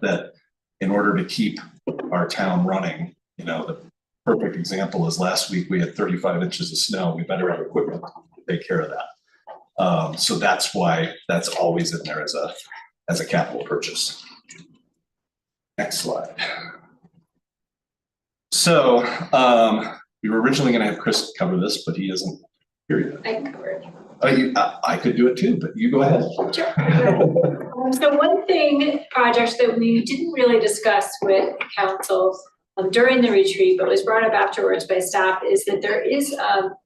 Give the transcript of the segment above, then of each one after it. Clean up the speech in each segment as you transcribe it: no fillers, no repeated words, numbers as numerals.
that in order to keep our town running, you know, the perfect example is last week we had 35 inches of snow. We better have equipment to take care of that. So that's why that's always in there as a capital purchase. Next slide. So we were originally going to have Chris cover this, but he isn't here yet. I can cover it. I could do it too, but you go ahead. Sure. So one thing, projects that we didn't really discuss with council during the retreat, but was brought up afterwards by staff, is that there is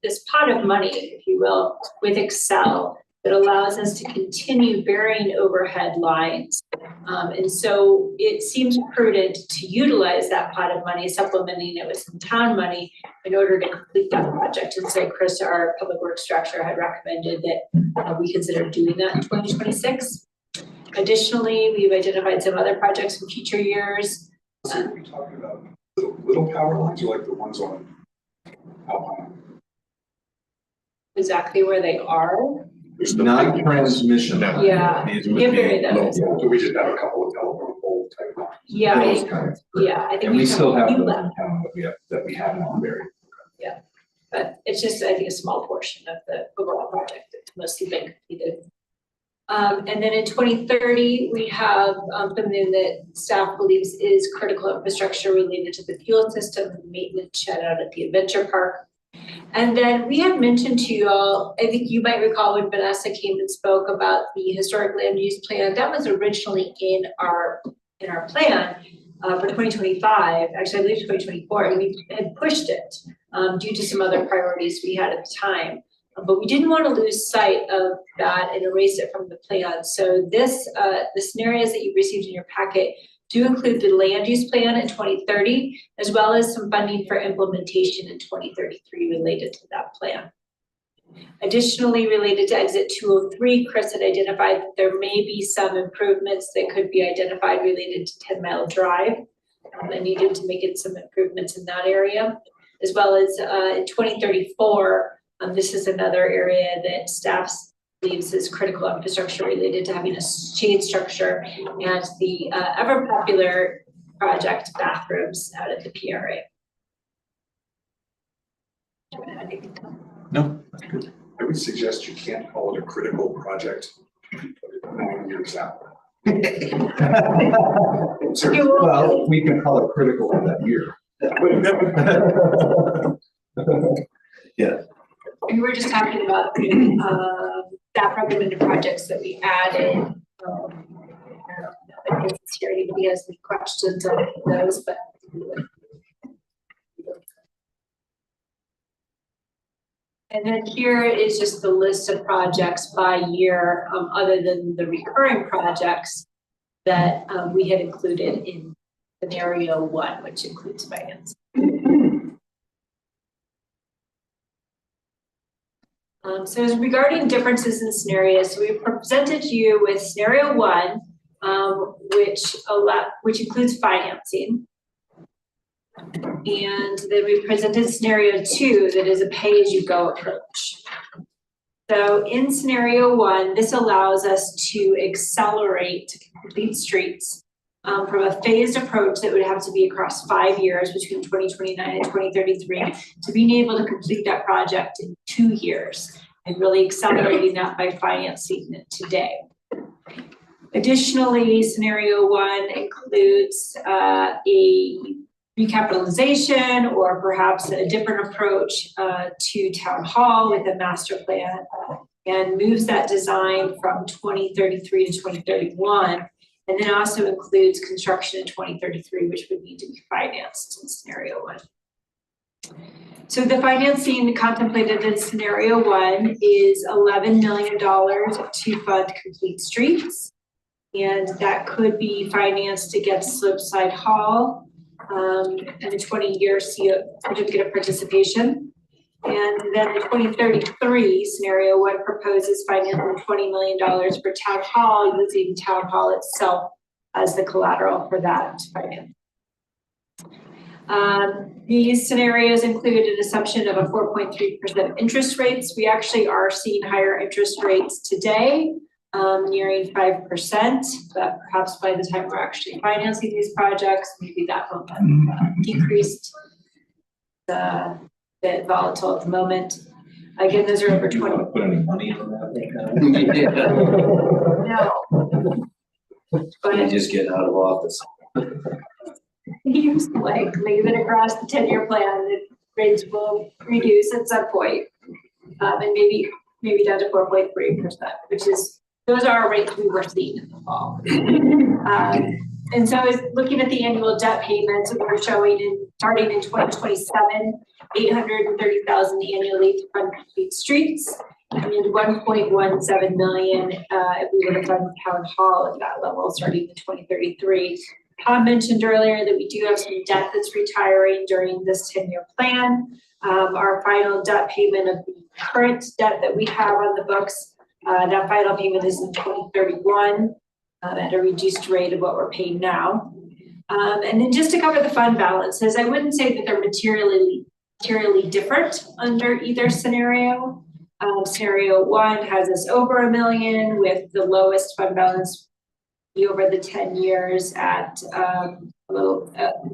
this pot of money, if you will, with Excel that allows us to continue burying overhead lines. And so it seems prudent to utilize that pot of money, supplementing it with some town money in order to complete that project. And so Chris, our public works director, had recommended that we consider doing that in 2026. Additionally, we've identified some other projects in future years. So are we talking about little power lines or like the ones on Alpine? Exactly where they are. Not transmission. Yeah. These Yeah, would very be those. low. Yeah, so we just have a couple of telephone pole type lines. Yeah, Those kinds. I think And we still have few those left, in town that we have not buried. but it's just, I think, a small portion of the overall project that's mostly been completed. And then in 2030, we have something that staff believes is critical infrastructure related to the fuel system and maintenance shed out at the adventure park. And then we had mentioned to you all, I think you might recall when Vanessa came and spoke about the historic land use plan, that was originally in our plan for 2025, actually I believe 2024, and we had pushed it due to some other priorities we had at the time. But we didn't want to lose sight of that and erase it from the plan. So this, the scenarios that you received in your packet do include the land use plan in 2030, as well as some funding for implementation in 2033 related to that plan. Additionally, related to exit 203, Chris had identified that there may be some improvements that could be identified related to 10 Mile Drive and needed to make it some improvements in that area, as well as in 2034, this is another area that staff believes is critical infrastructure related to having a shade structure and the ever popular project bathrooms out at the PRA. No, that's good. I would suggest you can't call it a critical project 9 years out. Seriously. Well, we can call it critical in that year. Yeah. We were just talking about staff recommended projects that we added. I guess here anybody has any questions on those, but. And then here is just the list of projects by year, other than the recurring projects that we had included in scenario 1, which includes finance. So as regarding differences in scenarios, so we presented you with scenario 1, which includes financing. And then we presented scenario 2, that is a pay-as-you-go approach. So in scenario 1, this allows us to accelerate complete streets from a phased approach that would have to be across 5 years between 2029 and 2033 to being able to complete that project in 2 years and really accelerating that by financing it today. Additionally, scenario 1 includes a recapitalization or perhaps a different approach to town hall with a master plan and moves that design from 2033 to 2031, and then also includes construction in 2033, which would need to be financed in scenario 1. So the financing contemplated in scenario 1 is $11 million to fund complete streets, and that could be financed against Slopeside Hall and a 20-year certificate of participation. And then the 2033 scenario 1 proposes financing $20 million for Town Hall, using Town Hall itself as the collateral for that finance. These scenarios include an assumption of a 4.3% interest rates. We actually are seeing higher interest rates today nearing 5%, but perhaps by the time we're actually financing these projects, maybe that will have decreased. The bit volatile at the moment. Again, those are over Do you 20. want to put any money on that right now? No. But Just get out of office. seems like maybe across the 10-year plan, the rates will reduce at some point, and maybe down to 4.3%, which is, those are our rates we were seeing in the fall. And so I was looking at the annual debt payments that we're showing starting in 2027, 830,000 annually to fund complete streets, and 1.17 million if we were to fund town hall at that level starting in 2033. Tom mentioned earlier that we do have some debt that's retiring during this 10-year plan. Our final debt payment of the current debt that we have on the books, that final payment is in 2031 at a reduced rate of what we're paying now. And then just to cover the fund balances, I wouldn't say that they're materially different under either scenario. Scenario 1 has us over $1 million with the lowest fund balance over the 10 years at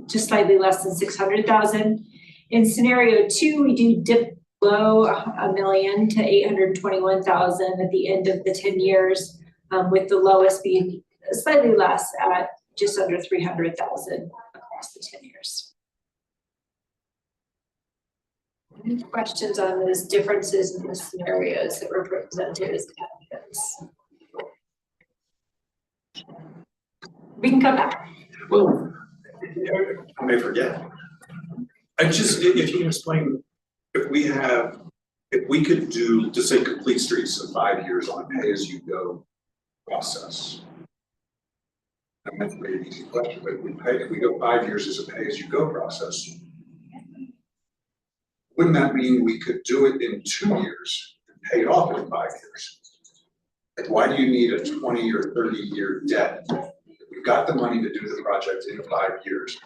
just slightly less than 600,000. In scenario 2, we do dip below $1 million to 821,000 at the end of the 10 years, with the lowest being slightly less at just under 300,000 across the 10 years. Any questions on those differences in the scenarios that were presented as candidates? We can come back. Well, I may forget. If you can explain, if we could do, to say, complete streets in 5 years on a pay-as-you-go process. That might be an easy question, but if we go 5 years as a pay-as-you-go process, wouldn't that mean we could do it in 2 years and pay it off in 5 years? Like, why do you need a 20 or 30-year debt? If we've got the money to do the project in 5 years,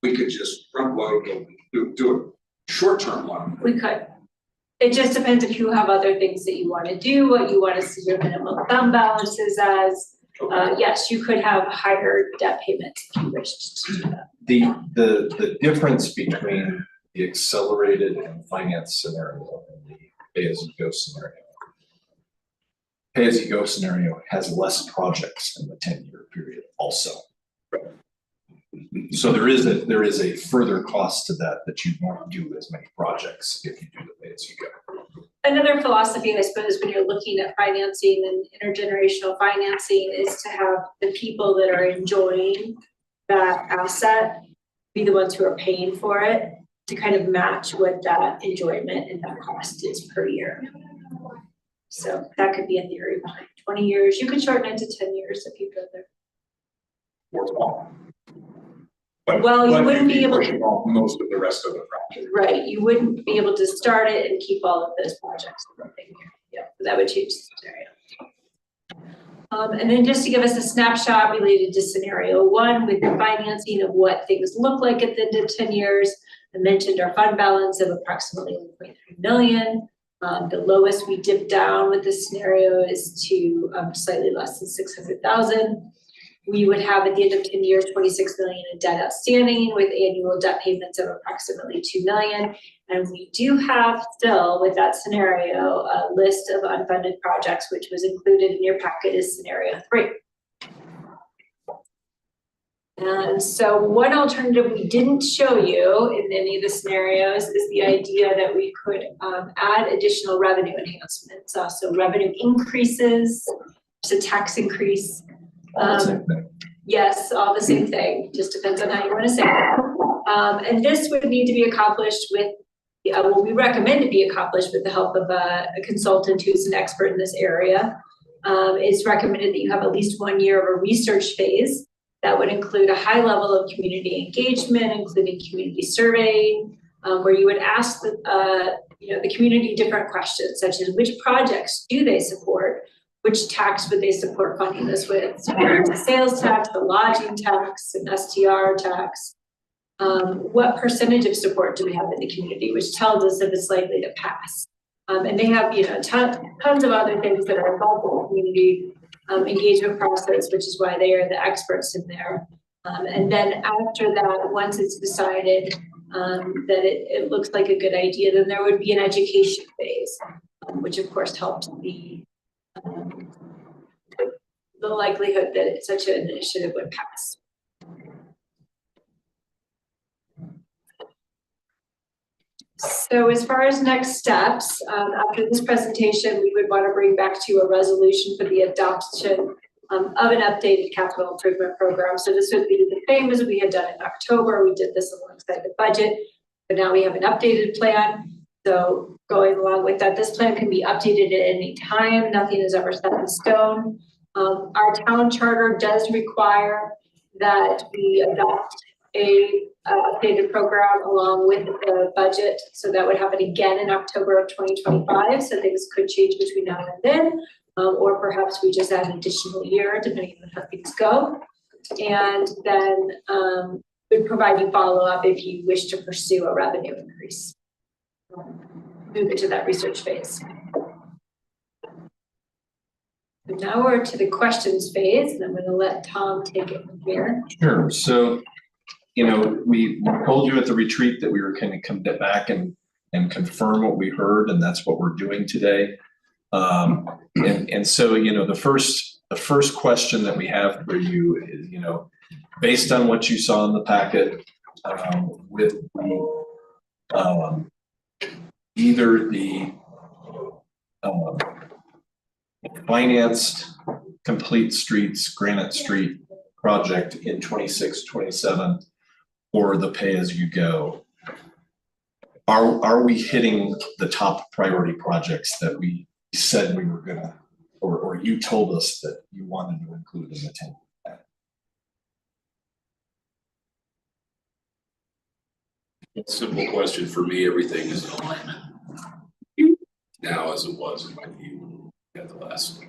we could just front load and do a short-term loan. We could. It just depends if you have other things that you want to do, what you want to see your minimum fund balances as. Yes, you could have higher debt payments if you wished to do that. The difference between the accelerated and finance scenario and the pay-as-you-go scenario. Pay-as-you-go scenario has less projects in the 10-year period also. So there is a further cost to that you won't do as many projects if you do the pay-as-you-go. Another philosophy, I suppose, when you're looking at financing and intergenerational financing is to have the people that are enjoying that asset be the ones who are paying for it to kind of match what that enjoyment and that cost is per year. So that could be a theory behind 20 years. You could shorten it to 10 years if you go there. Well, you wouldn't be able to most of the rest of the project. Right, you wouldn't be able to start it and keep all of those projects running. Yeah, that would change the scenario. And then just to give us a snapshot related to scenario 1 with the financing of what things look like at the end of 10 years. I mentioned our fund balance of approximately 1.3 million. The lowest we dip down with this scenario is to slightly less than 600,000. We would have at the end of 10 years, 26 million in debt outstanding with annual debt payments of approximately 2 million. And we do have still with that scenario, a list of unfunded projects, which was included in your packet as scenario 3. And so one alternative we didn't show you in any of the scenarios is the idea that we could add additional revenue enhancements. So revenue increases, so tax increase. Yes, all the same thing, just depends on how you want to say it. And this would need to be accomplished with, well, we recommend to be accomplished with the help of a consultant who's an expert in this area. It's recommended that you have at least 1 year of a research phase that would include a high level of community engagement, including community surveying, where you would ask the community different questions, such as which projects do they support? Which tax would they support funding this with? So the sales tax, the lodging tax, an STR tax. What percentage of support do we have in the community, which tells us if it's likely to pass. And they have tons of other things that are involved in the community, engagement process, which is why they are the experts in there. And then after that, once it's decided that it looks like a good idea, then there would be an education phase, which of course helps the likelihood that such an initiative would pass. So as far as next steps, after this presentation, we would want to bring back to you a resolution for the adoption of an updated capital improvement program. So this would be the same as we had done in October. We did this alongside the budget, but now we have an updated plan. So going along with that, this plan can be updated at any time. Nothing is ever set in stone. Our town charter does require that we adopt a updated program along with the budget. So that would happen again in October of 2025. So things could change between now and then, or perhaps we just add an additional year depending on how things go. And then we'd provide you follow-up if you wish to pursue a revenue increase. Move into that research phase. So now we're to the questions phase, and I'm going to let Tom take it from here. Sure. So, you know, we told you at the retreat that we were going to come back and confirm what we heard, and that's what we're doing today. And so, you know, the first question that we have for you is, you know, based on what you saw in the packet, with the either the financed Complete Streets Granite Street project in 26, 27, or the pay-as-you-go, are we hitting the top priority projects that we said we were gonna, or you told us that you wanted to include in the 10? Simple question for me, everything is in alignment now as it was in my view at the last.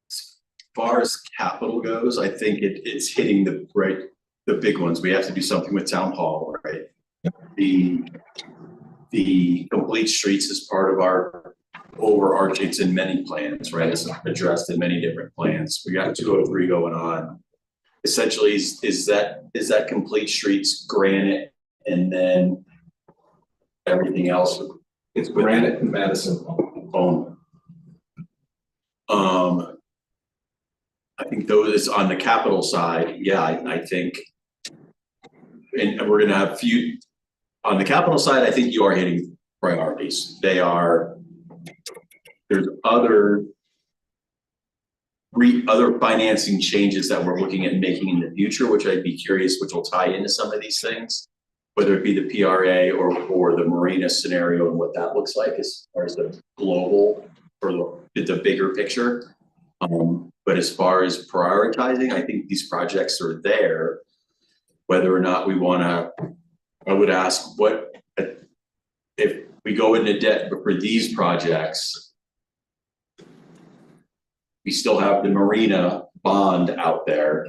As far as capital goes, I think it's hitting the big ones. We have to do something with town hall, right? The Complete Streets is part of our overarching, it's in many plans, right? It's addressed in many different plans. We got 203 going on. Essentially, is that Complete Streets granite and then everything else? It's Granite and Madison. I think those on the capital side, yeah, I think, and we're gonna have few on the capital side. I think you are hitting priorities. There's other financing changes that we're looking at making in the future, which I'd be curious, which will tie into some of these things, whether it be the PRA or the Marina scenario and what that looks like as far as the global or the bigger picture. But as far as prioritizing, I think these projects are there. Whether or not we want to, I would ask what if we go into debt for these projects. We still have the Marina bond out there.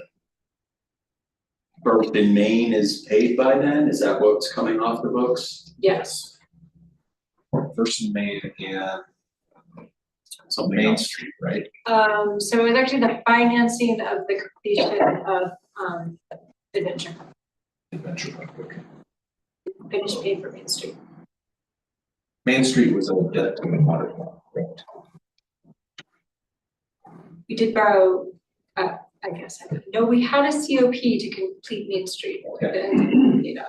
First in Maine is paid by then? Is that what's coming off the books? Yes. First in Maine and Something Main else. Street, right? So it's actually the financing of the completion of Adventure. Adventure Park, okay. Finished paying for Main Street. Main Street was a debt to the water plant, correct? We did borrow, I guess, no, we had a COP to complete Main Street. Okay. And, you know,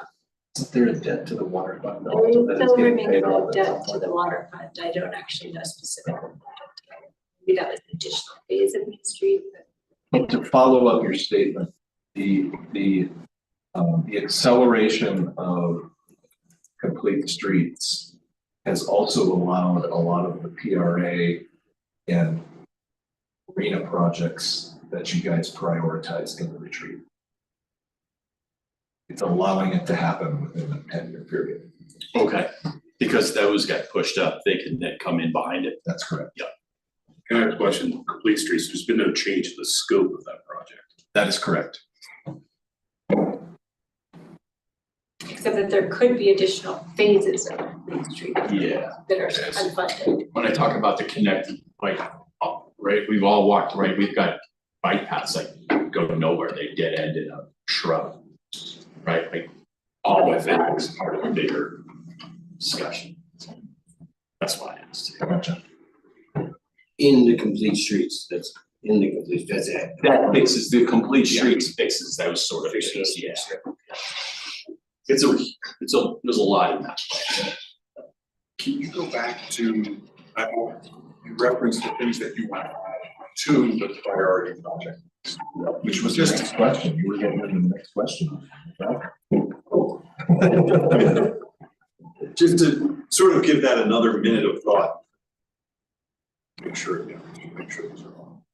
Isn't there a debt to the water fund? there also that is still getting remains paid a off at debt some to point? the water fund. I don't actually know specifically. Maybe that was an additional phase of Main Street. But to follow up your statement, the acceleration of Complete Streets has also allowed a lot of the PRA and Marina projects that you guys prioritized in the retreat. It's allowing it to happen within a 10-year period. Okay, because those got pushed up, they can then come in behind it. That's correct. Can I have a question? Complete streets, there's been no change in the scope of that project. That is correct. Except that there could be additional phases of Main Street Yeah. that are Yes. unfunded. When I talk about the connected, like, right, we've all walked, right, we've got bike paths like go nowhere, they dead end in a shrub. Right, like, all of that is part of a bigger discussion. That's why I asked. Gotcha. In the complete streets, that's in the complete, that's it. That fixes, the complete streets fixes those sort of things, yeah. There's a lot in that. Can you go back to, you referenced the things that you want to the priority project? Which was just a question. You were getting into the next question. Just to sort of give that another minute of thought. Make sure, yeah, make sure these are all.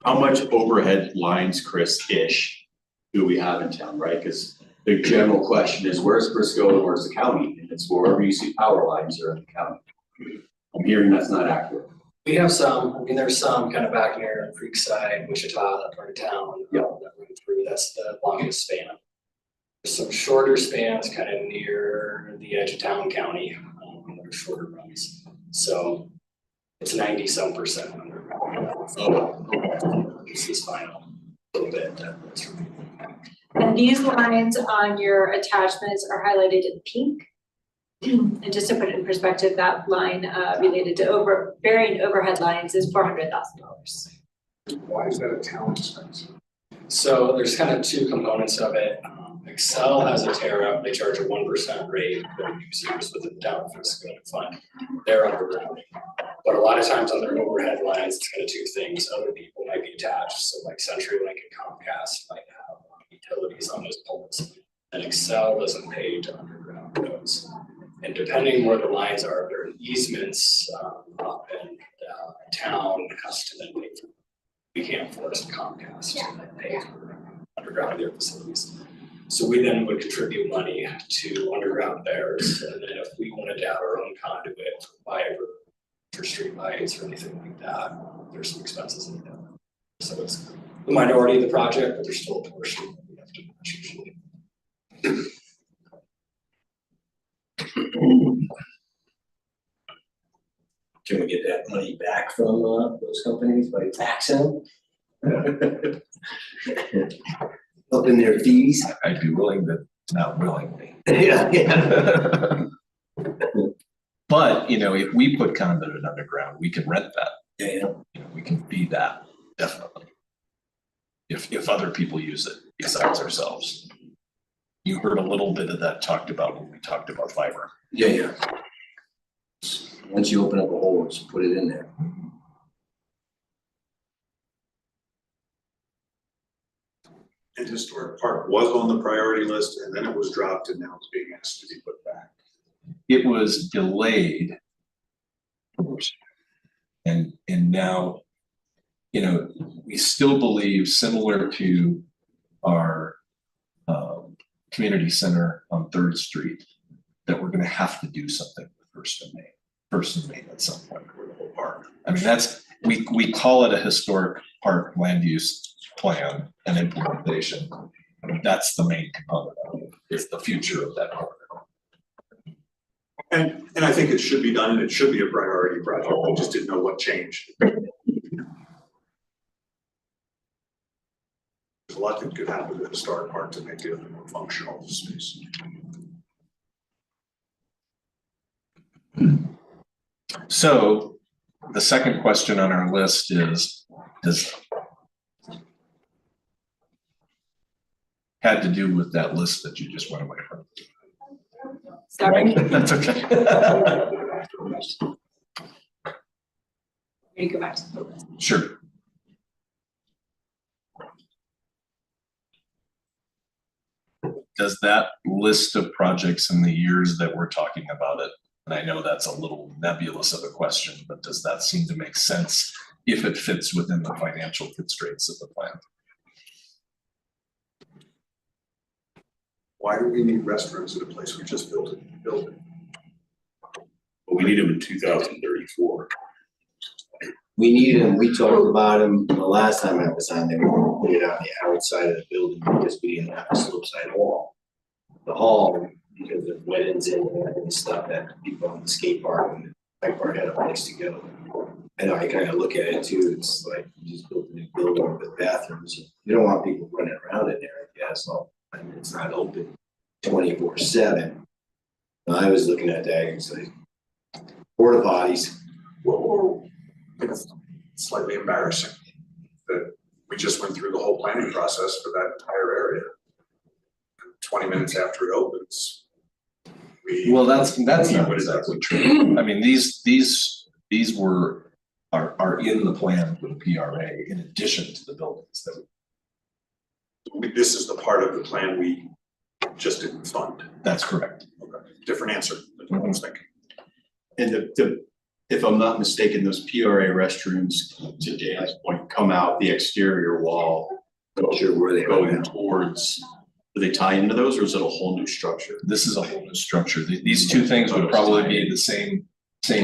How much overhead lines, Chris-ish, do we have in town, right? Because the general question is, where's Briscoe and where's the county? And it's wherever you see power lines are in the county. I'm hearing that's not accurate. We have some, I mean, there's some kind of back near Creekside, Wichita, that part of town, Yeah. that run through, that's the longest span. There's some shorter spans kind of near the edge of town county, that are shorter runs. So it's 90-some% underground. This is final, a little bit, that's right. And these lines on your attachments are highlighted in pink. And just to put it in perspective, that line related to varying overhead lines is $400,000. Why is that a town expense? So there's kind of two components of it. Excel has a tariff, they charge a 1% rate for users with a down fiscal fund. They're underground. But a lot of times on their overhead lines, it's kind of two things. Other people might be attached. So like CenturyLink and Comcast might have utilities on those poles. And Excel doesn't pay to underground those. And depending where the lines are, if there are easements up in town has to then pay for. We can't force Comcast to then pay for underground their facilities. So we then would contribute money to underground theirs, and then if we wanted to have our own conduit for fiber, for street lights or anything like that, there's some expenses in that. So it's the minority of the project, but there's still a portion that we have to match usually. Can we get that money back from those companies by taxing them? Up in their fees? I'd be willing, but not willingly. Yeah, yeah. But, if we put conduit underground, we can rent that. Yeah. We can feed that, definitely. If other people use it besides ourselves. You heard a little bit of that talked about when we talked about fiber. Yeah. Once you open up a hole, just put it in there. And Historic Park was on the priority list and then it was dropped and now it's being asked to be put back. It was delayed. And now, we still believe, similar to our community center on Third Street, that we're gonna have to do something with First and Main at some point for the whole park. I mean, we call it a historic park land use plan and implementation. That's the main component of it, is the future of that park. And I think it should be done and it should be a priority project. I just didn't know what changed. There's a lot that could happen with the Historic Park to make it a more functional space. So the second question on our list had to do with that list that you just went away from. Sorry. That's okay. You go back to the list. Sure. Does that list of projects in the years that we're talking about it, and I know that's a little nebulous of a question, but does that seem to make sense if it fits within the financial constraints of the plan? Why do we need restrooms in a place we just built it? But we need them in 2034. We need them, we talked about them the last time I was on there, we were gonna put it on the outside of the building because we didn't have a slope side wall. The hall, because of weddings and stuff that people on the skate park and the bike park had a place to go. I know, I kind of look at it too, it's like you just built a new building with bathrooms, you don't want people running around in there, I guess, so, I mean, it's not open 24/7. I was looking at that, it's like porta potties. Well, it's slightly embarrassing that we just went through the whole planning process for that entire area. And 20 minutes after it opens, we. Well, that's not What is that? exactly true. I mean, these are in the plan for the PRA in addition to the buildings that This is the part of the plan we just didn't fund. that's correct. Okay, different answer than what I was thinking. And if I'm not mistaken, those PRA restrooms, to Dan's point, come out the exterior wall. Not sure where they are Going now. towards, do they tie into those or is it a whole new structure? This is a whole new structure. These two things would probably be the same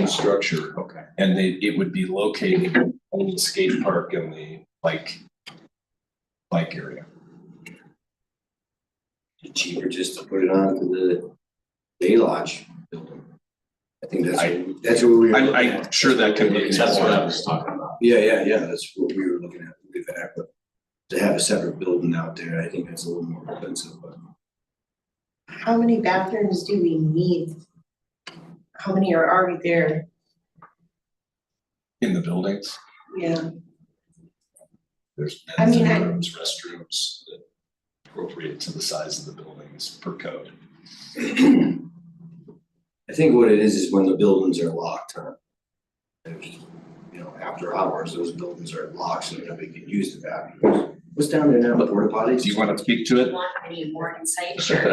structure. Okay. And it would be located in the skate park and the bike area. Cheaper just to put it onto the day lodge building. I think that's what we were looking I'm at. sure that could be. That's what I was talking about. Yeah, that's what we were looking at with that, but to have a separate building out there, I think that's a little more expensive, but. How many bathrooms do we need? How many are already there? In the buildings, Yeah, there's I men's mean, rooms, restrooms that appropriate to the size of the buildings per code. I think what it is when the buildings are locked, huh? There's, after hours, those buildings are locked, so nobody can use the bathrooms. What's down there now, porta potties? Do you want to speak to it? Want any more insight? Sure.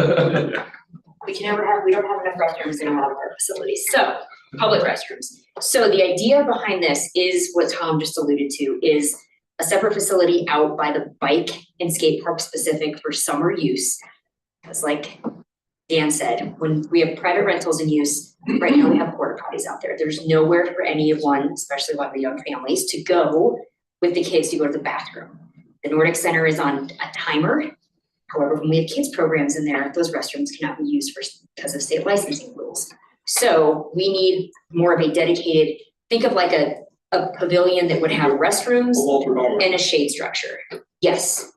We don't have enough restrooms in a lot of our facilities, so, public restrooms. So the idea behind this is what Tom just alluded to, is a separate facility out by the bike and skate park specific for summer use. Because like Dan said, when we have private rentals in use, right now we have porta potties out there. There's nowhere for anyone, especially one of the young families, to go with the kids to go to the bathroom. The Nordic Center is on a timer. However, when we have kids programs in there, those restrooms cannot be used because of state licensing rules. So we need more of a dedicated, think of like a pavilion that would have restrooms and a shade structure. Yes,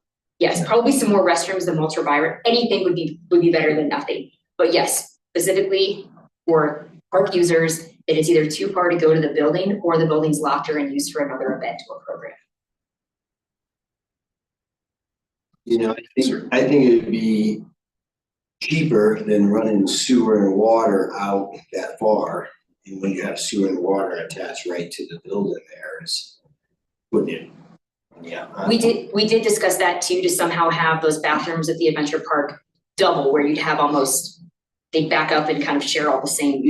probably some more restrooms than Walter Byron. Anything would be better than nothing. But yes, specifically for park users, it is either too far to go to the building or the building's locked or in use for another event or program. I think it'd be cheaper than running sewer and water out that far. And when you have sewer and water attached right to the building there, is putting it. Yeah. We did discuss that too, to somehow have those bathrooms at the adventure park double, where you'd have they'd back up and kind of share all the same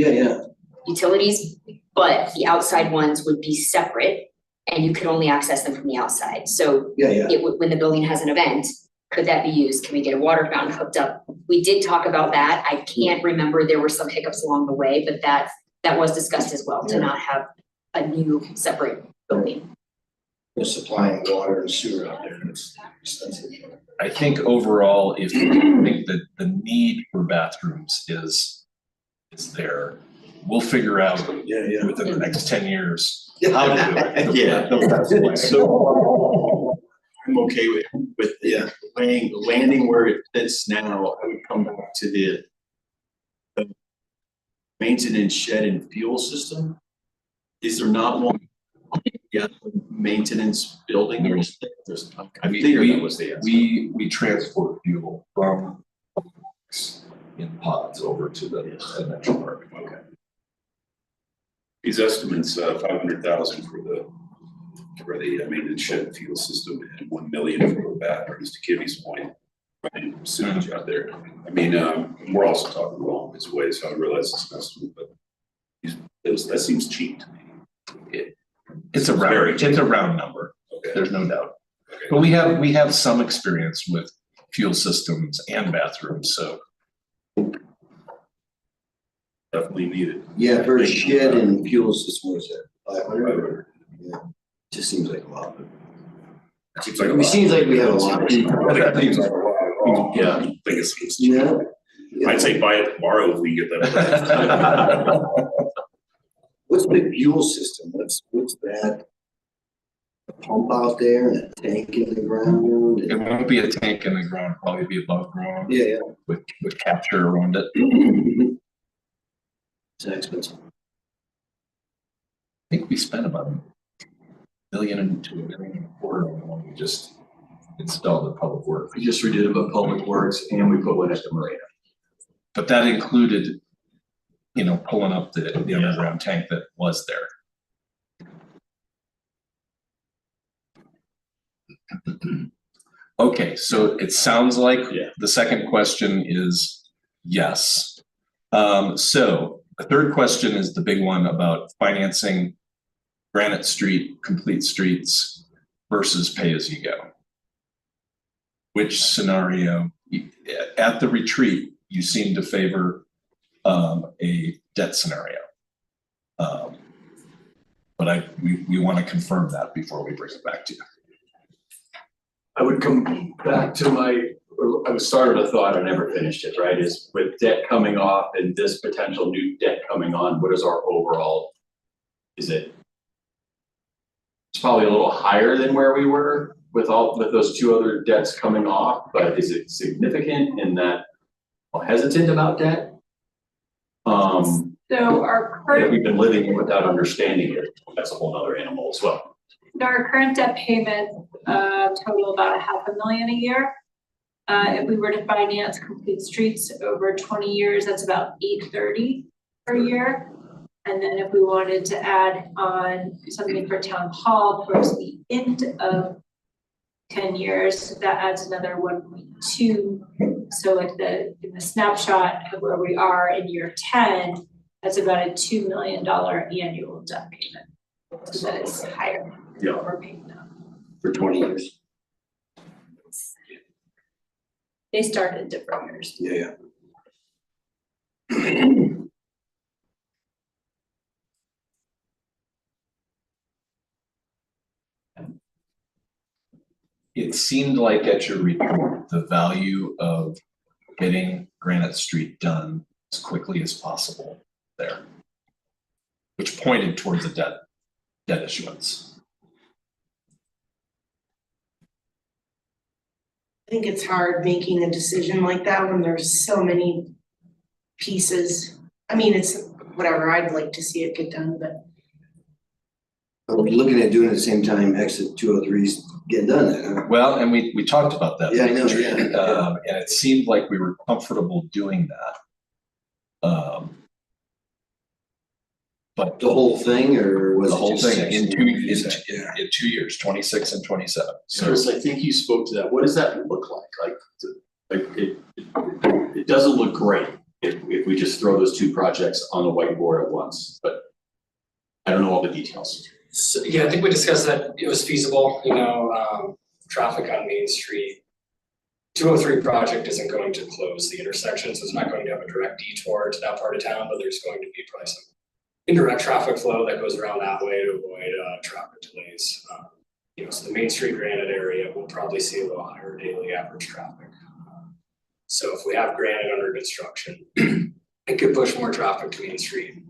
utilities, but the outside ones would be separate and you could only access them from the outside. So it would, when the building has an event, could that be used? Can we get a water fountain hooked up? We did talk about that. I can't remember, there were some hiccups along the way, but that was discussed as well, to not have a new separate building. They're supplying water and sewer out there, it's expensive. I think overall, if you think that the need for bathrooms is there, we'll figure out within the next 10 years how to do it. Yeah. The best way. So I'm okay with the landing where it fits now. I would come back to the maintenance shed and fuel system. Is there not one? Maintenance building or is there's, I figured that was the answer. We transport fuel from in pods over to the adventure park. Okay. These estimates, 500,000 for the maintenance shed fuel system and 1 million for the bathrooms, to Kimmy's point. Right, sewage out there. I mean, we're also talking long ways away, so I realize it's an estimate, but that seems cheap to me. It's a round number. Okay. There's no doubt. Okay. But we have some experience with fuel systems and bathrooms, so. Definitely needed. Yeah, for a shed and fuel system, was it 500? 500. Yeah. Just seems like a lot, but Seems like a it lot. seems like we have a lot. I think it seems like a lot. Yeah. I think it seems cheap. Yeah. I'd say buy it tomorrow if we get that. What's the fuel system? What's that? A pump out there and a tank in the ground? It won't be a tank in the ground, probably be above ground Yeah, with capture around it. yeah. It's expensive. I think we spent about $1 million to $1.25 million on one we just installed in public works. We just redid it with Public Works and we put one at the marina. But that included, pulling up the underground tank that was there. Okay, so it sounds like Yeah. the second question is yes. So the third question is the big one about financing Granite Street, Complete Streets versus pay-as-you-go. Which scenario, at the retreat, you seem to favor a debt scenario. But we want to confirm that before we bring it back to you. I would come back to I was started a thought, I never finished it, right? Is with debt coming off and this potential new debt coming on, what is our overall, it's probably a little higher than where we were with those two other debts coming off, but is it significant in that I'm hesitant about debt? So our If current, we've been living without understanding it, that's a whole other animal as well. our current debt payment, total about $500,000 a year. If we were to finance Complete Streets over 20 years, that's about $830 per year. And then if we wanted to add on something for Town Hall towards the end of 10 years, that adds another 1.2. So in the snapshot of where we are in year 10, that's about a $2 million annual debt payment. So that is higher than what we're paying now. For 20 years. They started in different years. Yeah. It seemed like at your retreat, the value of getting Granite Street done as quickly as possible there, which pointed towards a debt issuance. I think it's hard making a decision like that when there's so many pieces. I mean, it's whatever, I'd like to see it get done, but Are we looking at doing it at the same time exit 203's getting done then, huh? Well, and we talked about that. Yeah, I know, yeah. And it seemed like we were comfortable doing that. But The whole thing, or was the it whole just thing in section? in 2 years, 26 and 27. So Chris, I think you spoke to that. What does that look like? It doesn't look great if we just throw those two projects on the whiteboard at once, but I don't know all the details. So, yeah, I think we discussed that it was feasible, traffic on Main Street. 203 project isn't going to close the intersection, so it's not going to have a direct detour to that part of town, but there's going to be probably some indirect traffic flow that goes around that way to avoid traffic delays. So the Main Street Granite area will probably see a little higher daily average traffic. So if we have Granite under construction, it could push more traffic to Main Street.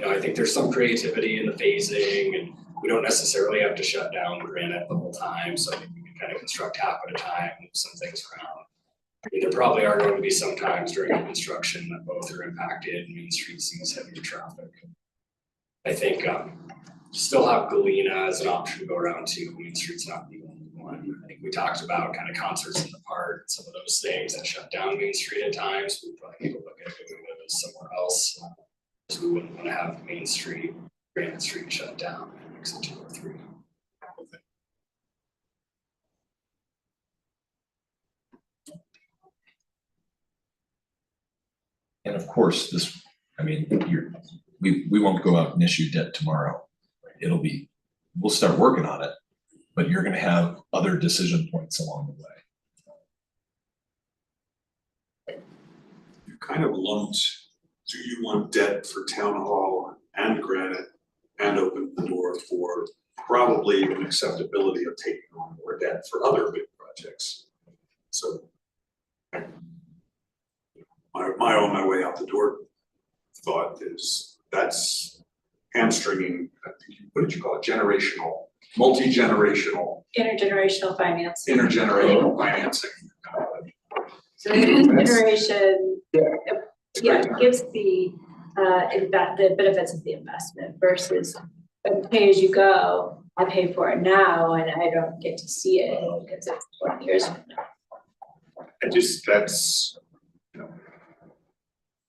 I think there's some creativity in the phasing, and we don't necessarily have to shut down Granite the whole time, so I think we can kind of construct half at a time, move some things around. There probably are going to be some times during the construction that both are impacted, Main Street sees heavier traffic. I think still have Galena as an option to go around to. Main Street's not the only one. I think we talked about kind of concerts in the park, some of those things that shut down Main Street at times. We probably need to look at doing those somewhere else. Because we wouldn't want to have Main Street, Granite Street shut down and exit 203. and of course, we won't go out and issue debt tomorrow. We'll start working on it, but you're gonna have other decision points along the way. You kind of lumped, do you want debt for Town Hall and Granite and open the door for probably an acceptability of taking on more debt for other big projects. So my on my way out the door thought is that's hamstringing, what did you call it, generational, multi-generational, Intergenerational finance. intergenerational financing. So the consideration, yeah, gives the benefits of the investment versus a pay as you go, I pay for it now and I don't get to see it because it's 20 years from now. That's, you know.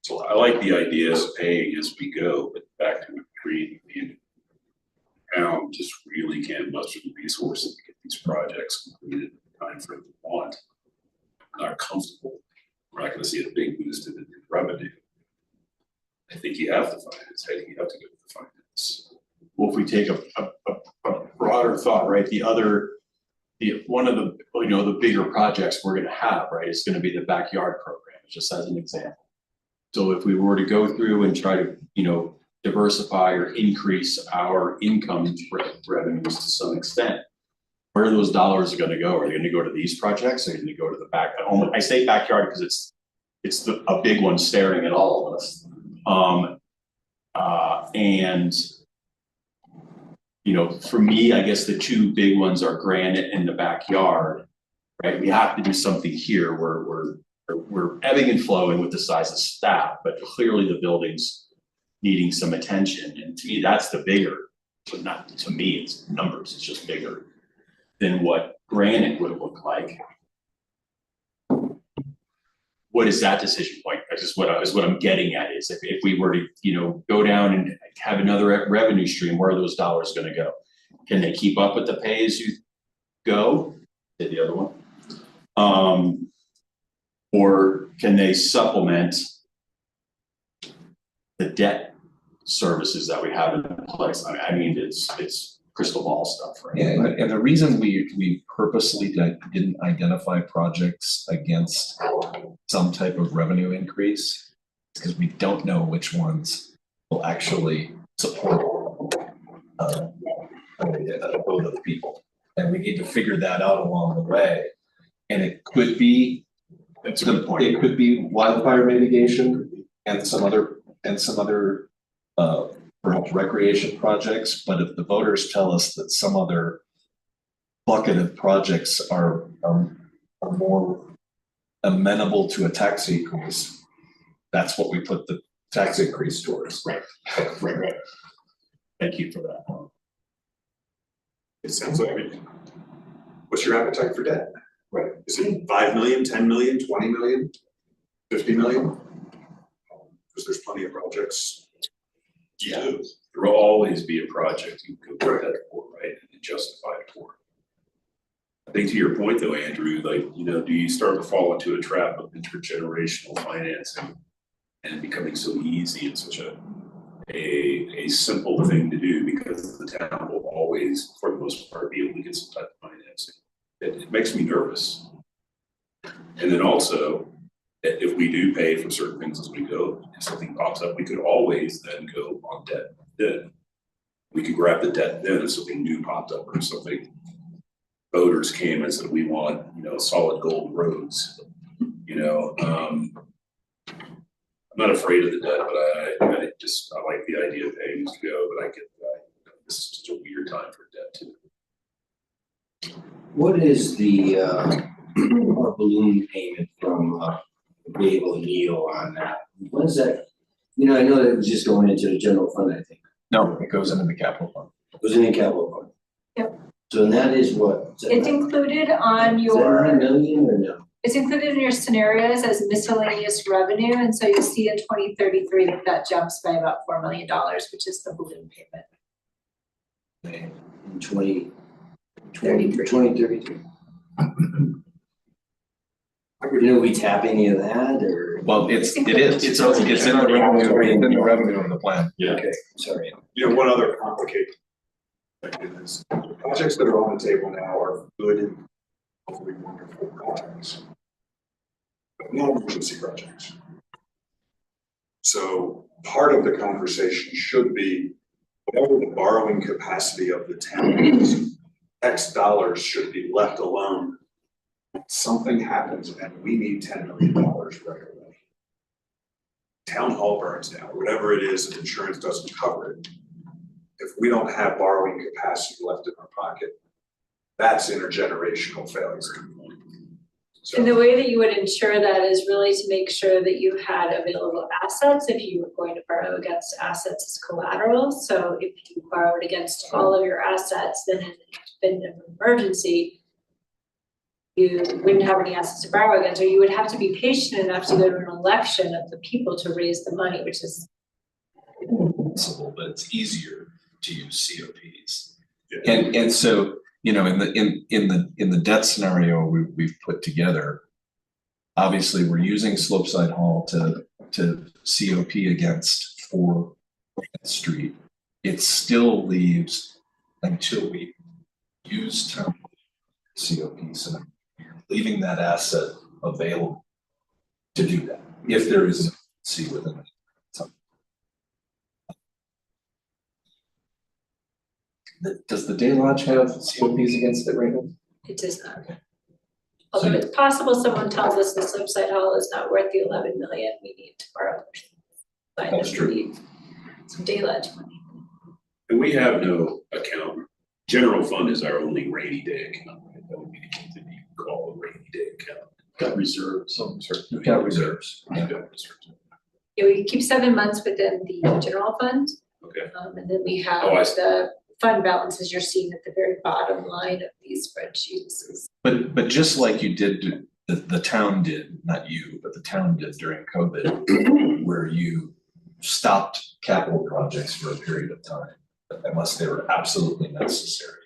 So I like the idea of paying as we go, but back to the creating the town just really can't muster the resources to get these projects completed in the time frame we want. Not comfortable, we're not gonna see a big boost in the revenue. I think you have to finance, I think you have to go to the finance. Well, if we take a broader thought, right, one of the, you know, the bigger projects we're gonna have, right, is gonna be the backyard program, just as an example. So if we were to go through and try to, you know, diversify or increase our income revenues to some extent, where are those dollars gonna go? Are they gonna go to these projects? Are they gonna go to the back? I say backyard because it's a big one staring at all of us. And you know, for me, I guess the two big ones are granite and the backyard, right? We have to do something here. We're ebbing and flowing with the size of staff, but clearly the building's needing some attention. And to me, that's the bigger, but not to me, it's numbers, it's just bigger than what granite would look like. What is that decision point? Is what I'm getting at is if we were to, you know, go down and have another revenue stream, where are those dollars gonna go? Can they keep up with the pay as you go? Did the other one? Or can they supplement the debt services that we have in place? I mean, it's crystal ball stuff, right? Yeah, and the reason we purposely didn't identify projects against some type of revenue increase is because we don't know which ones will actually support a vote of the people. And we need to figure that out along the way. And it could be, That's a good point. it could be wildfire mitigation and some other perhaps recreation projects, but if the voters tell us that some other bucket of projects are more amenable to a tax increase, that's what we put the tax increase towards. Right. Thank you for that. It sounds like, what's your appetite for debt? Right. Is it 5 million, 10 million, 20 million, 50 million? Because there's plenty of projects. Yeah, there will always be a project you can go that for, right, and justify it for. I think to your point though, Andrew, like, you know, do you start to fall into a trap of intergenerational financing and becoming so easy and such a simple thing to do because the town will always, for the most part, be able to get some type of financing? It makes me nervous. And then also, if we do pay for certain things as we go, if something pops up, we could always then go on debt. Then we could grab the debt then if something new popped up or something. Voters came and said, we want, you know, solid gold roads. You know, I'm not afraid of the debt, but I like the idea of paying as you go, but I get that this is just a weird time for debt too. What is the our balloon payment from Gable and Neil on that? What is that? You know, I know that it was just going into the general fund, I think. No, it goes into the capital fund. It was in the capital fund. Yep. So that is what? It's included on Is that 9 your, million or no? it's included in your scenarios as miscellaneous revenue, and so you'll see in 2033 that jumps by about $4 million, which is the balloon payment. In 2033. You know, we tap any of that or? Well, it's in the revenue of the plan. Yeah. Okay, sorry. You know, one other complicated thing is the projects that are on the table now are good and hopefully wonderful projects, but not emergency projects. So part of the conversation should be, whatever the borrowing capacity of the town is, X dollars should be left alone. Something happens and we need $10 million right away. Town hall burns down, or whatever it is, and insurance doesn't cover it. If we don't have borrowing capacity left in our pocket, that's intergenerational failure. So. And the way that you would ensure that is really to make sure that you had available assets if you were going to borrow against assets as collateral. So if you borrowed against all of your assets, then in the event of an emergency, you wouldn't have any assets to borrow against, or you would have to be patient enough to go to an election of the people to raise the money, which is Possible, but it's easier to use COPs. And so, you know, in the debt scenario we've put together, obviously we're using Slopeside Hall to COP against 4 Street. It still leaves, until we use town COPs, and leaving that asset available to do that, if there is a C within it. Does the Day Lodge have COPs against it right now? it does not. Although it's possible someone tells us the Slopeside Hall is not worth the 11 million, we need to borrow. That's true. Some daylight money. And we have no account, general fund is our only rainy day account, right? That would be the thing you call a rainy day account. Got reserves, some certain. We've got reserves. We've got reserves. Yeah, we keep 7 months within the general fund. Okay. And then we have Oh, I see. the fund balances you're seeing at the very bottom line of these spreadsheets. But just like you did, the town did, not you, but the town did during COVID, where you stopped capital projects for a period of time, unless they were absolutely necessary,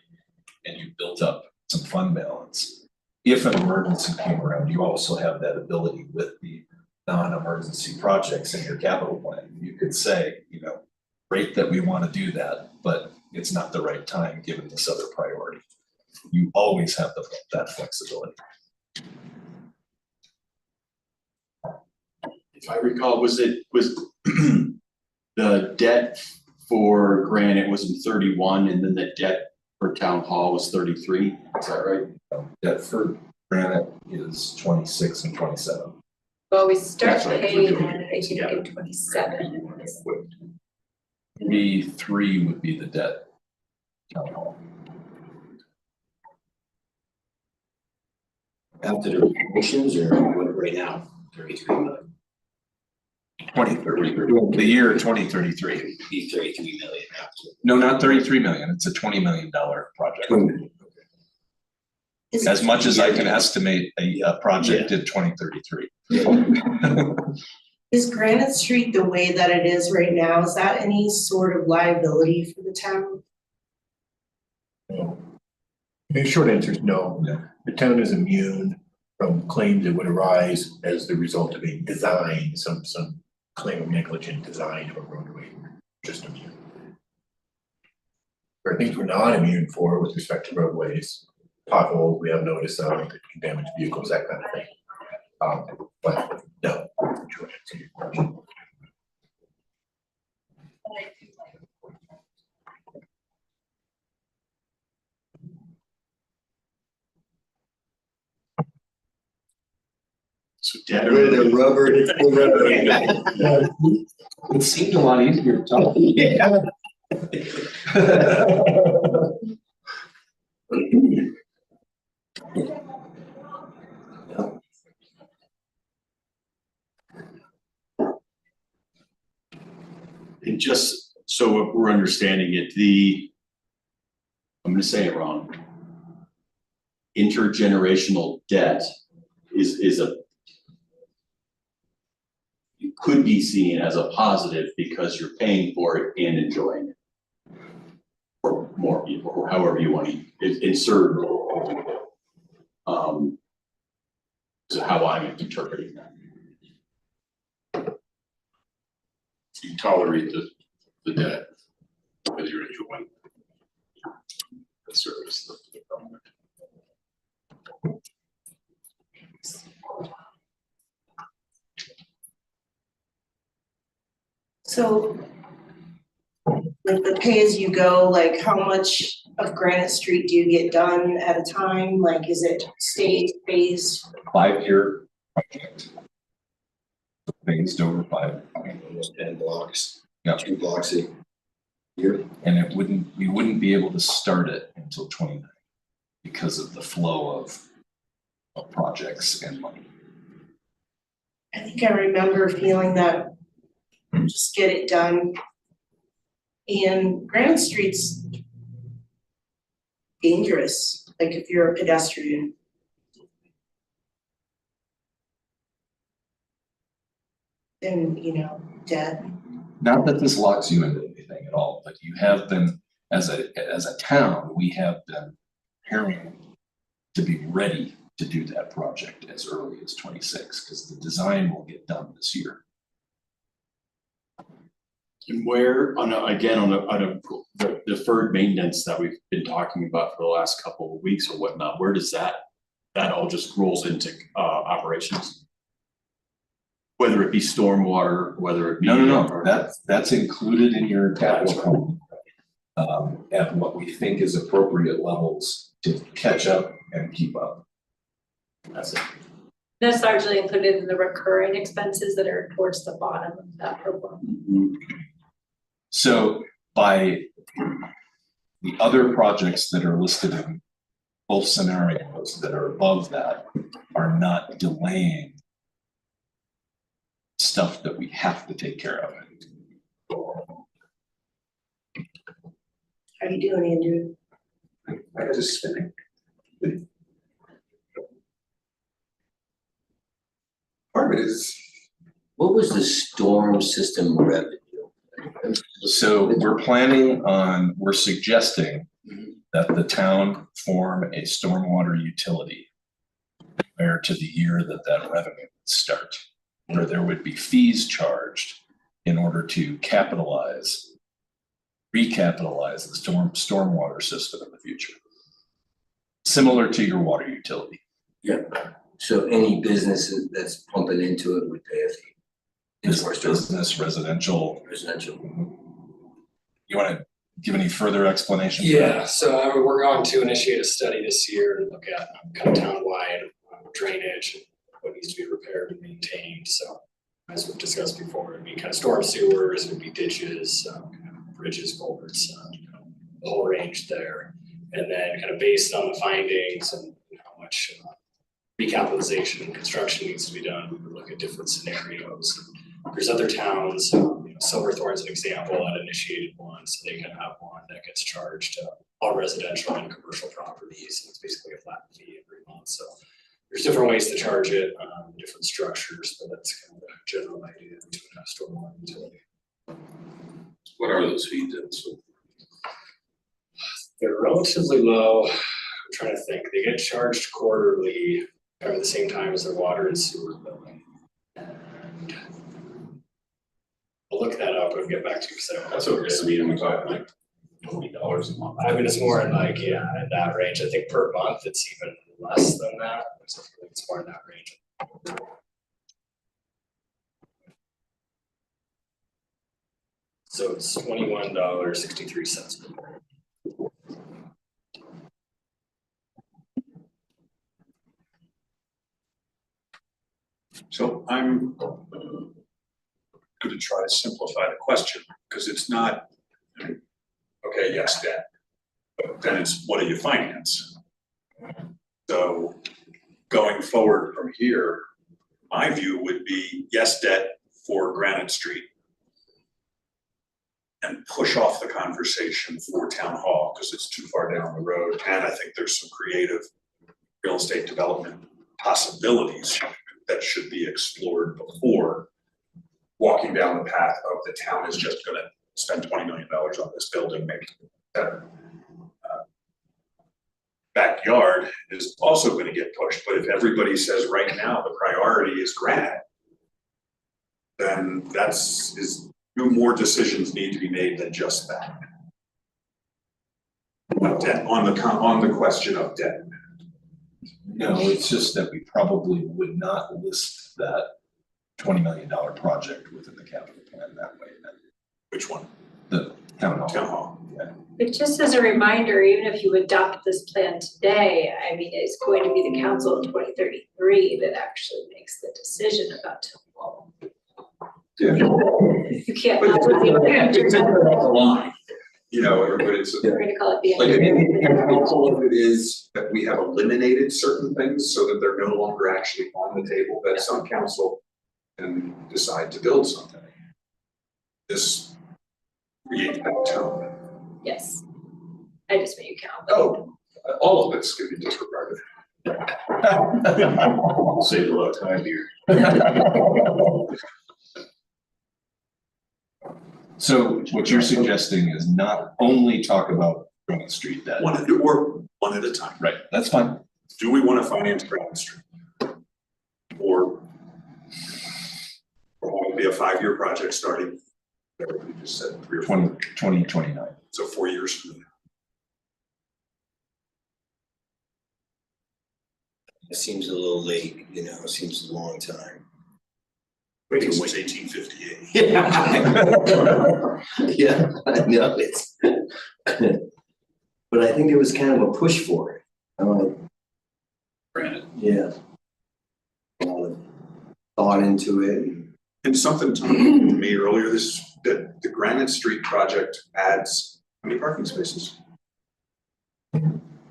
and you built up some fund balance. If an emergency came around, you also have that ability with the non-emergency projects in your capital plan. You could say, you know, great that we want to do that, but it's not the right time given this other priority. You always have that flexibility. If I recall, was the debt for Granite was in 31 and then the debt for Town Hall was 33, is that right? Debt for Granite is 26 and 27. Well, we start That's right, paying we're doing on it it, I think, together. in 27. 3 would be the debt. Town Hall. After the renovations or what right now, 33 million, 2033, the year 2033. be 33 million after. No, not 33 million, it's a $20 million project. As much as I can estimate a project in 2033. Is Granite Street the way that it is right now, is that any sort of liability for the town? The short answer is no. No. The town is immune from claims that would arise as the result of a design, some claim of negligent design of a roadway, just immune. There are things we're not immune for with respect to roadways, potholes we have notice of, that can damage vehicles, that kind of thing. But no, short answer to your question. So debt Where or the rubber, it's the rubber. It seemed a lot easier to talk. Yeah. And just so we're understanding it, I'm gonna say it wrong. Intergenerational debt is it could be seen as a positive because you're paying for it and enjoying it. Or more, or however you want to insert. So how I'm interpreting that. You tolerate the debt, whether you're enjoying the service of the government. So With the pay-as-you-go, like how much of Granite Street do you get done at a time? Like, is it phased? 5-year project. Phased over 5. Almost 10 blocks. Yeah. 2 blocks a year. And we wouldn't be able to start it until 29 because of the flow of projects and money. I think I remember feeling that just get it done. And Granite Street's dangerous, like if you're a pedestrian. And, you know, dead. Not that this locks you into anything at all, but you have been, as a town, we have been preparing to be ready to do that project as early as 26, because the design will get done this year. And where, the deferred maintenance that we've been talking about for the last couple of weeks or whatnot, where does that all just rolls into operations? Whether it be stormwater, whether it be. No, that's included in your capital plan. At what we think is appropriate levels to catch up and keep up. That's it. That's largely included in the recurring expenses that are towards the bottom of that program. So by the other projects that are listed in both scenarios that are above that are not delaying stuff that we have to take care of. How you doing, Andrew? I was just spinning. Part of it is, What was the storm system revenue? So we're suggesting that the town form a stormwater utility prior to the year that revenue would start, where there would be fees charged in order to recapitalize the stormwater system in the future. Similar to your water utility. Yeah, so any business that's pumping into it would pay a fee. Business, residential. Residential. You want to give any further explanation? Yeah, so we're going to initiate a study this year to look at kind of townwide drainage and what needs to be repaired and maintained. So as we've discussed before, it'd be kind of storm sewers, it'd be ditches, kind of bridges, culverts, the whole range there. And then kind of based on the findings and how much recapitalization and construction needs to be done, we would look at different scenarios. There's other towns, Silverthorne's an example, that initiated one, so they can have one that gets charged all residential and commercial properties. And it's basically a flat fee every month. So there's different ways to charge it, different structures, but that's kind of the general idea to a stormwater utility. What are those fees then? So They're relatively low. I'm trying to think. They get charged quarterly, kind of at the same time as their water and sewer billing. And I'll look that up and get back to you. that's what we're saying, we're talking like $20 a month. I mean, it's more in like, yeah, in that range. I think per month, it's even less than that. So I feel like it's more in that range. So it's $21.63 per month. so I'm going to try to simplify the question, because it's not, okay, yes, debt, but then it's what do you finance? So going forward from here, my view would be yes, debt for Granite Street, and push off the conversation for Town Hall, because it's too far down the road, and I think there's some creative real estate development possibilities that should be explored before walking down the path of the town is just gonna spend $20 million on this building, maybe better. Backyard is also gonna get pushed, but if everybody says right now the priority is granite, then more decisions need to be made than just that. On the question of debt. No, it's just that we probably would not list that $20 million project within the capital plan that way. Which one? The Town hall. Town hall. But just as a reminder, even if you adopt this plan today, I mean, it's going to be the council in 2033 that actually makes the decision about town hall. Yeah. You can't. But We're the line. You know, everybody's. gonna call it the. Like, helpful if it is that we have eliminated certain things so that they're no longer actually on the table, that some council can decide to build something. This creates that tone. Yes. I just made you count. Oh, all of it's gonna be disregarded. Save a lot of time here. So what you're suggesting is not only talk about Granite Street then, One at a time. right, that's fine. Do we want to finance Granite Street? Or will it be a 5-year project starting? Whatever we just said, 3 or 4. 2029. So 4 years from now. It seems a little late, you know, it seems a long time. Wait, since 1858. Yeah, I know it's. But I think there was kind of a push for it. Granted. Yeah. A lot of thought into it and. And something told me earlier that the Granite Street project adds how many parking spaces?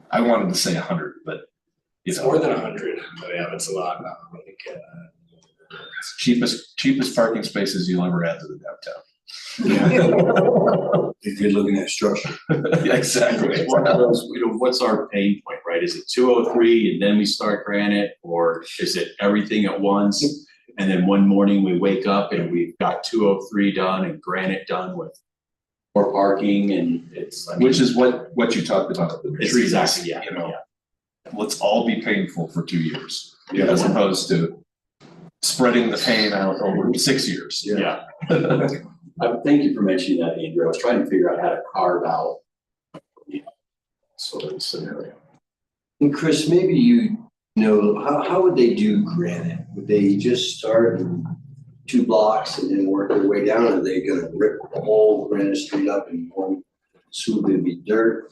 I wanted to say 100, but you It's know, more than 100, but yeah, it's a lot. I think, it's cheapest parking spaces you'll ever add to the downtown. If you're looking at structure. Yeah, exactly. What's our pain point, right? Is it 203 and then we start Granite, or is it everything at once? And then one morning we wake up and we've got 203 done and Granite done with more parking, and it's, I mean, Which is what you talked about at the it's retreat. exactly, yeah, You know, yeah. let's all be painful for 2 years, Yeah. as opposed to spreading the pain out over 6 years. Yeah. Thank you for mentioning that, Andrew. I was trying to figure out how to carve out, you know, sort of scenario. And Chris, maybe you know, how would they do Granite? Would they just start in 2 blocks and then work their way down? Are they gonna rip the whole Granite Street up in one swoop and be dirt?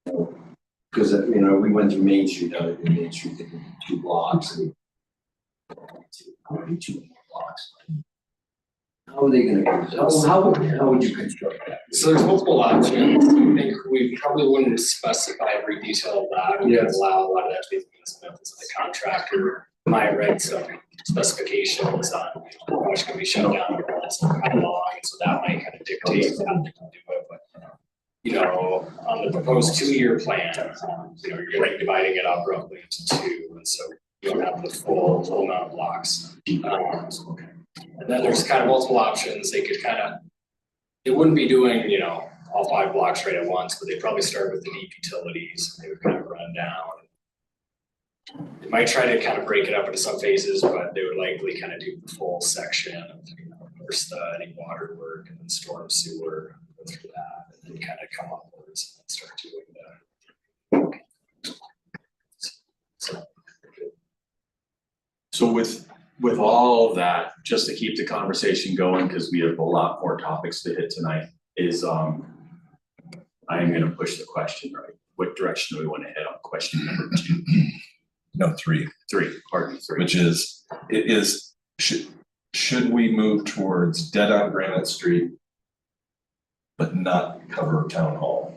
Because, you know, we went through Main Street, out in Main Street, they did 2 blocks and maybe 2 more blocks. How are they gonna, how would you construct that? So there's multiple options. I think we probably wouldn't specify every detail of that. We would Yes. allow a lot of that to be the methods of the contractor. Might write some specifications on how much can be shut down or how long, so that might kind of dictate how they can do it, but. You know, on the proposed 2-year plan, you know, you're like dividing it up roughly into 2, and so you don't have the full amount of blocks. And then there's kind of multiple options. They could kind of, they wouldn't be doing, you know, all 5 blocks right at once, but they'd probably start with the deep utilities. They would kind of run down. They might try to kind of break it up into some phases, but they would likely kind of do the full section of, you know, first any water work and then storm sewer, go through that, and then kind of come upwards and start doing that. So with all that, just to keep the conversation going, because we have a lot more topics to hit tonight, is I am gonna push the question, right? What direction do we want to head on question number 2? No, 3. 3, pardon me, 3. Which is, should we move towards dead on Granite Street, but not cover town hall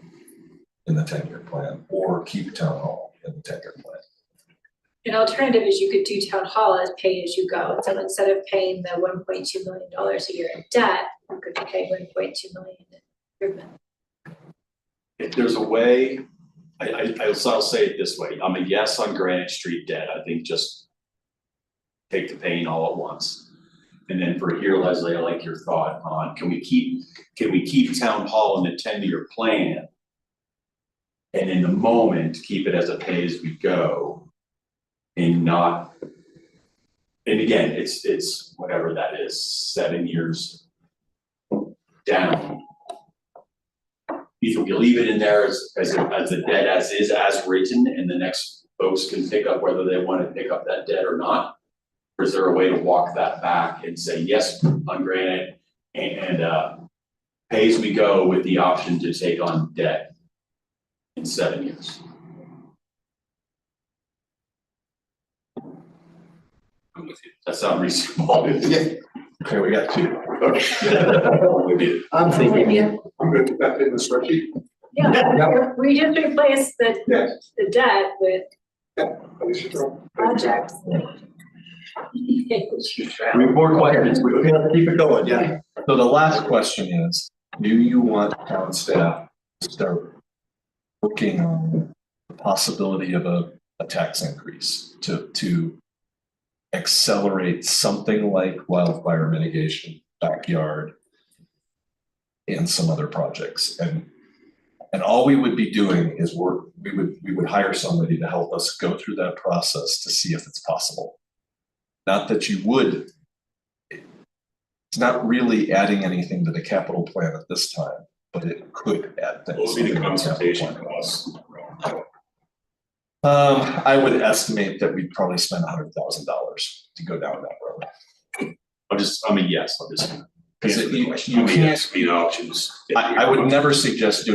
in the 10-year plan, or keep town hall in the 10-year plan? An alternative is you could do town hall as pay as you go. So instead of paying the $1.2 million a year in debt, you could pay $1.2 million in improvement. If there's a way, I'll say it this way, I'm a yes on Granite Street debt. I think just take the pain all at once. And then for here, Leslie, I like your thought on, can we keep town hall in the 10-year plan? And in the moment, keep it as a pay as we go and not, and again, it's whatever that is, 7 years down. Either we leave it in there as the debt as is, as written, and the next folks can pick up whether they want to pick up that debt or not. Or is there a way to walk that back and say, yes, on Granite, and pay as we go with the option to take on debt in 7 years. I'm with you. That's not reasonable. Okay, we got two. I'm thinking, I'm good with that in the spreadsheet. Yeah, we just replaced Yeah. the debt with We should throw- projects. We have more questions, we're gonna keep it going, yeah. So the last question is, do you want town staff to start working on the possibility of a tax increase to accelerate something like wildfire mitigation, backyard, and some other projects? And all we would be doing is we would hire somebody to help us go through that process to see if it's possible. Not that you would, it's not really adding anything to the capital plan at this time, but it could add things. What would be to the capital consultation plan. costs? I would estimate that we'd probably spend $100,000 to go down that road. I'm a yes, I'll just. Because answer the you question. can't, Yes, I mean, options. I would never suggest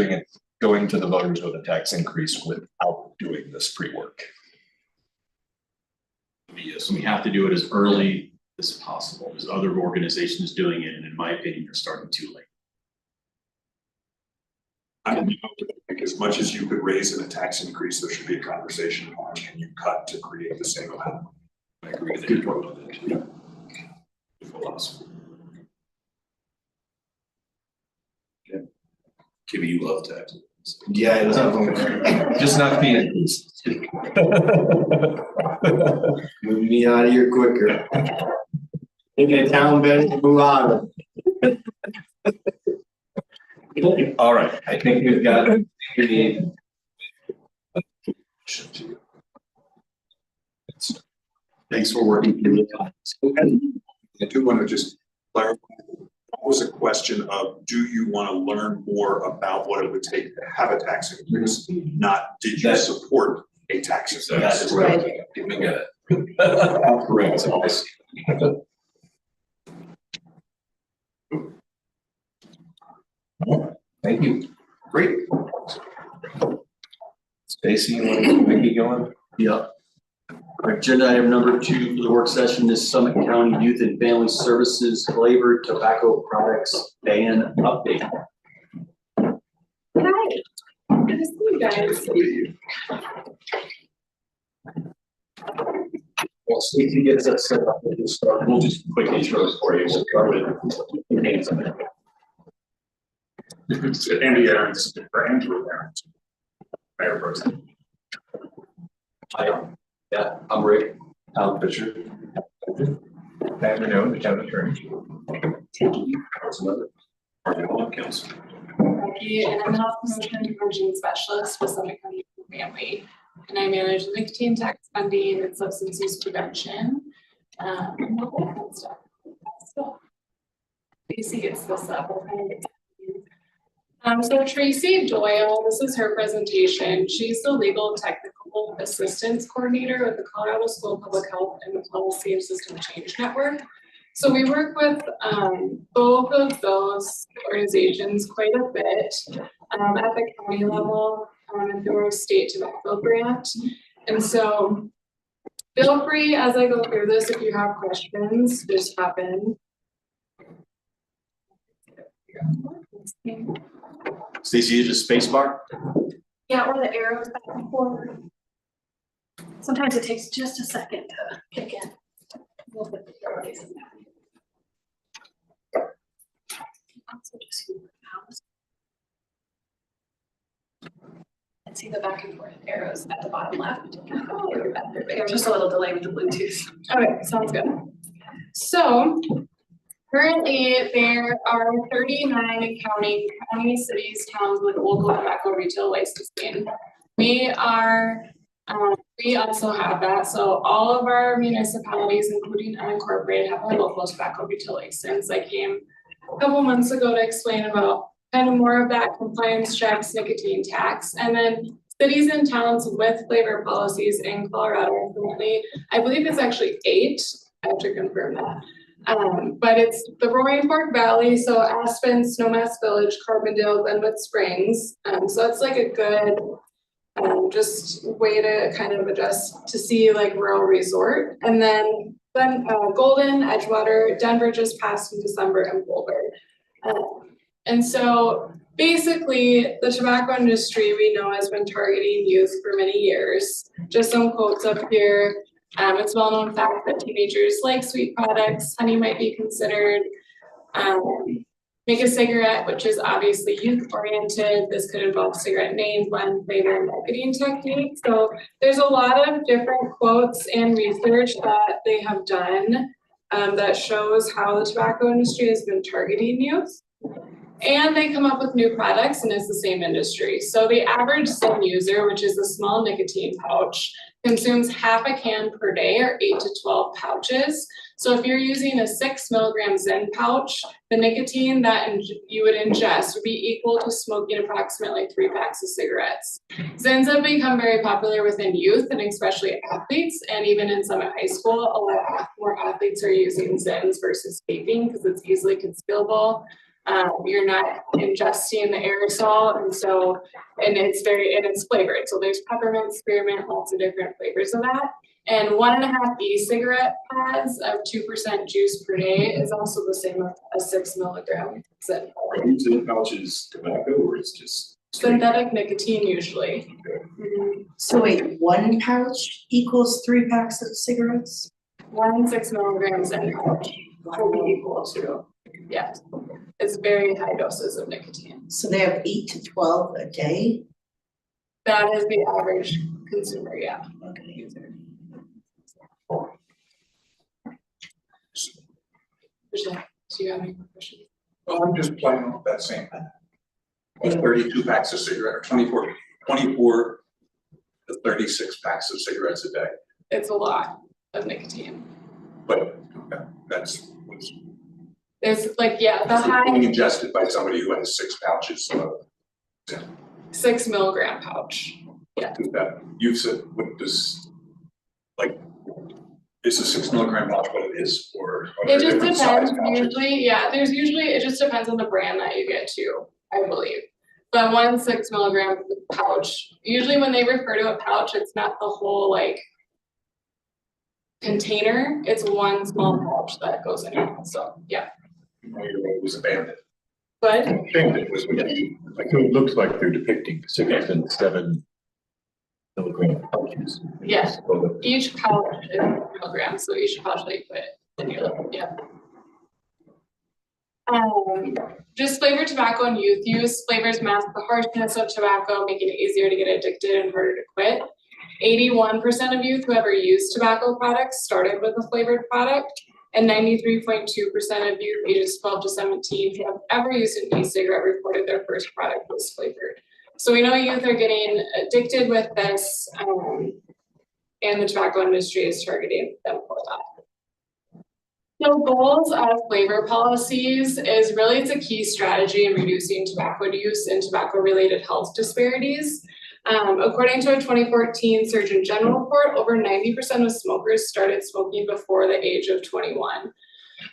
going to the voters with a tax increase without doing this pre-work. Yes, we have to do it as early as possible. There's other organizations doing it, and in my opinion, they're starting too late. I think as much as you could raise in a tax increase, there should be a conversation on can you cut to create the same amount? I agree with you on that. Yeah. Good philosophy. Okay. Kimmy, you love taxes. yeah, I love them. Just not fee increases. Move me out of here quicker. Think a town better move on. All right, I think we've got everything we need. Thanks for working through it. I do want to just clarify, that was a question of, do you want to learn more about what it would take to have a tax increase? Not, did you That- support a tax increase? That is Right. We get it. Correct. I see. Thank you. Great. Stacy, you want to make it going? Yeah. Our agenda item number 2 for the work session is Summit County Youth and Family Services flavored tobacco products ban update. Hi, good to see you guys. Well, Stacy gets us set up, we'll start, we'll just quick intros for you, we'll start with your names on it. Andy Aaron's, or Andrew Aaron's. Mayor Pro Tem. Hi, yeah, I'm Rick. Tom Fisher. Pat Renaud, the town attorney. Council. Becky, and I'm the health promotion and prevention specialist with Summit County Youth and Family. And I manage nicotine tax funding and substance use prevention. And all that kind of stuff. So Tracy gets this up. I'll kind of get to you. So Tracy Doyle, this is her presentation. She's the legal technical assistance coordinator with the Colorado School of Public Health and the Policy and System Change Network. So we work with both of those organizations quite a bit at the county level and through our state tobacco grant. And so feel free as I go through this, if you have questions, just hop in. Stacy, you just space bar? Yeah, or the arrows back and forward. Sometimes it takes just a second to kick in. We'll put the arrows in there. Also just use the mouse. And see the back and forth arrows at the bottom left. Oh, you're back there. There's just a little delay with the Bluetooth. Okay, sounds good. So currently there are 39 county, cities, towns with local tobacco retail licensing. We also have that. So all of our municipalities, including unincorporated, have a local tobacco retail license. I came a couple months ago to explain about kind of more of that compliance checks, nicotine tax, and then cities and towns with flavor policies in Colorado currently, I believe it's actually 8, I have to confirm that. But it's the Roaring Fork Valley, so Aspen, Snowmass Village, Carbondale, Glenwood Springs. So it's like a good just way to kind of adjust to see like rural resort. And then Golden, Edgewater, Denver just passed in December, and Boulder. And so basically the tobacco industry we know has been targeting youth for many years. Just some quotes up here. It's well known fact that teenagers like sweet products. Honey might be considered. Make a cigarette, which is obviously youth oriented. This could involve cigarette name, blend, flavor, and marketing techniques. So there's a lot of different quotes and research that they have done that shows how the tobacco industry has been targeting youth. And they come up with new products, and it's the same industry. So the average Zyn user, which is a small nicotine pouch, consumes half a can per day, or 8 to 12 pouches. So if you're using a 6 milligram Zyn pouch, the nicotine that you would ingest would be equal to smoking approximately 3 packs of cigarettes. Zyns have become very popular within youth, and especially athletes, and even in some at high school, a lot more athletes are using Zyns versus vaping because it's easily concealable. You're not ingesting the aerosol, and it's flavored. So there's peppermint, spearmint, lots of different flavors of that. And 1.5 e-cigarette pads of 2% juice per day is also the same as 6 milligram Zyn. Are these in pouches tobacco or it's just? Synthetic nicotine usually. So wait, 1 pouch equals 3 packs of cigarettes? 1 6 milligrams Zyn pouch will be equal to, yeah. It's very high doses of nicotine. So they have 8 to 12 a day? That is the average consumer, yeah. Okay. Do you have any questions? Well, I'm just playing off that same thing. 32 packs of cigarette, or 24 to 36 packs of cigarettes a day. It's a lot of nicotine. But that's what's There's like, yeah, the high being ingested by somebody who has 6 pouches of 6 milligram pouch. Yeah. that. You said, what does, like, is a 6 milligram pouch what it is, or? are there It just different size depends, pouches? usually, it just depends on the brand that you get to, I believe. But 1 6 milligram pouch, usually when they refer to a pouch, it's not the whole like container, it's 1 small pouch that goes in it, so, yeah. It was abandoned. But Abandoned was what you, like, So it looks like they're depicting 6 and 7 milligram pouches. yeah, each pouch is milligrams, so each pouch that you put in your lip, yeah. Just flavored tobacco and youth use. Flavors mask the harshness of tobacco, making it easier to get addicted and harder to quit. 81% of youth who ever used tobacco products started with a flavored product, and 93.2% of youth ages 12 to 17 who have ever used an e-cigarette reported their first product was flavored. So we know youth are getting addicted with this, and the tobacco industry is targeting them for that. So goals of flavor policies is really, it's a key strategy in reducing tobacco use and tobacco-related health disparities. According to a 2014 Surgeon General report, over 90% of smokers started smoking before the age of 21.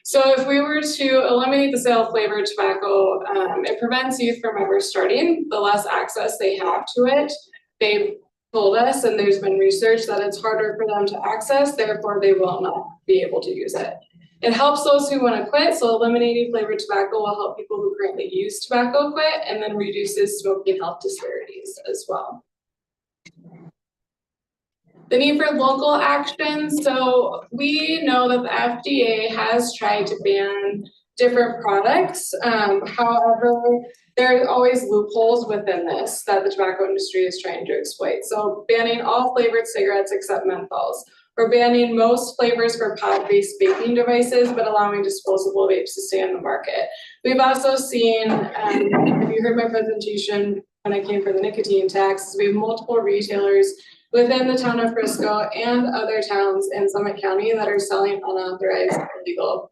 So if we were to eliminate the sale of flavored tobacco, it prevents youth from ever starting. The less access they have to it, they've told us, and there's been research that it's harder for them to access, therefore they will not be able to use it. It helps those who want to quit, so eliminating flavored tobacco will help people who currently use tobacco quit, and then reduces smoking health disparities as well. The need for local action. So we know that the FDA has tried to ban different products. However, there are always loopholes within this that the tobacco industry is trying to exploit. So banning all flavored cigarettes except menthols. We're banning most flavors for pod-based vaping devices, but allowing disposable vapes to stay on the market. We've also seen, if you heard my presentation when I came for the nicotine tax, we have multiple retailers within the town of Frisco and other towns in Summit County that are selling unauthorized illegal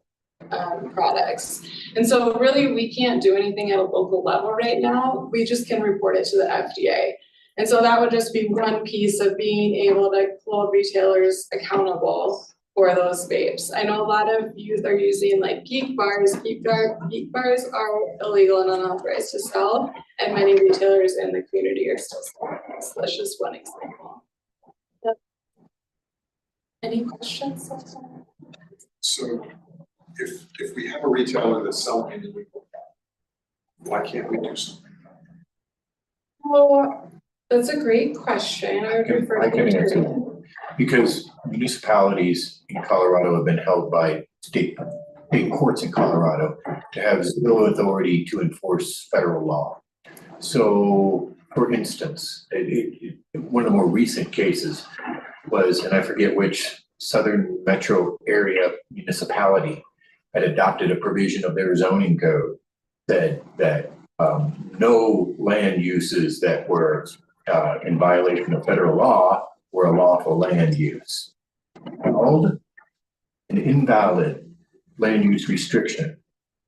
products. And so really we can't do anything at a local level right now. We just can report it to the FDA. And so that would just be one piece of being able to hold retailers accountable for those vapes. I know a lot of youth are using like geek bars. Geek bars are illegal and unauthorized to sell, and many retailers in the community are still selling this. So that's just one example. Any questions? So if we have a retailer that's selling illegal, why can't we do something? Oh, that's a great question. I would refer I to can the answer attorney. that. Because municipalities in Colorado have been held by state courts in Colorado to have zero authority to enforce federal law. So, for instance, one of the more recent cases was, and I forget which southern metro area municipality had adopted a provision of their zoning code that no land uses that were in violation of federal law were a lawful land use. Called an invalid land use restriction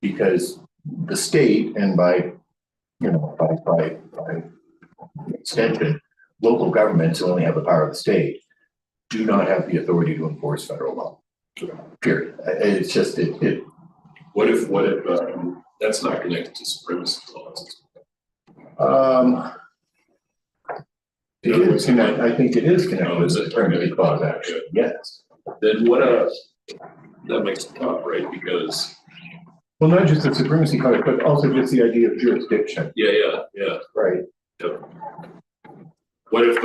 because the state, and by extension, local governments who only have the power of the state do not have the authority to enforce federal law. Period. It's just What if that's not connected to supremacy laws? It is connected, I think it is connected Oh, is to it? the supremacy clause, actually, yes. Then that makes it tough, right? Because, Well, not just the supremacy clause, but also just the idea of jurisdiction, yeah. right? What if,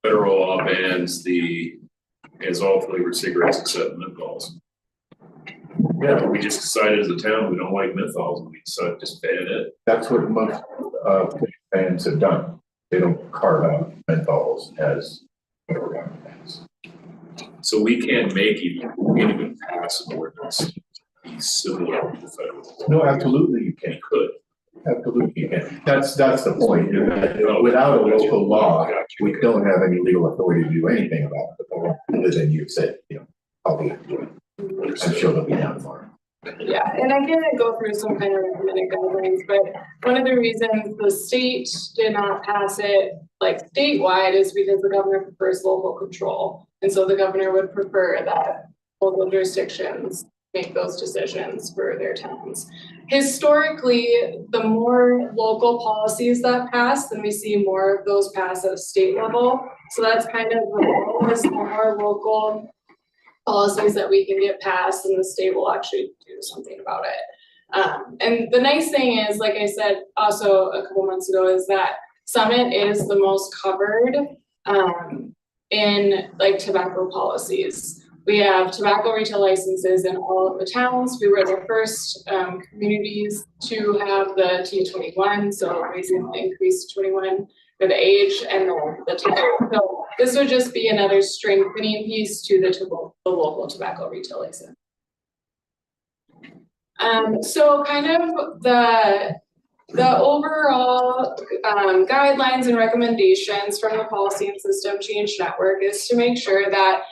federal law bans all flavored cigarettes except menthols? Yeah, we just decided as a town, we don't like menthols, and we decided to just ban it. That's what most fans have done. They don't carve out menthols as federal government bans. So we can't even pass an ordinance similar to the federal law. No, absolutely you can. Could. Absolutely you can. That's the point. Without a local law, we don't have any legal authority to do anything about it. Other than you've said, I'll be, I'm sure they'll be down tomorrow. Yeah, and I didn't go through some kind of recommended guidelines, but one of the reasons the state did not pass it like statewide is because the governor prefers local control. And so the governor would prefer that local jurisdictions make those decisions for their towns. Historically, the more local policies that pass, then we see more of those pass at a state level. So that's kind of the goal, is more local policies that we can get passed and the state will actually do something about it. And the nice thing is, like I said also a couple months ago, is that Summit is the most covered in like tobacco policies. We have tobacco retail licenses in all of the towns. We were the first communities to have the T21, so raising the increase to 21 for the age and the town. So this would just be another strengthening piece to the local tobacco retail license. So kind of the overall guidelines and recommendations from the Policy and System Change Network is to make sure that,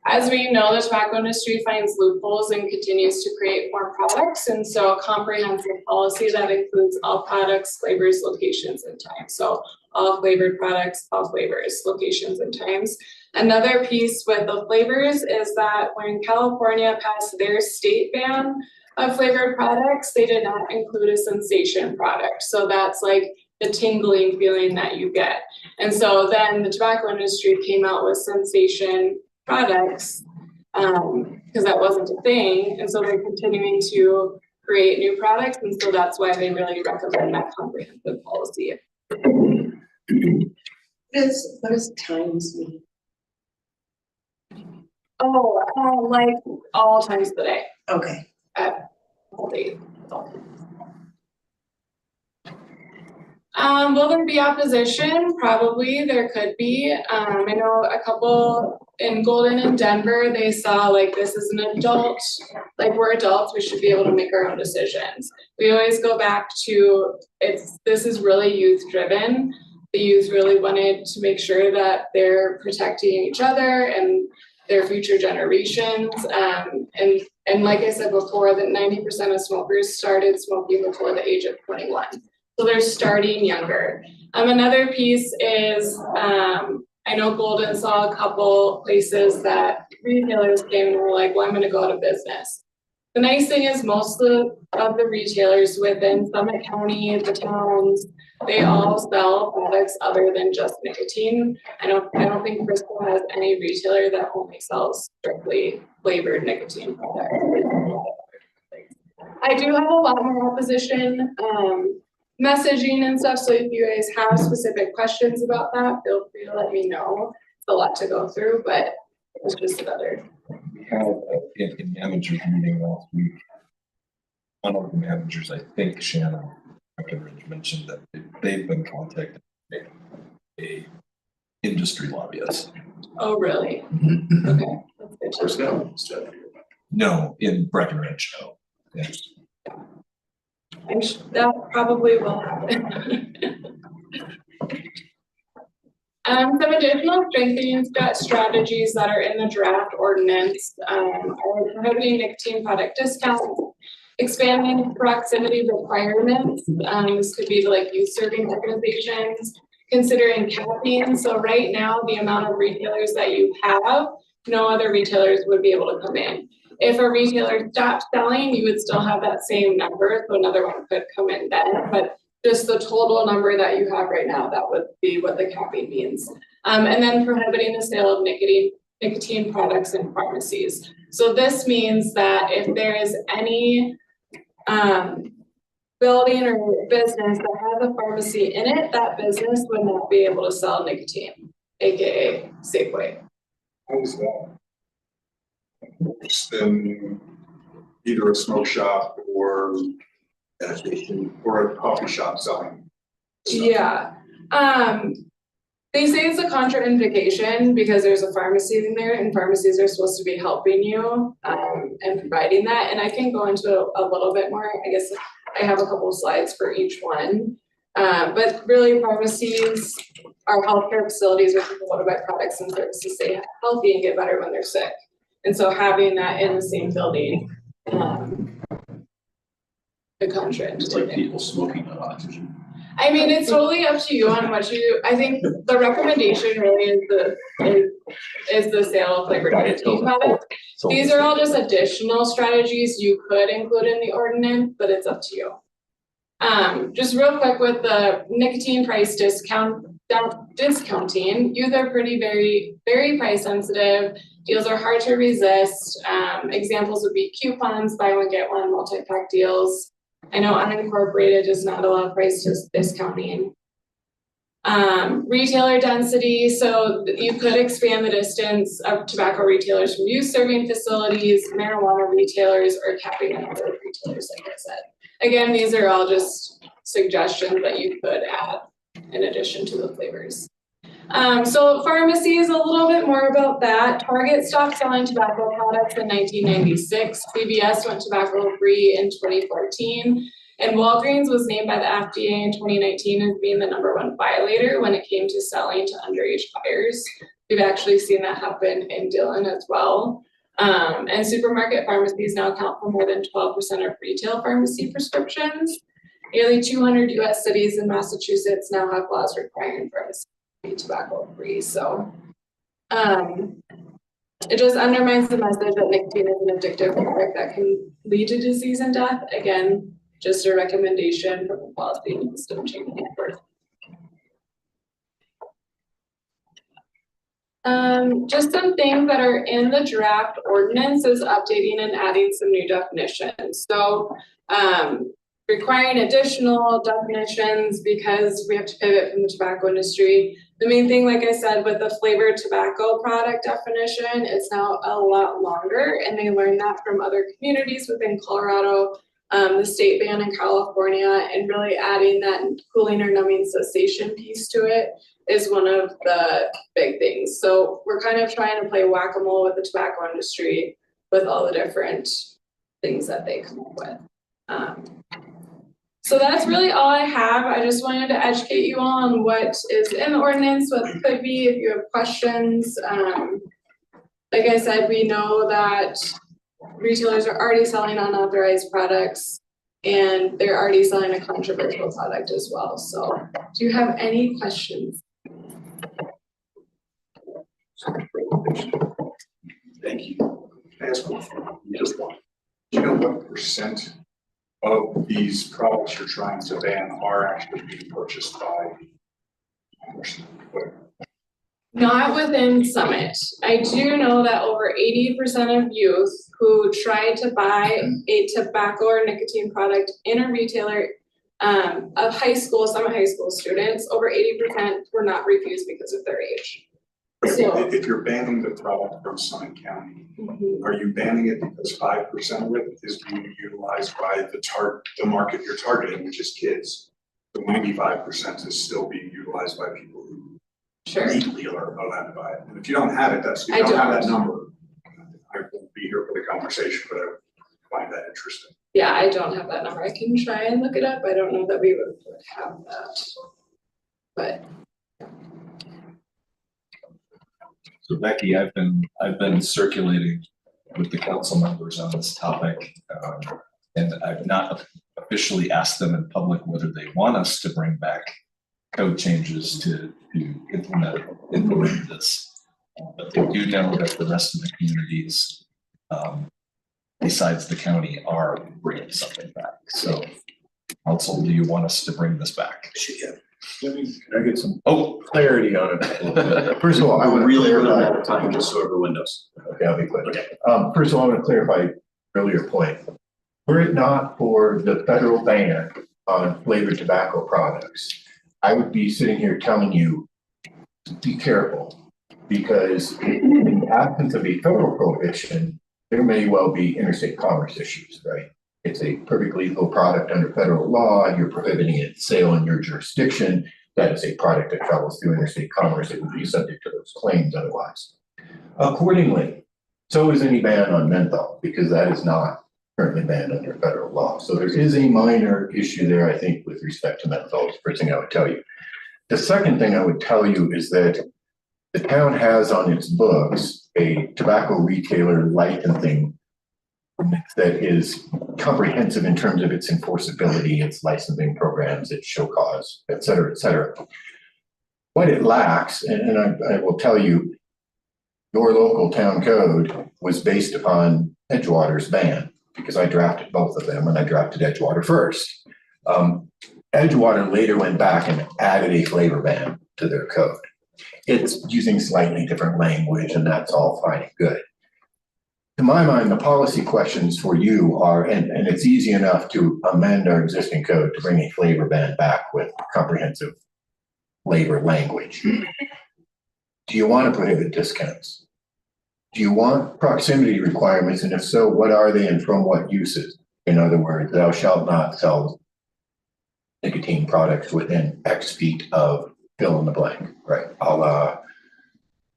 as we know, the tobacco industry finds loopholes and continues to create more products. And so a comprehensive policy that includes all products, flavors, locations, and times. So all flavored products, all flavors, locations, and times. Another piece with the flavors is that when California passed their state ban of flavored products, they did not include a sensation product. So that's like the tingling feeling that you get. And so then the tobacco industry came out with sensation products because that wasn't a thing. And so they're continuing to create new products. And so that's why they really recommend that comprehensive policy. What does times mean? Oh, like all times of the day. Okay. All day. Will there be opposition? Probably there could be. I know a couple in Golden and Denver, they saw like this is an adult, like we're adults, we should be able to make our own decisions. We always go back to this is really youth driven. The youth really wanted to make sure that they're protecting each other and their future generations. And like I said before, that 90% of smokers started smoking before the age of 21. So they're starting younger. Another piece is, I know Golden saw a couple places that retailers came and were like, well, I'm gonna go out of business. The nice thing is most of the retailers within Summit County, the towns, they all sell products other than just nicotine. I don't think Bristol has any retailer that only sells strictly flavored nicotine products. I do have a lot more opposition, messaging and stuff, so if you guys have specific questions about that, feel free to let me know. It's a lot to go through, but it's just another. We had in managers meeting last week. One of the managers, I think Shannon Breckenridge, mentioned that they've been contacted by a industry lobbyist. Oh, really? Okay, that's good. Where's that? No, in Breckenridge, no. Yes. That probably will happen. Some additional strengthening strategies that are in the draft ordinance are prohibiting nicotine product discounts, expanding proximity requirements. This could be like youth serving organizations, considering capping. So right now, the amount of retailers that you have, no other retailers would be able to come in. If a retailer stopped selling, you would still have that same number, so another one could come in then, but just the total number that you have right now, that would be what the capping means. And then prohibiting the sale of nicotine products in pharmacies. So this means that if there is any building or business that has a pharmacy in it, that business would not be able to sell nicotine, AKA Safeway. How is that? Then either a smoke shop or gas station or a coffee shop selling. stuff. Yeah, they say it's a contraindication because there's a pharmacy in there and pharmacies are supposed to be helping you and providing that. And I can go into a little bit more. I guess I have a couple of slides for each one. But really pharmacies are healthcare facilities where people go to buy products and services to stay healthy and get better when they're sick. And so having that in the same building, the contract. It's like people smoking on oxygen. I mean, it's totally up to you on what you, I think the recommendation really is the sale of flavored nicotine products. These are all just additional strategies you could include in the ordinance, but it's up to you. Just real quick with the nicotine price discounting, youth are very price sensitive. Deals are hard to resist. Examples would be coupons, buy one, get one, multi-pack deals. I know unincorporated does not allow price discounting. Retailer density, so you could expand the distance of tobacco retailers from youth serving facilities, marijuana retailers, or capping the number of retailers, like I said. Again, these are all just suggestions that you could add in addition to the flavors. So pharmacy is a little bit more about that. Target stopped selling tobacco products in 1996. CVS went tobacco free in 2014. And Walgreens was named by the FDA in 2019 as being the #1 violator when it came to selling to underage buyers. We've actually seen that happen in Dillon as well. And supermarket pharmacies now account for more than 12% of retail pharmacy prescriptions. Nearly 200 US cities and Massachusetts now have laws requiring pharmacy to be tobacco free. So it just undermines the message that nicotine is an addictive product that can lead to disease and death. Again, just a recommendation from the policy and system change network. Just some things that are in the draft ordinance is updating and adding some new definitions. So requiring additional definitions because we have to pivot from the tobacco industry. The main thing, like I said, with the flavored tobacco product definition, it's now a lot longer, and they learned that from other communities within Colorado, the state ban in California, and really adding that cooling or numbing cessation piece to it is one of the big things. So we're kind of trying to play whack-a-mole with the tobacco industry with all the different things that they come up with. So that's really all I have. I just wanted to educate you all on what is in the ordinance, what could be, if you have questions. Like I said, we know that retailers are already selling unauthorized products and they're already selling a controversial product as well. So do you have any questions? Thank Can I ask one? Just one. Do you know what percent of these products you're trying to ban are actually being purchased by? Not within Summit. I do know that over 80% of youth who try to buy a tobacco or nicotine product in a retailer of high school, some high school students, over 80% were not refused because of their age. So- If you're banning the product from Summit County, are you banning it because 5% of it is being utilized by the market you're targeting, which is kids? The 95% is still being utilized by people who Sure. legally are allowed to buy it. And if you don't have it, if I you don't have that don't. number, I won't be here for the conversation, but I would find that interesting. Yeah, I don't have that number. I can try and look it up. I don't know that we would have that. But So Becky, I've been circulating with the council members on this topic. And I've not officially asked them in public whether they want us to bring back code changes to implement this. But they do know that the rest of the communities, besides the county, are bringing something back. So council, do you want us to bring this back? Can I get some Oh, clarity on it? First of all, I want to Really run clarify. out of time just so everyone knows. Okay, I'll be quick. Okay. First of all, I want to clarify earlier point. Were it not for the federal ban on flavored tobacco products, I would be sitting here telling you, be careful. Because in the absence of a federal prohibition, there may well be interstate commerce issues, right? It's a perfectly legal product under federal law. You're prohibiting its sale in your jurisdiction. That is a product that travels through interstate commerce. It would be subject to those claims otherwise. Accordingly, so is any ban on menthol, because that is not currently banned under federal law. So there is a minor issue there, I think, with respect to menthol. Is the first thing I would tell you. The second thing I would tell you is that the town has on its books a tobacco retailer licensing that is comprehensive in terms of its enforceability, its licensing programs, its show cause, et cetera, et cetera. What it lacks, and I will tell you, your local town code was based upon Edgewater's ban, because I drafted both of them and I drafted Edgewater first. Edgewater later went back and added a flavor ban to their code. It's using slightly different language, and that's all fine and good. To my mind, the policy questions for you are, and it's easy enough to amend our existing code to bring a flavor ban back with comprehensive flavor language. Do you want to prohibit discounts? Do you want proximity requirements? And if so, what are they and from what uses? In other words, thou shalt not sell nicotine products within X feet of fill in the blank, right? A la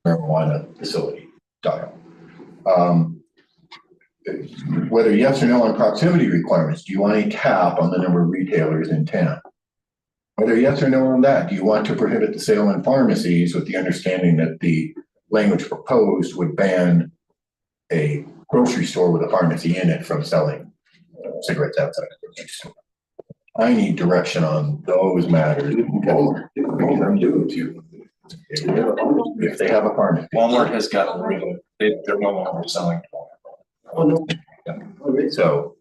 marijuana facility style. Whether yes or no on proximity requirements, do you want a cap on the number of retailers in town? Whether yes or no on that, do you want to prohibit the sale in pharmacies with the understanding that the language proposed would ban a grocery store with a pharmacy in it from selling cigarettes outside the grocery store? I need direction on those matters. I'm doing to. If they have a pharmacy. Walmart has gotten rid of it. They're no longer selling. Oh, no. So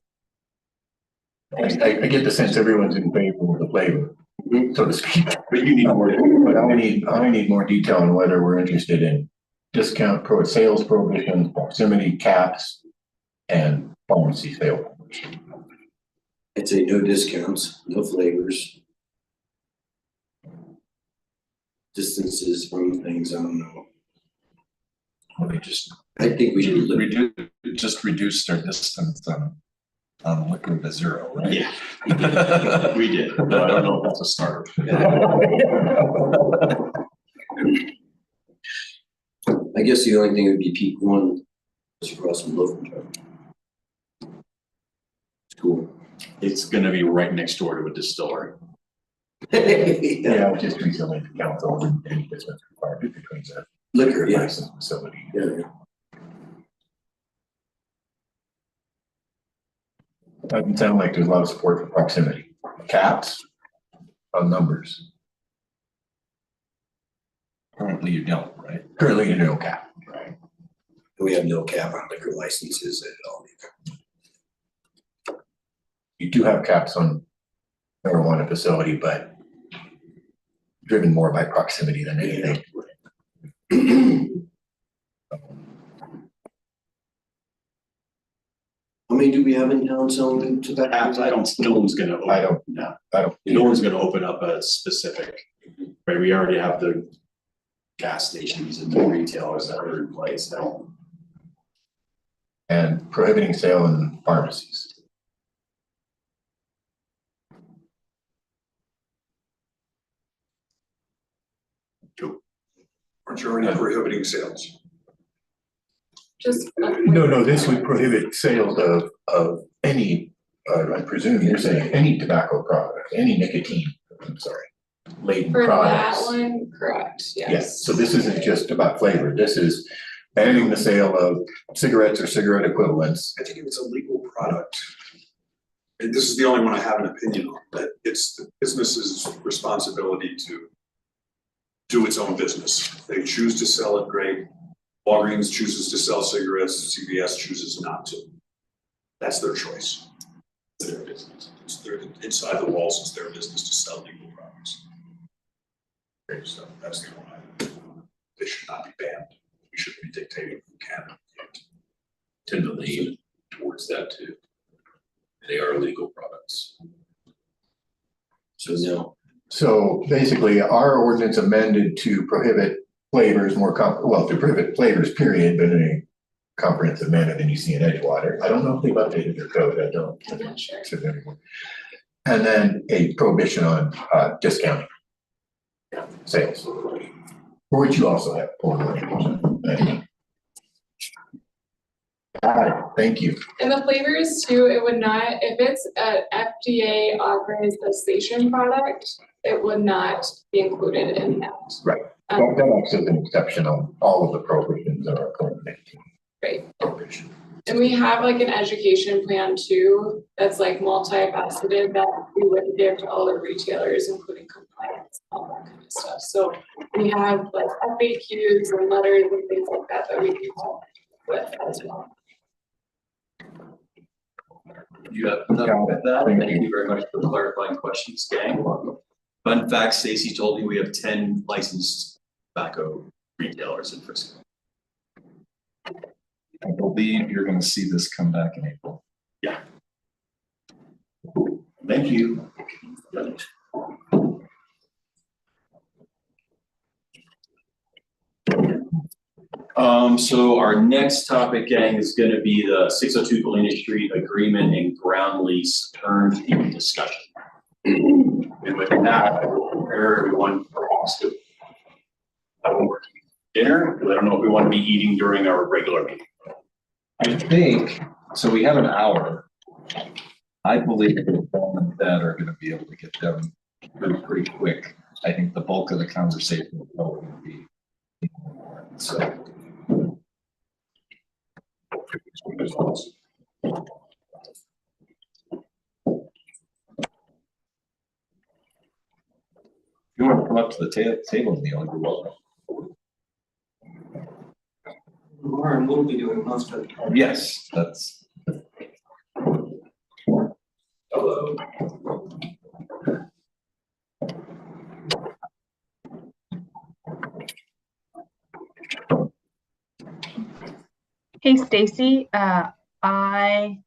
I get the sense everyone's in favor of the flavor, so to speak. But you need more. But I need more detail on whether we're interested in discount sales prohibitions, proximity caps, and pharmacy sale. I'd say no discounts, no flavors. Distances from things, I don't know. They just I think we should reduced our distance on liquor to zero, right? Yeah. We did, but I don't know if that's a start. I guess the only thing would be peak one is across from Loafing Truck. School. it's gonna be right next door to a distillery. Yeah, just recently the council didn't any distance requirement between the Liquor, yes. licensed facility. Yeah. Doesn't sound like there's a lot of support for proximity. Caps on numbers. Currently you don't, right? Currently, no cap. Right. We have no cap on liquor licenses at all either. You do have caps on marijuana facility, but driven more by proximity than anything. How many do we have in town selling tobacco? Apps, no one's gonna, I don't, no, I don't. no one's gonna open up a specific, right, we already have the gas stations and the retailers that are in place now. And prohibiting sale in pharmacies. Aren't you already prohibiting sales? Just. No, this would prohibit sales of any, I presume you're saying any tobacco product, any nicotine, I'm sorry, laden For that products. one, correct, yes. Yes, so this isn't just about flavor, this is banning the sale of cigarettes or cigarette equivalents. I think if it's a legal product, and this is the only one I have an opinion on, that it's the business's responsibility to do its own business. If they choose to sell it, great. Walgreens chooses to sell cigarettes, CVS chooses not to. That's their choice. It's their business. It's their, inside the walls, it's their business to sell legal products. Okay, so that's the one item. They should not be banned. We shouldn't be dictating who can and can't. Tend to lean towards that too. They are legal products. So no. So basically, our ordinance amended to prohibit flavors to prohibit flavors, period, but in a comprehensive manner than you see in Edgewater. I don't know if they've updated their code, I don't. I'm not sure. And then a prohibition on discounting sales, for which you also have poor language. Got it, thank you. And the flavors too, it would not, if it's a FDA authorized cessation product, it would not be included in that. Right. That acts as an exception on all of the prohibitions that are currently. Right. And we have like an education plan too, that's like multifaceted that we would give to all the retailers, including compliance, all that kind of stuff. So we have like FAQs and letters and things like that that we can help with as well. You have nothing with that. Thank you very much for the clarifying questions, gang. Fun fact, Stacy told me we have 10 licensed tobacco retailers in Frisco. I believe you're gonna see this come back in April. Yeah. Thank you. So our next topic, gang, is gonna be the 602 Galena Street agreement and ground lease term sheet discussion. And with that, I will prepare everyone for also dinner, because I don't know if we want to be eating during our regular meeting. I think, so we have an hour. I believe that Paul and Ted are gonna be able to get them pretty quick. I think the bulk of the conversation will probably be. So. If you want to come up to the table, Neil, you're welcome. Lauren will be doing most of it. Yes, that's. Hello. Hey Stacy, I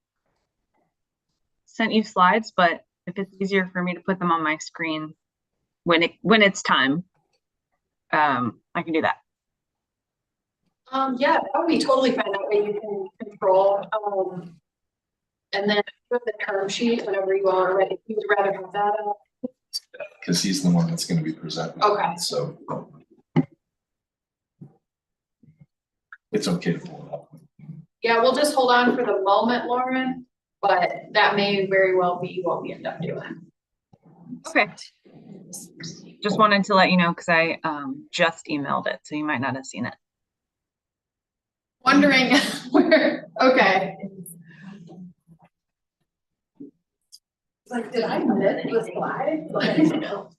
sent you slides, but if it's easier for me to put them on my screen when it's time, I can do that. Yeah, that would be totally fine. That way you can control, and then with the term sheet, whenever you are ready, if you'd rather have that up. Because he's the one that's gonna be presenting. Okay. So. It's okay to pull it up. Yeah, we'll just hold on for the moment, Lauren, but that may very well be what we end up doing. Okay. Just wanted to let you know because I just emailed it, so you might not have seen it. Wondering where, okay. Like, did I miss the slide? Like, no.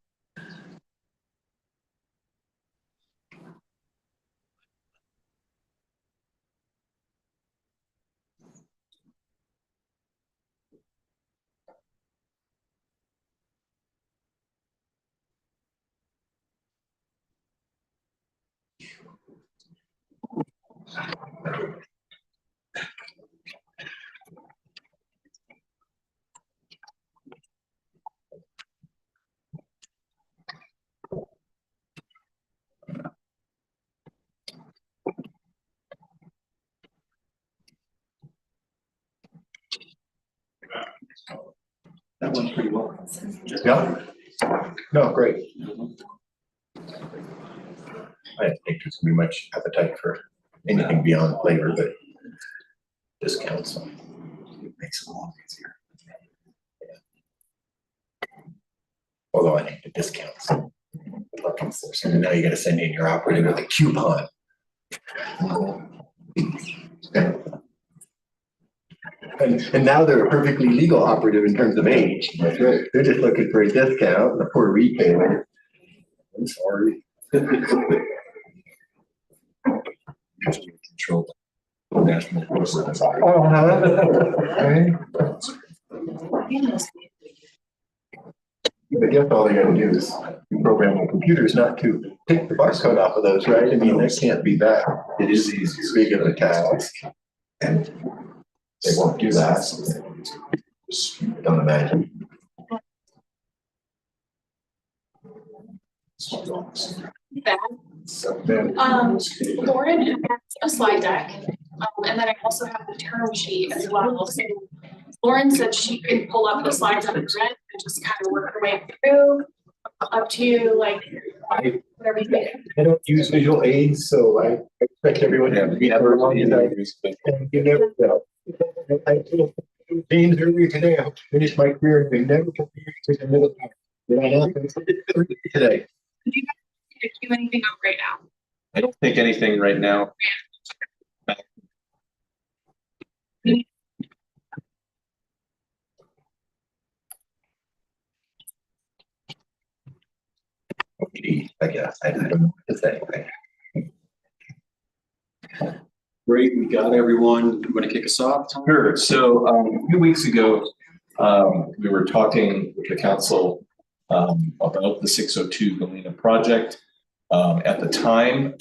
That went pretty well. Yeah? No, great. I didn't think there's gonna be much appetite for anything beyond flavor, but discounts. It makes it a lot easier. Although I think the discounts. And now you gotta send in your operator with a coupon. And now they're a perfectly legal operative in terms of age. That's right. They're just looking for a discount, the poor retailer. I'm sorry. Control. National. I guess all they gotta do is program the computers not to take the barcode off of those, right? I mean, that can't be that. It is easier. Big of a task. And they won't do that. I don't imagine. Lauren has a slide deck, and then I also have the term sheet as well. So Lauren said she could pull up the slides on the grid and just kind of work her way through, up to like whatever you think. I don't use visual aids, so I expect everyone to be for as long as and you never know. I told James earlier today, I hope to finish my career and never put me to the middle time. Did I not? Today. Do you guys do anything up right now? I don't think anything right now. I guess, I don't know what to say. Great, we got everyone. You want to kick us off, Tom? Sure. So a few weeks ago, we were talking with the council about the 602 Galena project. At the time,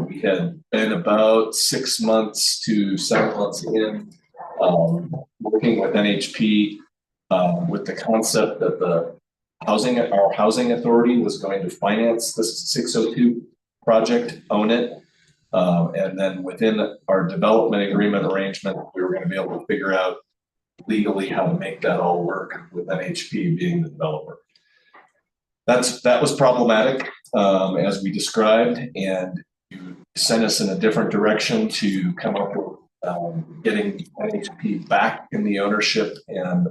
we had been about 6 months to 7 months in, working with NHP with the concept that our housing authority was going to finance this 602 project, own it. And then within our development agreement arrangement, we were going to be able to figure out legally how to make that all work with NHP being the developer. That was problematic, as we described, and you sent us in a different direction to come up with getting NHP back in the ownership and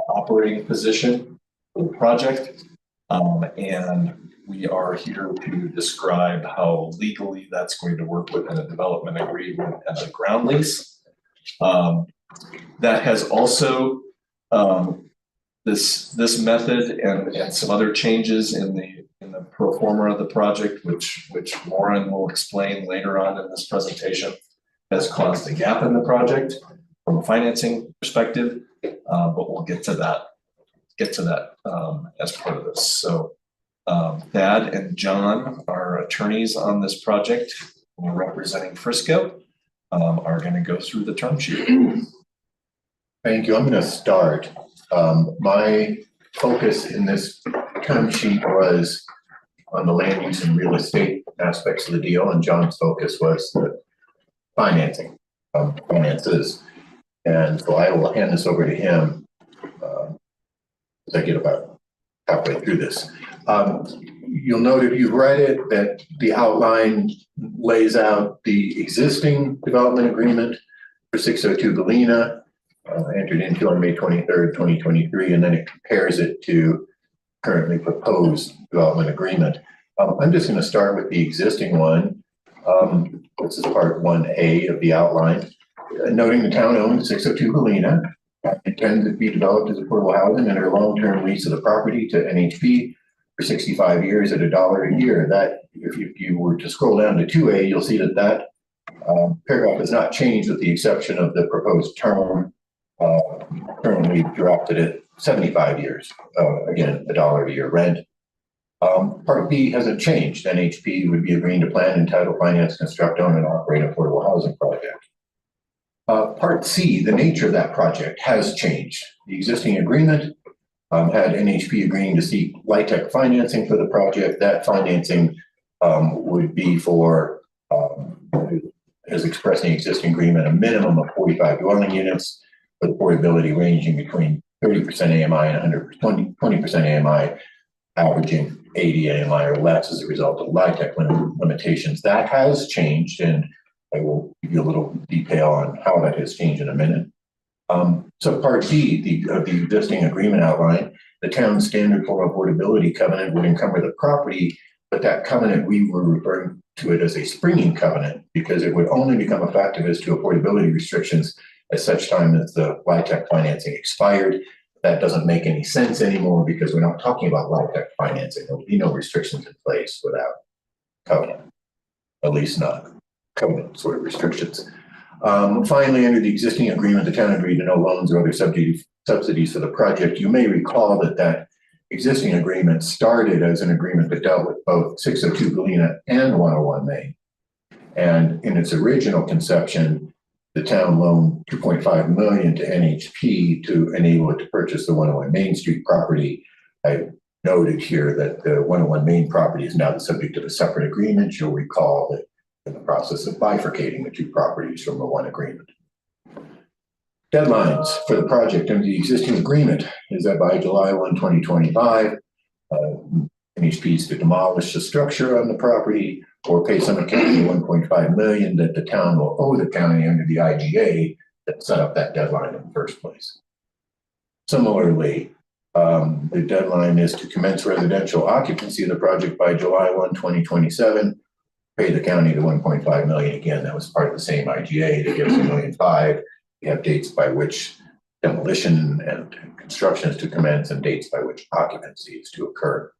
operating position for the project. And we are here to describe how legally that's going to work within a development agreement and a ground lease. That has also this method and some other changes in the pro forma of the project, which Lauren will explain later on in this presentation, has caused a gap in the project from a financing perspective, but we'll get to that as part of this. So Thad and John are attorneys on this project. We're representing Frisco, are going to go through the term sheet. Thank you. I'm going to start. My focus in this term sheet was on the land use and real estate aspects of the deal, and John's focus was the finances. And so I will hand this over to him as I get about halfway through this. You'll note if you've read it that the outline lays out the existing development agreement for 602 Galena, entered into on May 23rd, 2023, and then it compares it to currently proposed development agreement. I'm just going to start with the existing one. This is part 1A of the outline. Noting the town owns 602 Galena, intends to be developed as affordable housing under a long-term lease of the property to NHP for 65 years at $1 a year. That, if you were to scroll down to 2A, you'll see that paragraph has not changed with the exception of the proposed term. Currently drafted at 75 years, again, $1 a year rent. Part B hasn't changed. NHP would be agreeing to plan, entitle, finance, construct, own, and operate an affordable housing project. Part C, the nature of that project has changed. The existing agreement had NHP agreeing to seek LIHTC financing for the project. That financing would be for, as expressed in the existing agreement, a minimum of 45 dwelling units with affordability ranging between 30% AMI and 20% AMI, averaging 80 AMI or less as a result of LIHTC limitations. That has changed, and I will give you a little detail on how that has changed in a minute. So Part D of the existing agreement outline, the town's standard for affordability covenant would encumber the property, but that covenant, we were referring to it as a springing covenant because it would only become effective as to affordability restrictions at such time as the LIHTC financing expired. That doesn't make any sense anymore because we're not talking about LIHTC financing. There will be no restrictions in place without covenant, at least not covenant sort of restrictions. Finally, under the existing agreement, the town agreed to no loans or other subsidies for the project. You may recall that existing agreement started as an agreement that dealt with both 602 Galena and 101 Main. And in its original conception, the town loaned $2.5 million to NHP to enable it to purchase the 101 Main Street property. I noted here that the 101 Main property is now the subject of a separate agreement. You'll recall that in the process of bifurcating the two properties from the one agreement. Deadlines for the project under the existing agreement is that by July 1, 2025, NHP is to demolish the structure on the property or pay Summit County $1.5 million that the town will owe the county under the IGA that set up that deadline in the first place. Similarly, the deadline is to commence residential occupancy of the project by July 1, 2027, pay the county the $1.5 million. Again, that was part of the same IGA that gives $1.5 million. We have dates by which demolition and construction is to commence and dates by which occupancy is to occur.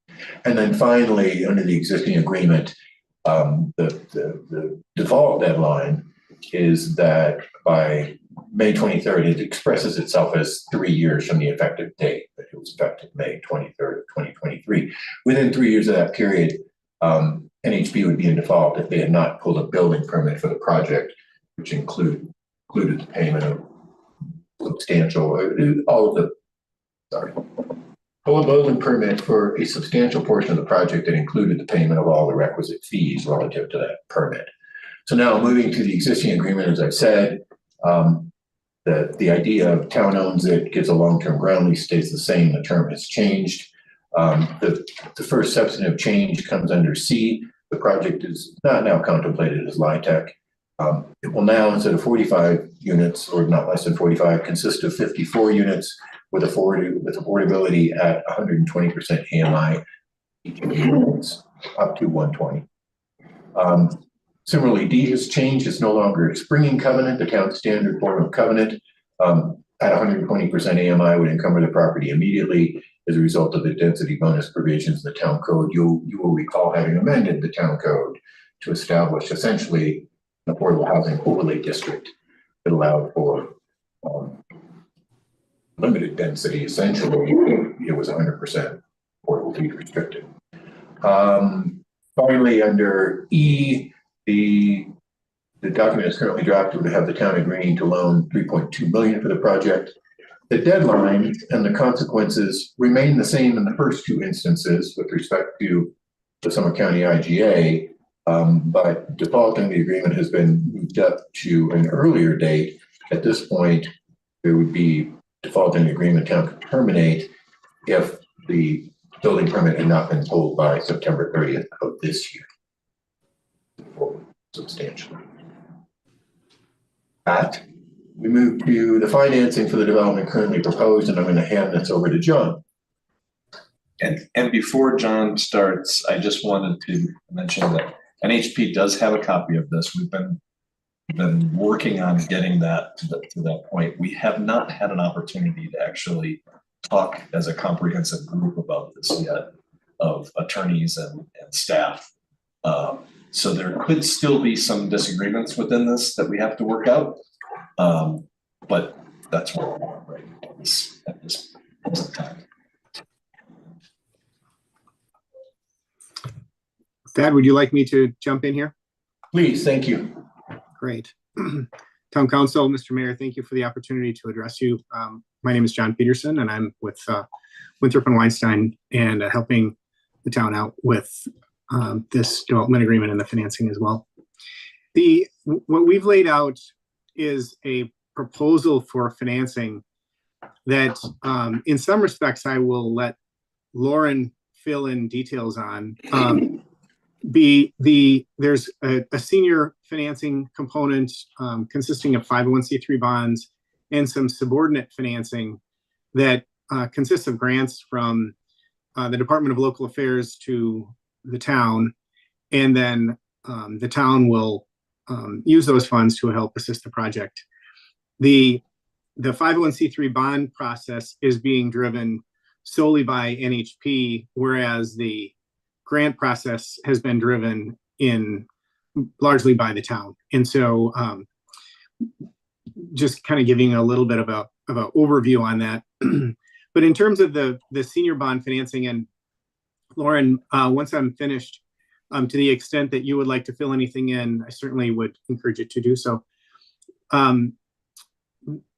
And then finally, under the existing agreement, the default deadline is that by May 23rd, it expresses itself as 3 years from the effective date, but it was effective May 23rd of 2023. Within 3 years of that period, NHP would be in default if they had not pulled a building permit for the project, which included the payment of pull a building permit for a substantial portion of the project that included the payment of all the requisite fees relative to that permit. So now moving to the existing agreement, as I've said, the idea of town owns it, gives a long-term ground lease stays the same, the term has changed. The first substantive change comes under C. The project is not now contemplated as LIHTC. It will now, instead of 45 units, or not less than 45, consist of 54 units with affordability at 120% AMI, each units up to 120. Similarly, D has changed. It's no longer a springing covenant. The town's standard form of covenant at 120% AMI would encumber the property immediately as a result of the density bonus provisions in the town code. You will recall having amended the town code to establish essentially an affordable housing overlay district that allowed for limited density. Essentially, it was 100% affordable deed restricted. Finally, under E, the document is currently drafted to have the town agreeing to loan $3.2 million for the project. The deadline and the consequences remain the same in the first two instances with respect to the Summit County IGA, but defaulting the agreement has been moved up to an earlier date. At this point, there would be defaulting the agreement town could terminate if the building permit had not been pulled by September 30th of this year. Substantially. We move to the financing for the development currently proposed, and I'm going to hand this over to John. And before John starts, I just wanted to mention that NHP does have a copy of this. We've been working on getting that to that point. We have not had an opportunity to actually talk as a comprehensive group about this yet, of attorneys and staff. So there could still be some disagreements within this that we have to work out. But that's where we are right at this time. Thad, would you like me to jump in here? Please, thank you. Great. Town Council, Mr. Mayor, thank you for the opportunity to address you. My name is John Peterson, and I'm with Winthrop and Weinstein and helping the town out with this development agreement and the financing as well. What we've laid out is a proposal for financing that in some respects I will let Lauren fill in details on. There's a senior financing component consisting of 501c3 bonds and some subordinate financing that consists of grants from the Department of Local Affairs to the town, and then the town will use those funds to help assist the project. The 501c3 bond process is being driven solely by NHP, whereas the grant process has been driven largely by the town. And so just kind of giving a little bit of an overview on that. But in terms of the senior bond financing, and Lauren, once I'm finished, to the extent that you would like to fill anything in, I certainly would encourage you to do so.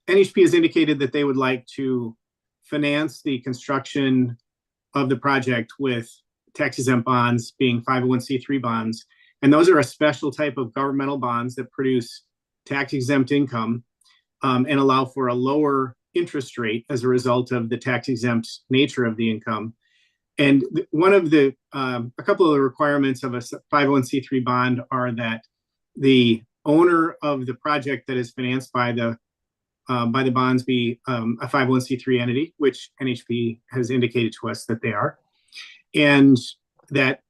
NHP has indicated that they would like to finance the construction of the project with tax-exempt bonds, being 501c3 bonds. And those are a special type of governmental bonds that produce tax-exempt income and allow for a lower interest rate as a result of the tax-exempt nature of the income. And one of a couple of the requirements of a 501c3 bond are that the owner of the project that is financed by the bonds be a 501c3 entity, which NHP has indicated to us that they are, and that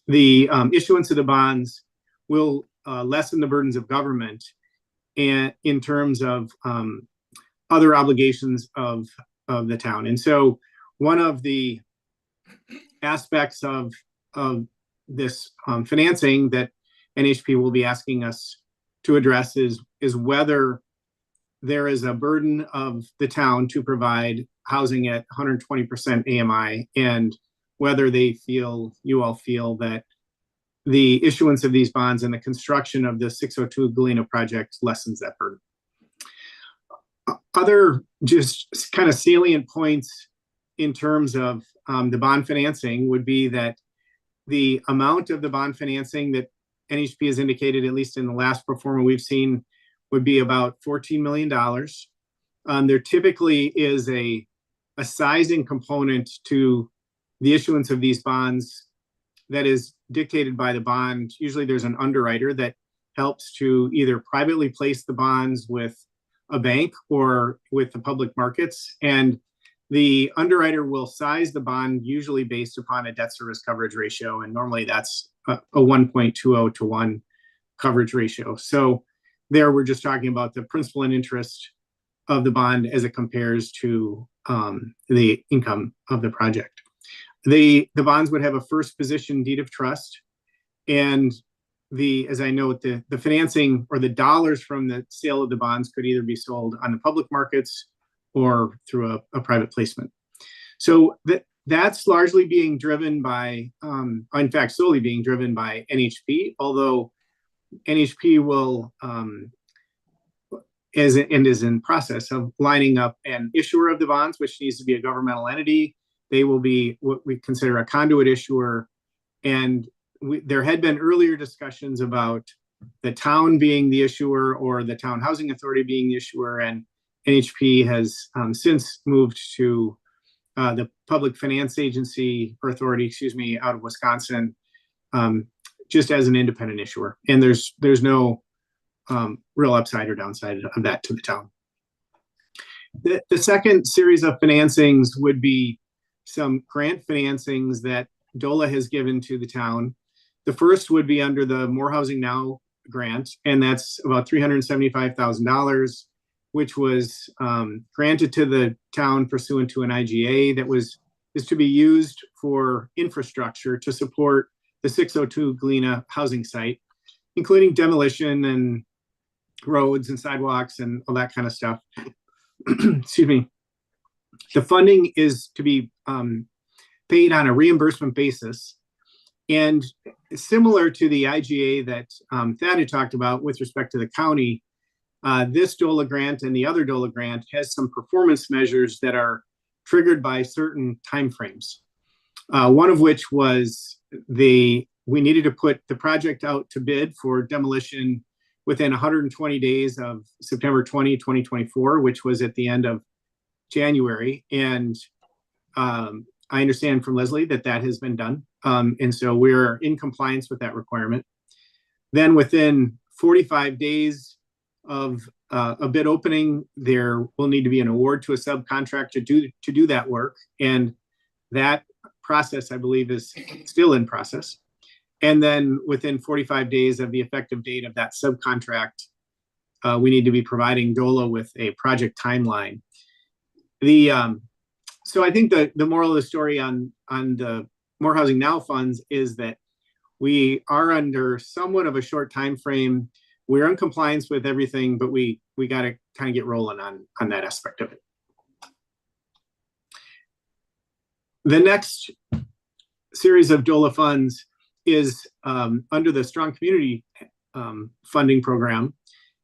the issuance of the bonds will lessen the burdens of government and in terms of other obligations of the town. And so one of the aspects of this financing that NHP will be asking us to address is whether there is a burden of the town to provide housing at 120% AMI, and whether you all feel that the issuance of these bonds and the construction of the 602 Galena project lessens that burden. Other just kind of salient points in terms of the bond financing would be that the amount of the bond financing that NHP has indicated, at least in the last pro forma we've seen, would be about $14 million. There typically is a sizing component to the issuance of these bonds that is dictated by the bond. Usually there's an underwriter that helps to either privately place the bonds with a bank or with the public markets. And the underwriter will size the bond usually based upon a debt service coverage ratio. And normally that's a 1.20 to 1 coverage ratio. So there we're just talking about the principal and interest of the bond as it compares to the income of the project. The bonds would have a first position deed of trust, and as I note, the financing or the dollars from the sale of the bonds could either be sold on the public markets or through a private placement. So that's largely being driven by, in fact, solely being driven by NHP, although NHP will, is in process of lining up an issuer of the bonds, which needs to be a governmental entity. They will be what we consider a conduit issuer. And there had been earlier discussions about the town being the issuer or the town housing authority being the issuer. And NHP has since moved to the public finance agency or authority, out of Wisconsin, just as an independent issuer. And there's no real upside or downside of that to the town. The second series of financings would be some grant financings that DOLA has given to the town. The first would be under the More Housing Now grant, and that's about $375,000, which was granted to the town pursuant to an IGA that is to be used for infrastructure to support the 602 Galena housing site, including demolition and roads and sidewalks and all that kind of stuff. Excuse me. The funding is to be paid on a reimbursement basis, And similar to the IGA that Thad had talked about with respect to the county, this DOLA grant and the other DOLA grant has some performance measures that are triggered by certain timeframes. One of which was we needed to put the project out to bid for demolition within 120 days of September 2024, which was at the end of January. And I understand from Leslie that has been done. And so we're in compliance with that requirement. Then within 45 days of a bid opening, there will need to be an award to a subcontractor to do that work. And that process, I believe, is still in process. And then within 45 days of the effective date of that subcontract, we need to be providing DOLA with a project timeline. So I think the moral of the story on the More Housing Now funds is that we are under somewhat of a short time frame. We're in compliance with everything, but we got to kind of get rolling on that aspect of it. The next series of DOLA funds is under the Strong Community Funding Program.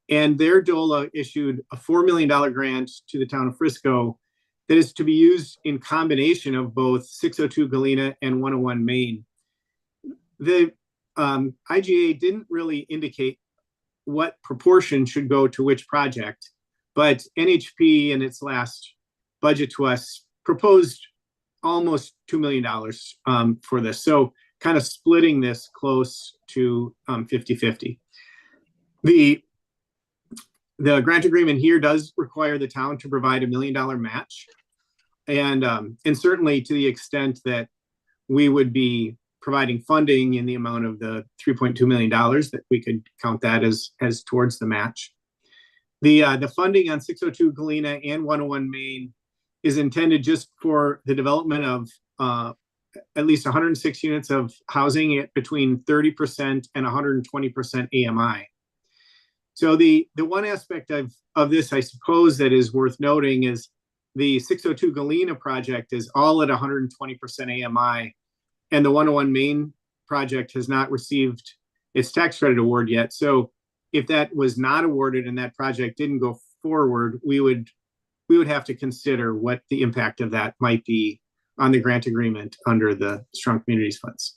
And their DOLA issued a $4 million grant to the town of Frisco that is to be used in combination of both 602 Galena and 101 Main. The IGA didn't really indicate what proportion should go to which project, but NHP in its last budget to us proposed almost $2 million for this. So kind of splitting this close to 50-50. The grant agreement here does require the town to provide $1 million match. And certainly to the extent that we would be providing funding in the amount of the $3.2 million, that we could count that as towards the match. The funding on 602 Galena and 101 Main is intended just for the development of at least 106 units of housing at between 30% and 120% AMI. So the one aspect of this, I suppose, that is worth noting is the 602 Galena project is all at 120% AMI, and the 101 Main project has not received its tax credit award yet. So if that was not awarded and that project didn't go forward, we would have to consider what the impact of that might be on the grant agreement under the Strong Communities funds.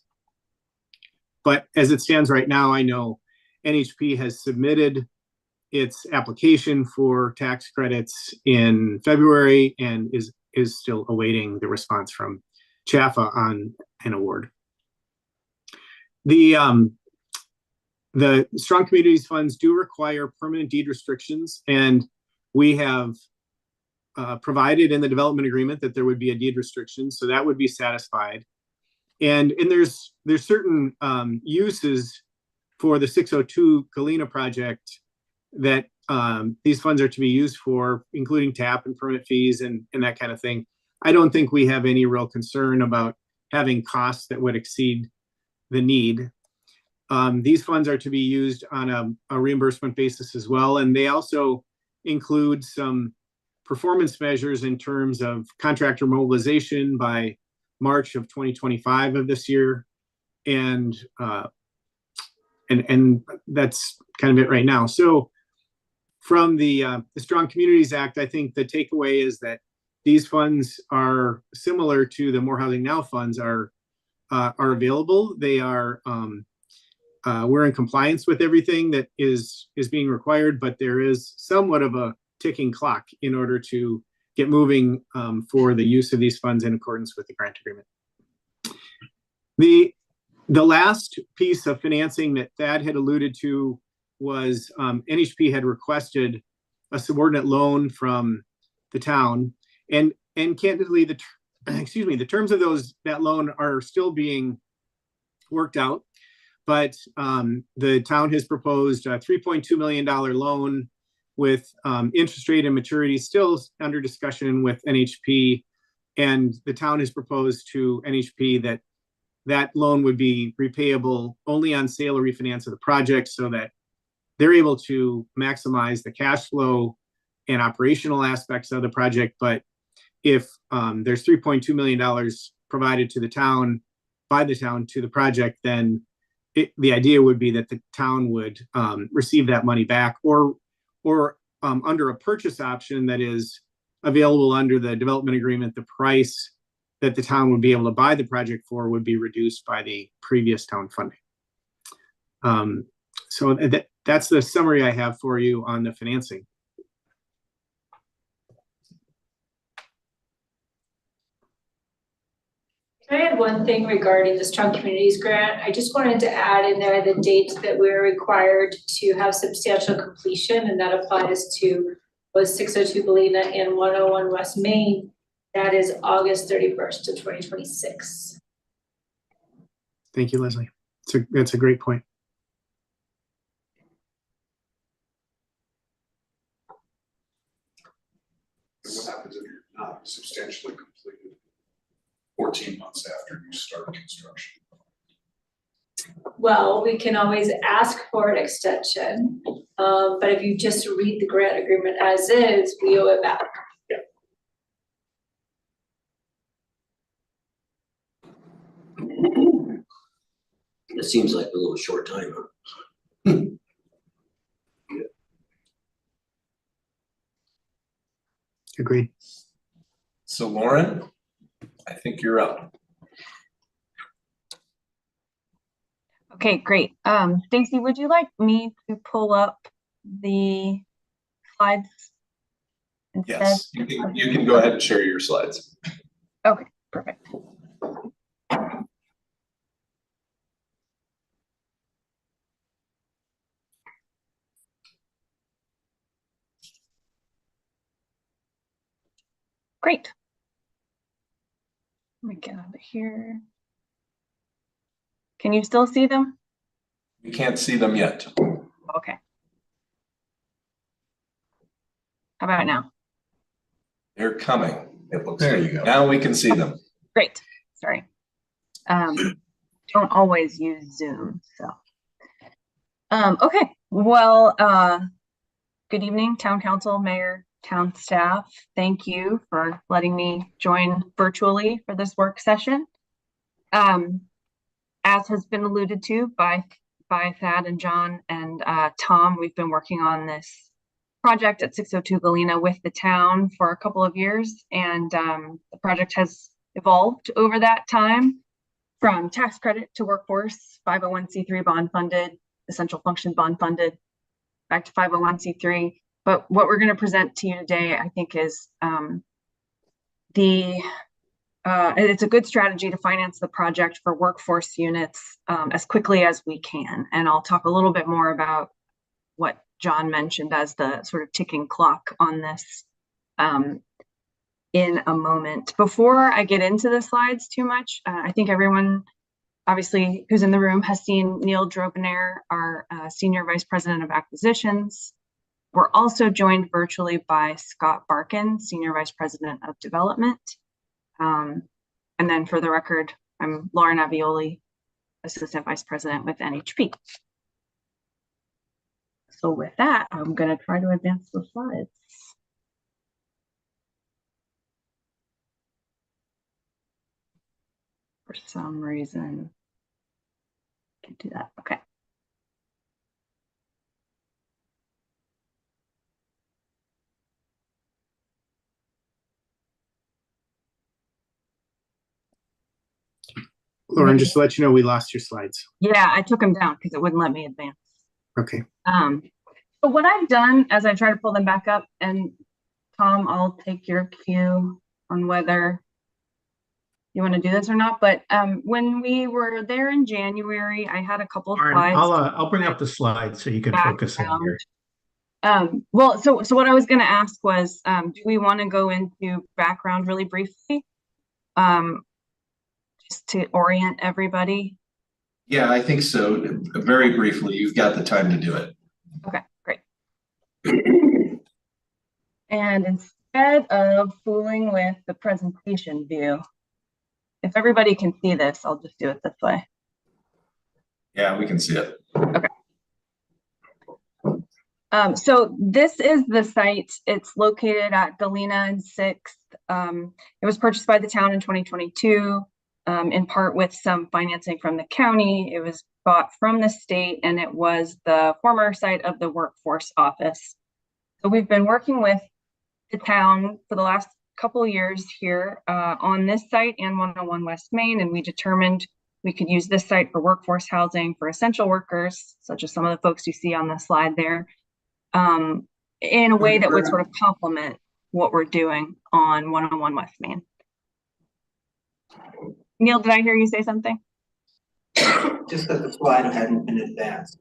But as it stands right now, I know NHP has submitted its application for tax credits in February and is still awaiting the response from CHFA on an award. The Strong Communities funds do require permanent deed restrictions, and we have provided in the development agreement that there would be a deed restriction, so that would be satisfied. And there's certain uses for the 602 Galena project that these funds are to be used for, including TAP and permit fees and that kind of thing. I don't think we have any real concern about having costs that would exceed the need. These funds are to be used on a reimbursement basis as well, and they also include some performance measures in terms of contractor mobilization by March of 2025 of this year. And that's kind of it right now. So from the Strong Communities Act, I think the takeaway is that these funds are similar to the More Housing Now funds are available. They are, we're in compliance with everything that is being required, but there is somewhat of a ticking clock in order to get moving for the use of these funds in accordance with the grant agreement. The last piece of financing that Thad had alluded to was NHP had requested a subordinate loan from the town, and candidly, the terms of that loan are still being worked out, but the town has proposed a $3.2 million loan with interest rate and maturity still under discussion with NHP, and the town has proposed to NHP that loan would be repayable only on sale or refinance of the project, so that they're able to maximize the cash flow and operational aspects of the project. But if there's $3.2 million provided to the town, by the town to the project, then the idea would be that the town would receive that money back, or under a purchase option that is available under the development agreement, the price that the town would be able to buy the project for would be reduced by the previous town funding. So that's the summary I have for you on the financing. I had one thing regarding the Strong Communities Grant. I just wanted to add in there the dates that we're required to have substantial completion, and that applies to both 602 Galena and 101 West Main. That is August 31st of 2026. Thank you, Leslie. That's a great point. What happens if you're not substantially completed 14 months after you start construction? Well, we can always ask for an extension, but if you just read the grant agreement as is, we owe it back. It seems like a little short time. Agreed. So Lauren, I think you're up. Okay, great. Stacy, would you like me to pull up the slides instead? Yes, you can go ahead and share your slides. Okay, perfect. Great. Let me get out of here. Can you still see them? You can't see them yet. Okay. How about now? They're coming. It looks There like. you go. Now we can see them. Great. Sorry. Don't always use Zoom, so. Okay. Well, good evening, Town Council, Mayor, town staff. Thank you for letting me join virtually for this work session. As has been alluded to by Thad and John and Tom, we've been working on this project at 602 Galena with the town for a couple of years, and the project has evolved over that time from tax credit to workforce, 501c3 bond funded, essential function bond funded, back to 501c3. But what we're going to present to you today, I think, is it's a good strategy to finance the project for workforce units as quickly as we can. And I'll talk a little bit more about what John mentioned as the sort of ticking clock on this in a moment. Before I get into the slides too much, I think everyone, obviously, who's in the room has seen Neil Drobenair, our Senior Vice President of Acquisitions. We're also joined virtually by Scott Barkin, Senior Vice President of Development. And then for the record, I'm Lauren Avioli, Assistant Vice President with NHP. So with that, I'm going to try to advance the slides. For some reason, I can't do that. Okay. Lauren, just to let you know, we lost your slides. Yeah, I took them down because it wouldn't let me advance. Okay. So what I've done as I try to pull them back up, and Tom, I'll take your cue on whether you want to do this or not. But when we were there in January, I had a couple of slides. I'll bring up the slides so you can focus on here. Well, so what I was going to ask was, do we want to go into background really briefly? Just to orient everybody. Yeah, I think so. Very briefly, you've got the time to do it. Okay, great. And instead of fooling with the presentation view, if everybody can see this, I'll just do it this way. Yeah, we can see it. Okay. So this is the site. It's located at Galena and 6th. It was purchased by the town in 2022. in part with some financing from the county. It was bought from the state, and it was the former site of the workforce office. So we've been working with the town for the last couple of years here on this site and 101 West Main, and we determined we could use this site for workforce housing for essential workers, such as some of the folks you see on the slide there, in a way that would sort of complement what we're doing on 101 West Main. Neil, did I hear you say something? Just that the slide hadn't been advanced.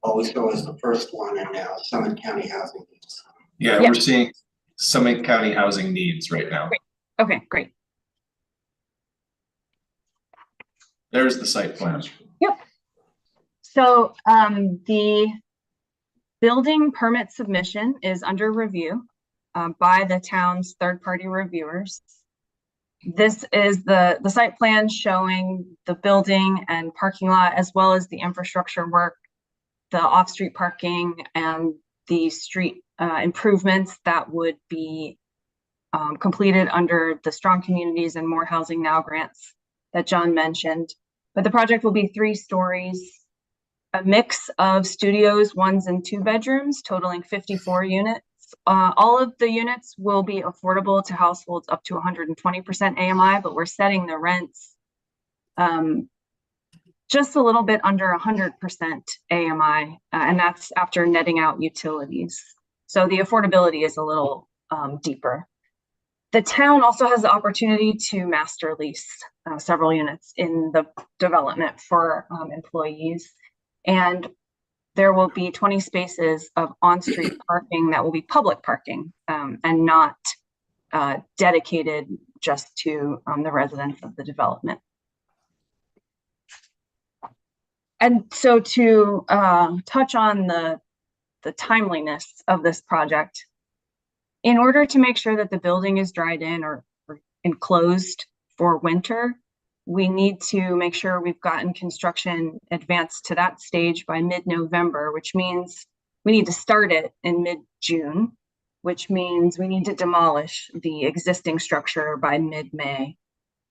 All we saw was the first one, and now Summit County Housing. Yeah, we're seeing Summit County housing needs right now. Great. Okay, great. There's the site plan. Yep. So the building permit submission is under review by the town's third-party reviewers. This is the site plan showing the building and parking lot, as well as the infrastructure work, the off-street parking, and the street improvements that would be completed under the Strong Communities and More Housing Now grants that John mentioned. But the project will be 3 stories, a mix of studios, 1s and 2 bedrooms, totaling 54 units. All of the units will be affordable to households up to 120% AMI, but we're setting the rents just a little bit under 100% AMI, and that's after netting out utilities. So the affordability is a little deeper. The town also has the opportunity to master lease several units in the development for employees, and there will be 20 spaces of on-street parking that will be public parking and not dedicated just to the residents of the development. And so to touch on the timeliness of this project, in order to make sure that the building is dried in or enclosed for winter, we need to make sure we've gotten construction advanced to that stage by mid-November, which means we need to start it in mid-June, which means we need to demolish the existing structure by mid-May.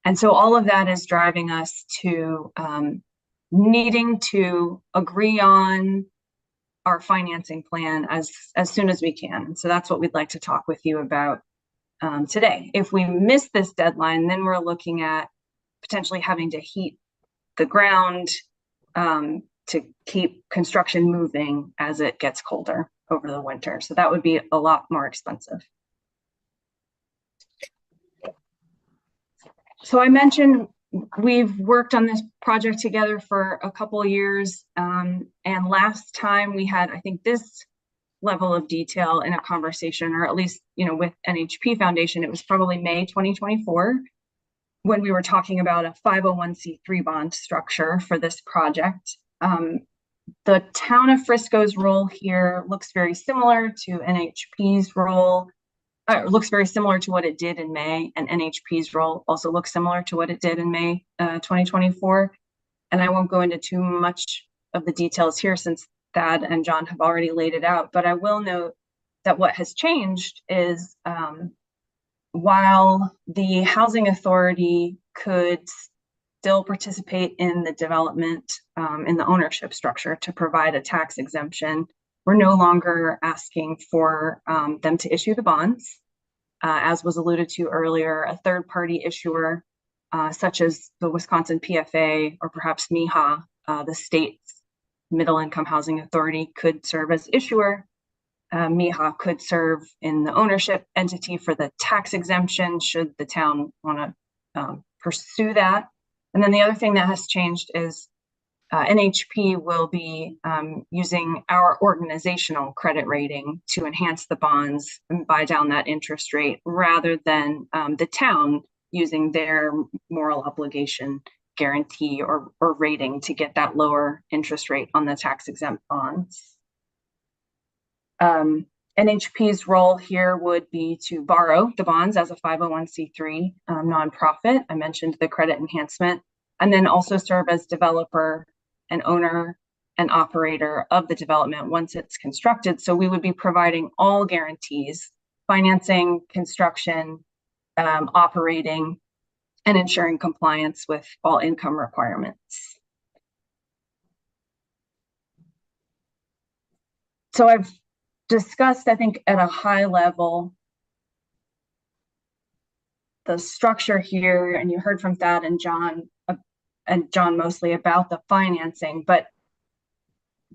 And so all of that is driving us to needing to agree on our financing plan as soon as we can. And so that's what we'd like to talk with you about today. If we miss this deadline, then we're looking at potentially having to heat the ground to keep construction moving as it gets colder over the winter. So that would be a lot more expensive. So I mentioned we've worked on this project together for a couple of years. And last time we had, I think, this level of detail in a conversation, or at least, with NHP Foundation, it was probably May 2024, when we were talking about a 501c3 bond structure for this project. The town of Frisco's role here looks very similar to NHP's role. Looks very similar to what it did in May, and NHP's role also looks similar to what it did in May 2024. And I won't go into too much of the details here since Thad and John have already laid it out, but I will note that what has changed is while the housing authority could still participate in the development in the ownership structure to provide a tax exemption, we're no longer asking for them to issue the bonds. As was alluded to earlier, a third-party issuer, such as the Wisconsin PFA or perhaps MIHA, the state's middle-income housing authority, could serve as issuer. MIHA could serve in the ownership entity for the tax exemption should the town want to pursue that. And then the other thing that has changed is NHP will be using our organizational credit rating to enhance the bonds and buy down that interest rate, rather than the town using their moral obligation guarantee or rating to get that lower interest rate on the tax exempt bonds. NHP's role here would be to borrow the bonds as a 501c3 nonprofit. I mentioned the credit enhancement, and then also serve as developer and owner and operator of the development once it's constructed. So we would be providing all guarantees, financing, construction, operating, and ensuring compliance with all income requirements. So I've discussed, I think, at a high level, the structure here, and you heard from Thad and John mostly about the financing, but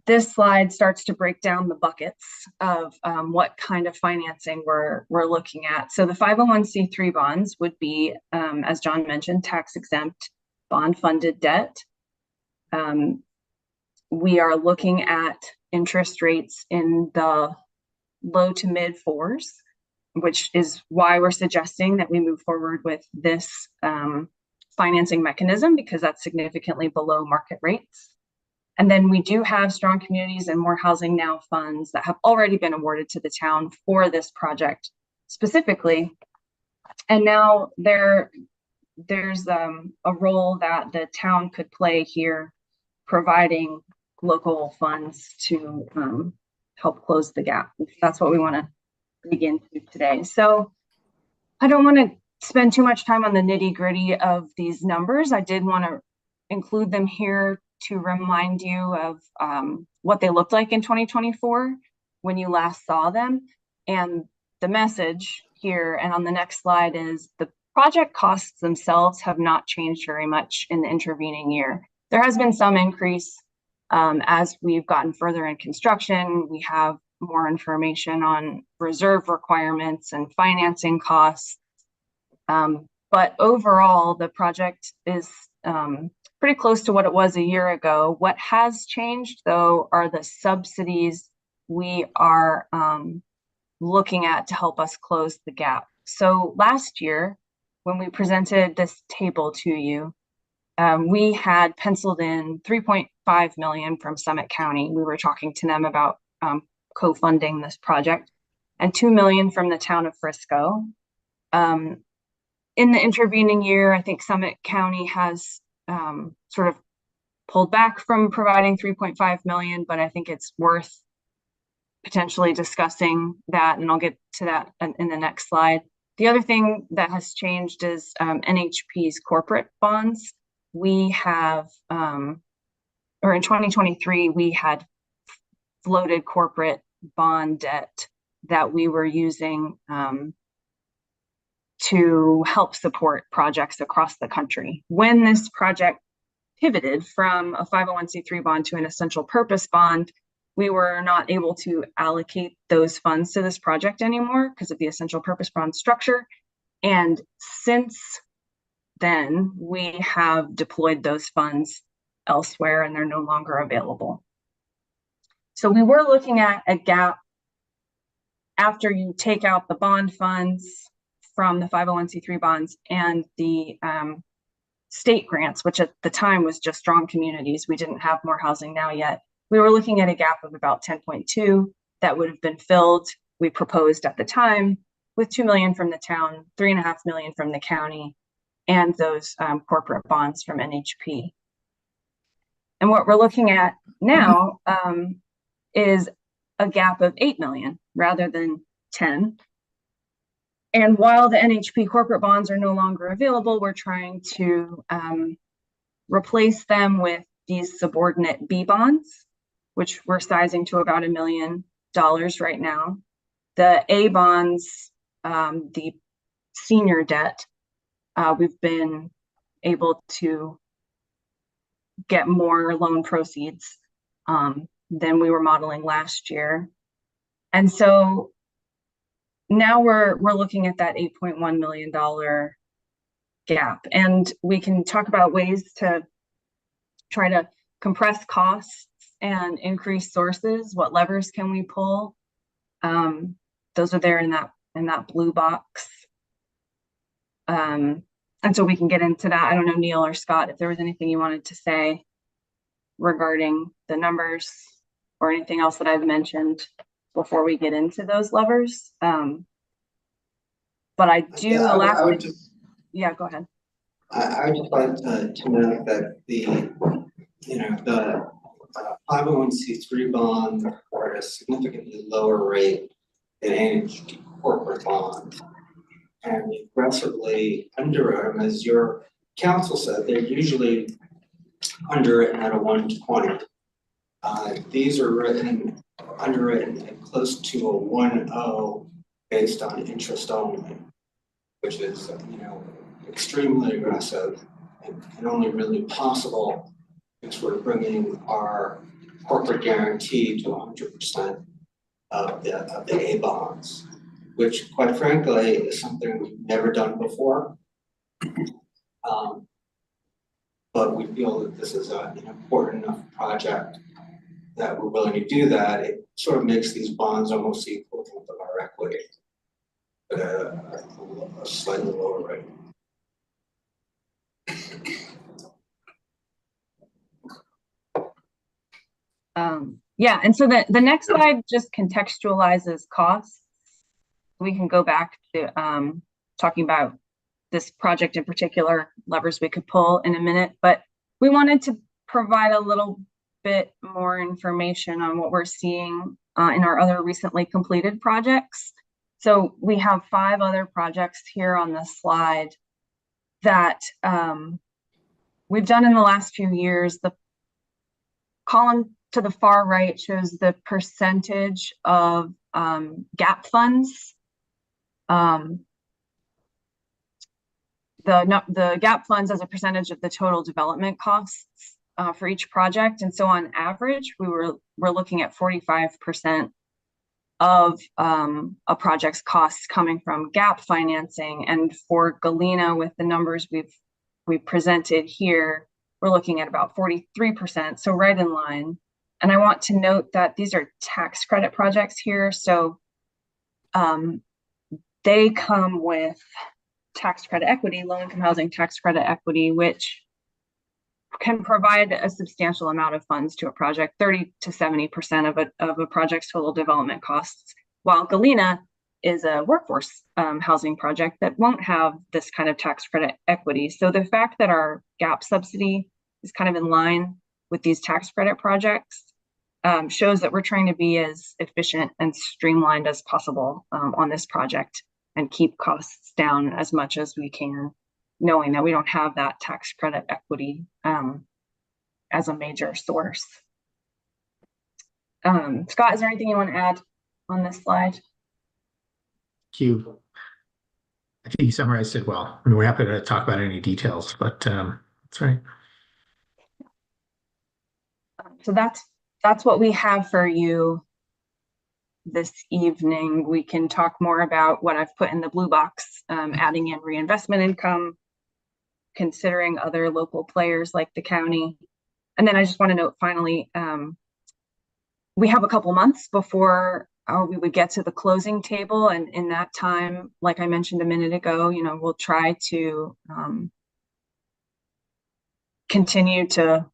this slide starts to break down the buckets of what kind of financing we're looking at. So the 501c3 bonds would be, as John mentioned, tax exempt bond funded debt. We are looking at interest rates in the low to mid 4s, which is why we're suggesting that we move forward with this financing mechanism, because that's significantly below market rates. And then we do have Strong Communities and More Housing Now funds that have already been awarded to the town for this project specifically. And now there's a role that the town could play here, providing local funds to help close the gap. That's what we want to dig into today. So I don't want to spend too much time on the nitty-gritty of these numbers. I did want to include them here to remind you of what they looked like in 2024 when you last saw them. And the message here and on the next slide is the project costs themselves have not changed very much in the intervening year. There has been some increase as we've gotten further in construction. We have more information on reserve requirements and financing costs. But overall, the project is pretty close to what it was a year ago. What has changed, though, are the subsidies we are looking at to help us close the gap. So last year, when we presented this table to you, we had penciled in $3.5 million from Summit County. We were talking to them about co-funding this project, and $2 million from the town of Frisco. In the intervening year, I think Summit County has sort of pulled back from providing $3.5 million, but I think it's worth potentially discussing that, and I'll get to that in the next slide. The other thing that has changed is NHP's corporate bonds. We have, or in 2023, we had floated corporate bond debt that we were using to help support projects across the country. When this project pivoted from a 501c3 bond to an essential purpose bond, we were not able to allocate those funds to this project anymore because of the essential purpose bond structure. And since then, we have deployed those funds elsewhere and they're no longer available. So we were looking at a gap after you take out the bond funds from the 501c3 bonds and the state grants, which at the time was just Strong Communities. We didn't have More Housing Now yet. We were looking at a gap of about 10.2 that would have been filled, we proposed at the time, with $2 million from the town, $3.5 million from the county, and those corporate bonds from NHP. And what we're looking at now is a gap of 8 million rather than 10. And while the NHP corporate bonds are no longer available, we're trying to replace them with these subordinate B bonds, which we're sizing to about $1 million right now. The A bonds, the senior debt, we've been able to get more loan proceeds than we were modeling last year. And so now we're looking at that $8.1 million gap. And we can talk about ways to try to compress costs and increase sources. What levers can we pull? Those are there in that blue box. And so we can get into that. I don't know, Neil or Scott, if there was anything you wanted to say regarding the numbers or anything else that I've mentioned before we get into those levers. But I do yeah, go ahead. I would just like to note that the 501c3 bonds are at a significantly lower rate than NHP corporate bonds. and aggressively underwrite them, as your counsel said, they're usually underwritten at a 120. These are underwritten at close to a 1.0 based on interest only, which is, extremely aggressive and only really possible because we're bringing our corporate guarantee to 100% of the A bonds, which quite frankly is something we've never done before. But we feel that this is an important enough project that we're willing to do that. It sort of makes these bonds almost the equivalent of our equity, but a slightly lower rate. Yeah, and so the next slide just contextualizes costs. We can go back to talking about this project in particular, levers we could pull in a minute, but we wanted to provide a little bit more information on what we're seeing in our other recently completed projects. So we have 5 other projects here on this slide that we've done in the last few years. The column to the far right shows the percentage of GAP funds. The GAP funds as a percentage of the total development costs for each project. And so on average, we're looking at 45% of a project's costs coming from GAP financing. And for Galena, with the numbers we've presented here, we're looking at about 43%, so right in line. And I want to note that these are tax credit projects here. So they come with tax credit equity, low-income housing tax credit equity, which can provide a substantial amount of funds to a project, 30 to 70% of a project's total development costs, while Galena is a workforce housing project that won't have this kind of tax credit equity. So the fact that our GAP subsidy is kind of in line with these tax credit projects shows that we're trying to be as efficient and streamlined as possible on this project and keep costs down as much as we can, knowing that we don't have that tax credit equity as a major source. Scott, is there anything you want to add on this slide? I think you summarized it well. I mean, we're happy to talk about any details, but that's right. So that's what we have for you this evening. We can talk more about what I've put in the blue box, adding in reinvestment income, considering other local players like the county. And then I just want to note finally, we have a couple months before we would get to the closing table. And in that time, like I mentioned a minute ago, we'll try to continue to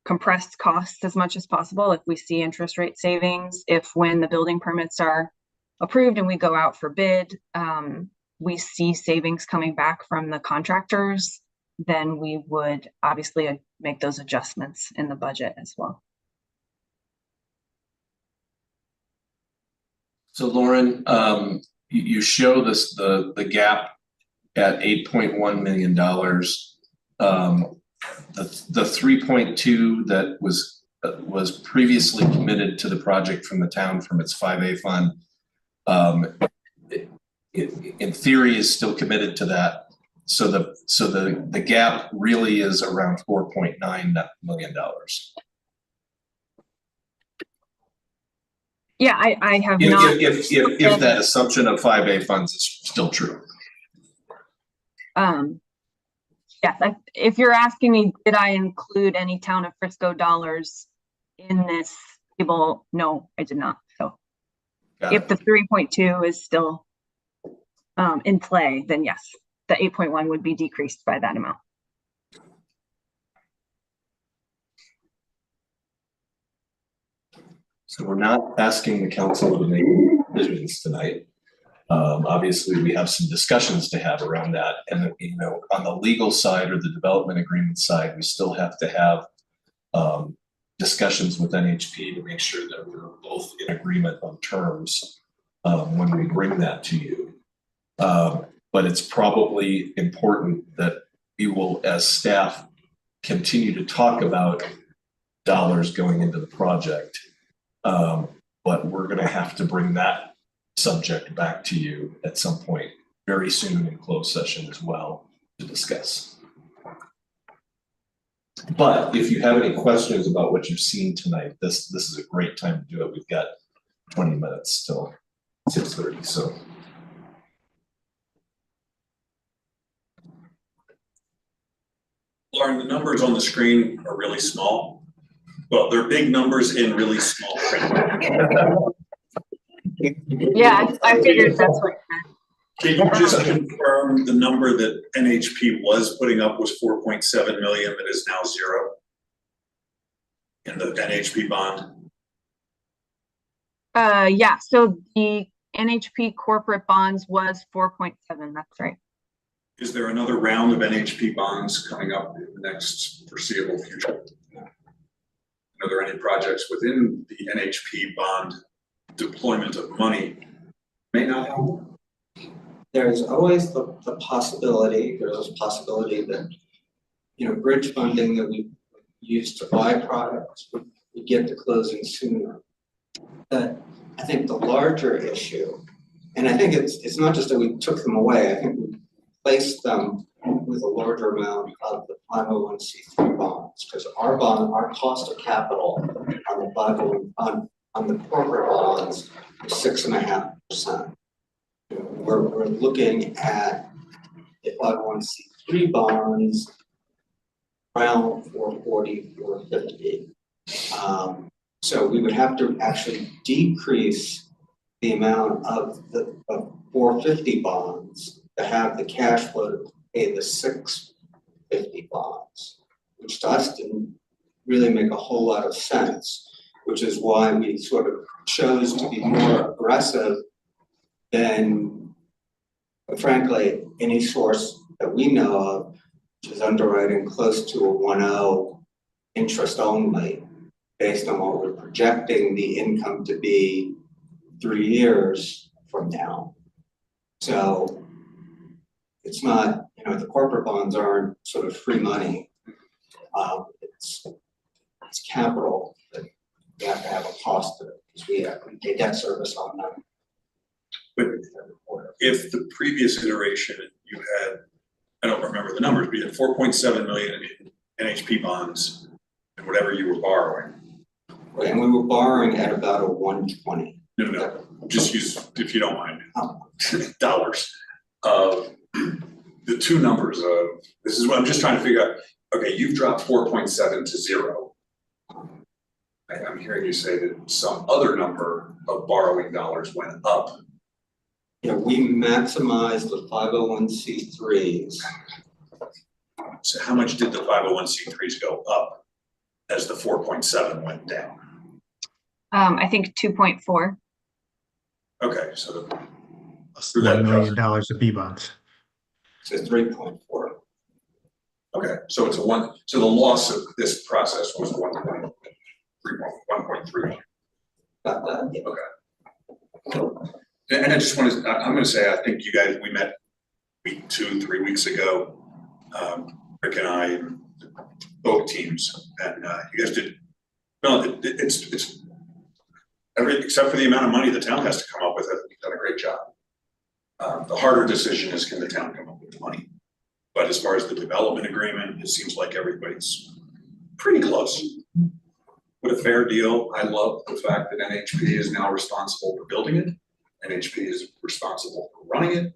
compress costs as much as possible if we see interest rate savings. If when the building permits are approved and we go out for bid, we see savings coming back from the contractors, then we would obviously make those adjustments in the budget as well. So Lauren, you show this the gap at $8.1 million. The 3.2 that was previously committed to the project from the town from its 5A fund, in theory is still committed to that. So the gap really is around $4.9 million. Yeah, I have not. If that assumption of 5A funds is still true. Yes, if you're asking me, did I include any town of Frisco dollars in this table? No, I did not. So if the 3.2 is still in play, then yes, the 8.1 would be decreased by that amount. So we're not asking the council to make decisions tonight. Obviously, we have some discussions to have around that. And, on the legal side or the development agreement side, we still have to have discussions with NHP to make sure that we're both in agreement on terms when we bring that to you. But But it's probably important that we will, as staff, continue to talk about dollars going into the project. But we're gonna have to bring that subject back to you at some point very soon in closed session as well to discuss. But if you have any questions about what you've seen tonight, this is a great time to do it. We've got 20 minutes till 6:30, so. Lauren, the numbers on the screen are really small. Well, they're big numbers in really small print. Yeah, I figured that's what. Can you just confirm the number that NHP was putting up was 4.7 million that is now 0 in the NHP bond? Yeah, so the NHP corporate bonds was 4.7, that's right. Is there another round of NHP bonds coming up in the next foreseeable future? Are there any projects within the NHP bond deployment of money may not happen? There's always the possibility, there's a possibility that, you know, bridge funding that we use to buy products, we get to closing sooner. But I think the larger issue, and I think it's not just that we took them away, I think we placed them with a larger amount of the 501c3 bonds, because our cost of capital on the 501 on the corporate bonds is 6.5%. We're looking at the 501c3 bonds around 440, 450. So we would have to actually decrease the amount of the 450 bonds to have the cash flow to pay the 650 bonds, which to us didn't really make a whole lot of sense, which is why we sort of chose to be more aggressive than, frankly, any source that we know of, which is underwriting close to a 1.0 interest only, based on what we're projecting the income to be 3 years from now. So it's not, you know, the corporate bonds aren't sort of free money. It's capital that we have to have a cost to it, because we pay debt service on them. But if the previous iteration you had, I don't remember the numbers, but you had 4.7 million in NHP bonds and whatever you were borrowing. Right, and we were borrowing at about a 120. No, just use, if you don't mind, dollars. The two numbers of, this is what I'm just trying to figure out. Okay, you've dropped 4.7 to 0. I'm hearing you say that some other number of borrowing dollars went up. Yeah, we maximized the 501c3s. So how much did the 501c3s go up as the 4.7 went down? I think 2.4. Okay, so $1 million of B bonds. So 3.4. Okay, so it's so the loss of this process was 1.3. Got that? Yeah. Okay. And I just want to, I'm going to say, I think you guys, we met 3 weeks ago, Rick and I, both teams, and you guys did, no, it's except for the amount of money the town has to come up with, I think you've done a great job. The harder decision is, can the town come up with the money? But as far as the development agreement, it seems like everybody's pretty close. With a fair deal, I love the fact that NHP is now responsible for building it. NHP is responsible for running it.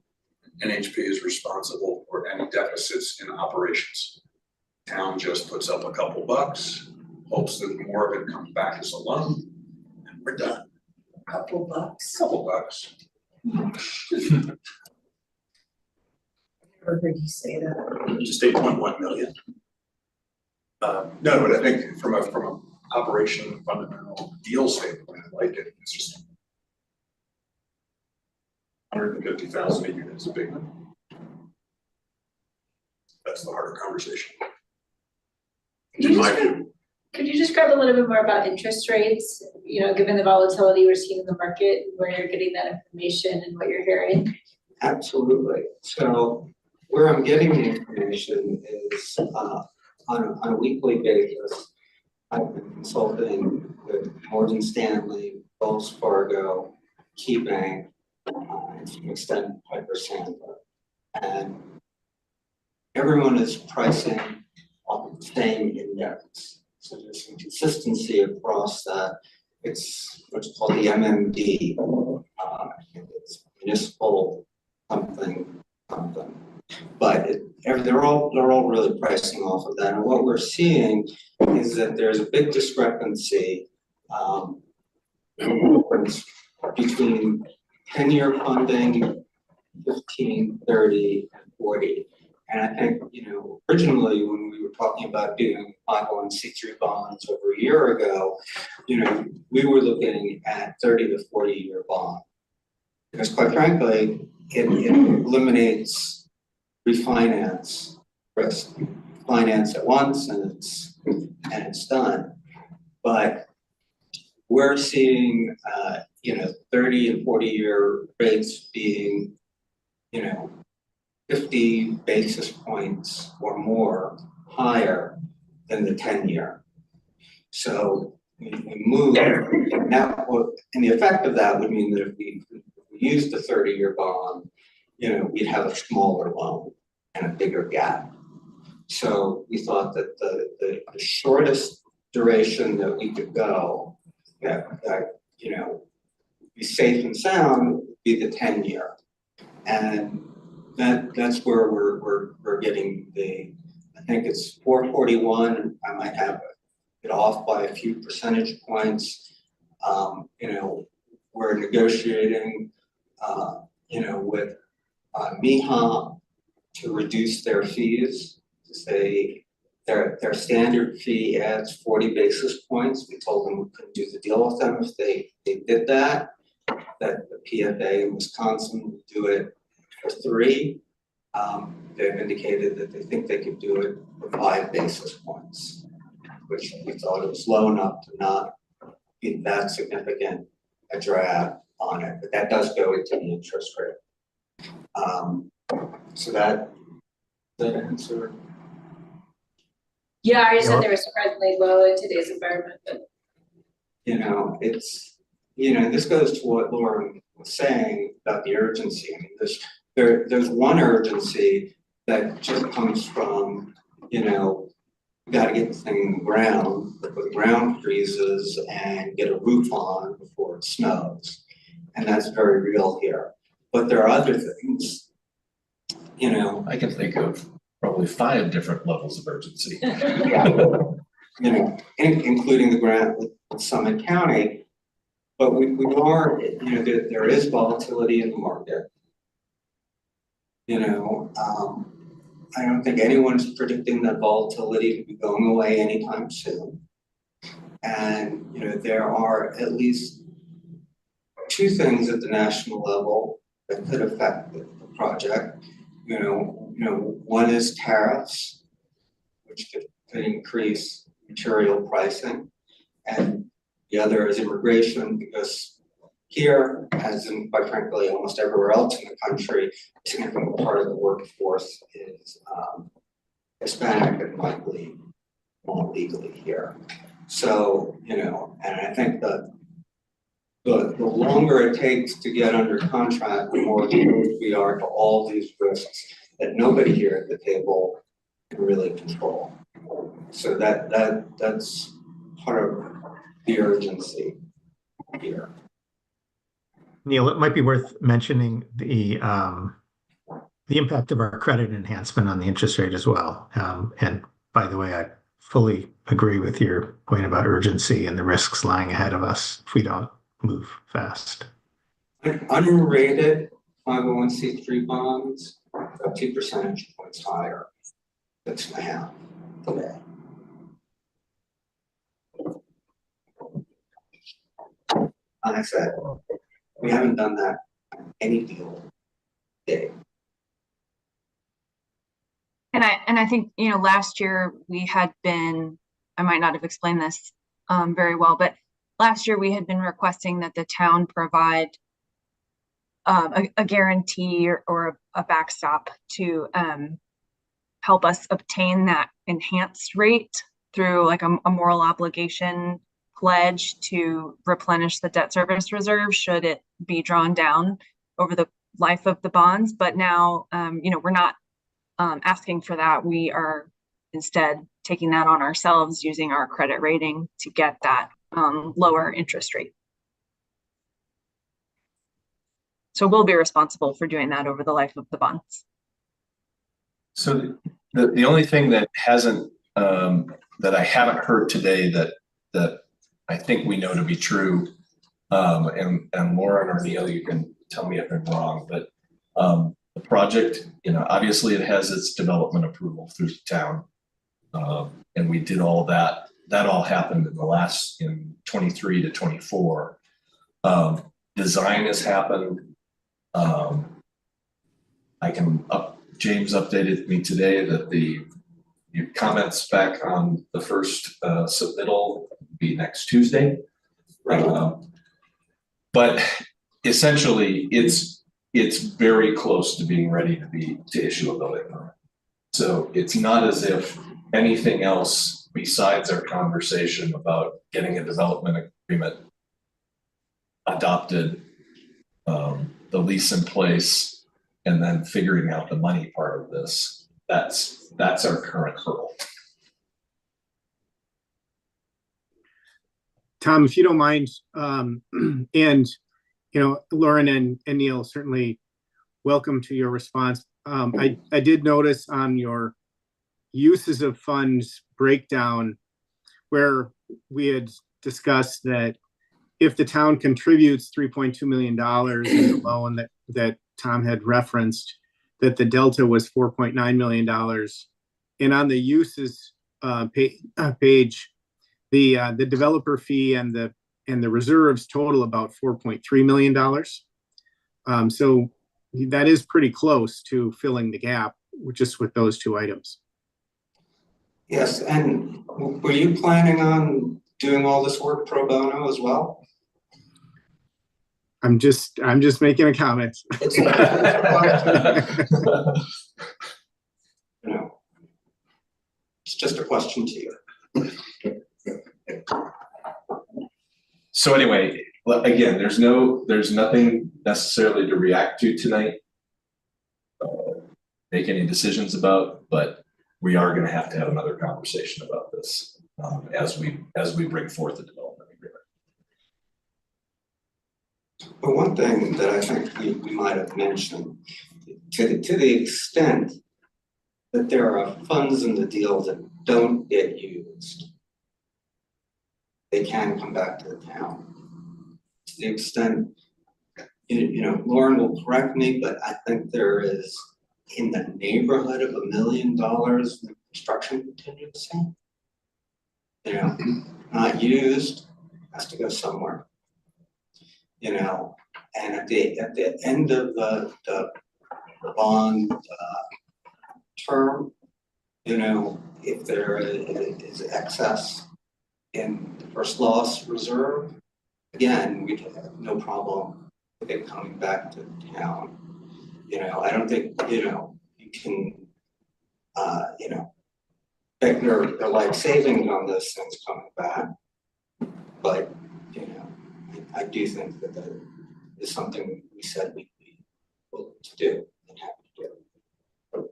NHP is responsible for any deficits in operations. Town just puts up a couple bucks, hopes that more of it comes back as a loan, and we're done. Couple bucks. Couple bucks. Never heard you say that. Just 8.1 million. No, but I think from a operation fundamental deal standpoint, I like it. It's just 150,000 a unit is a big one. That's the harder conversation. Could you describe a little bit more about interest rates, you know, given the volatility we're seeing in the market, where you're getting that information and what you're hearing? Absolutely. So where I'm getting the information is on a weekly basis. I've been consulting with Morgan Stanley, Wells Fargo, KeyBank, and to an extent Piper Sandler. And everyone is pricing on the same index. So there's some consistency across that. It's what's called the MMD. It's municipal something. But they're all really pricing off of that. And what we're seeing is that there's a big discrepancy between 10-year funding, 15, 30, and 40. And I think, originally when we were talking about doing 501c3 bonds over a year ago, we were looking at 30 to 40-year bond. Because quite frankly, it eliminates refinance risk. Finance at once and it's done. But we're seeing 30 and 40-year rates being 50 basis points or more higher than the 10-year. So we move, and the effect of that would mean that if we use the 30-year bond, we'd have a smaller loan and a bigger gap. So we thought that the shortest duration that we could go, that be safe and sound, would be the 10-year. And that's where we're getting I think it's 441. I might have it off by a few percentage points. We're negotiating, with MIHA to reduce their fees. To say their standard fee adds 40 basis points. We told them we couldn't do the deal with them if they did that. That the PFA in Wisconsin would do it for 3. They've indicated that they think they could do it for 5 basis points, which we thought it was low enough to not be that significant a drag on it, but that does go into the interest rate. So that answer. Yeah, I just said they were surprisingly low in today's environment, but. This goes to what Lauren was saying about the urgency. I mean, there's one urgency that just comes from, we got to get the thing in the ground before the ground freezes and get a roof on before it snows. And that's very real here. But there are other things, I can think of probably 5 different levels of urgency. Including the grant with Summit County. But we are, there is volatility in the market. I don't think anyone's predicting that volatility to be going away anytime soon. And, there are at least 2 things at the national level that could affect the project. One is tariffs, which could increase material pricing. And the other is immigration, because here, as in quite frankly almost everywhere else in the country, a significant part of the workforce is Hispanic and likely not legally here. So, and I think that the longer it takes to get under contract, the more exposed we are to all these risks that nobody here at the table can really control. So that's part of the urgency here. Neil, it might be worth mentioning the impact of our credit enhancement on the interest rate as well. And by the way, I fully agree with your point about urgency and the risks lying ahead of us if we don't move fast. Unrated 501c3 bonds are 2 percentage points higher, 6.5 today. Like I said, we haven't done that on any deal today. And I think, last year we had been, I might not have explained this very well, but last year we had been requesting that the town provide a guarantee or a backstop to help us obtain that enhanced rate through like a moral obligation pledge to replenish the debt service reserve should it be drawn down over the life of the bonds. But now, we're not asking for that. We are instead taking that on ourselves using our credit rating to get that lower interest rate. So we'll be responsible for doing that over the life of the bonds. So the only thing that hasn't, that I haven't heard today that I think we know to be true, and Lauren or Neil, you can tell me if I'm wrong, but the project, obviously it has its development approval through the town. And we did all that. That all happened in 23 to 24. Design has happened. James updated me today that the comments back on the first submittal will be next Tuesday. But essentially it's very close to being ready to issue a building permit. So it's not as if anything else besides our conversation about getting a development agreement adopted, the lease in place, and then figuring out the money part of this. That's our current hurdle. Tom, if you don't mind, and Lauren and Neil, certainly welcome to your response. I did notice on your uses of funds breakdown where we had discussed that if the town contributes $3.2 million in the loan that Tom had referenced, that the delta was $4.9 million. And on the uses page, the developer fee and the reserves total about $4.3 million. So that is pretty close to filling the gap just with those two items. Yes, and were you planning on doing all this work pro bono as well? I'm just making a comment. It's just a question to you. So anyway, again, there's nothing necessarily to react to tonight, make any decisions about, but we are going to have another conversation about this as we bring forth the development agreement. But one thing that I think we might have mentioned, to the extent that there are funds in the deal that don't get used, they can come back to the town. To the extent, Lauren will correct me, but I think there is in the neighborhood of $1 million in construction contingency. Not used, has to go somewhere. And at the end of the bond term, if there is excess in the first loss reserve, again, we'd have no problem with it coming back to the town. I don't think, you can, they're like savings on those things coming back. But, I do think that that is something we said we'd be willing to do and happy to do.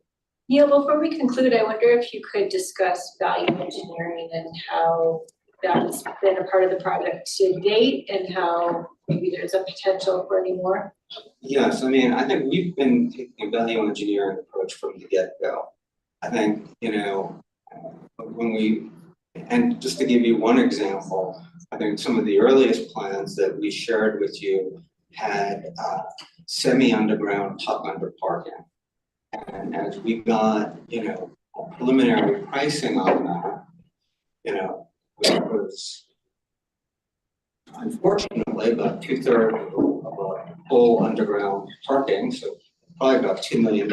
Neil, before we conclude, I wonder if you could discuss value engineering and how that's been a part of the project to date and how maybe there's a potential for any more. Yes, I think we've been taking a value engineering approach from the get-go. I think, and just to give you one example, I think some of the earliest plans that we shared with you had semi-underground tuck under parking. And as we got, preliminary pricing on that, it was unfortunately about 2/3 of a full underground parking, so probably about $2 million.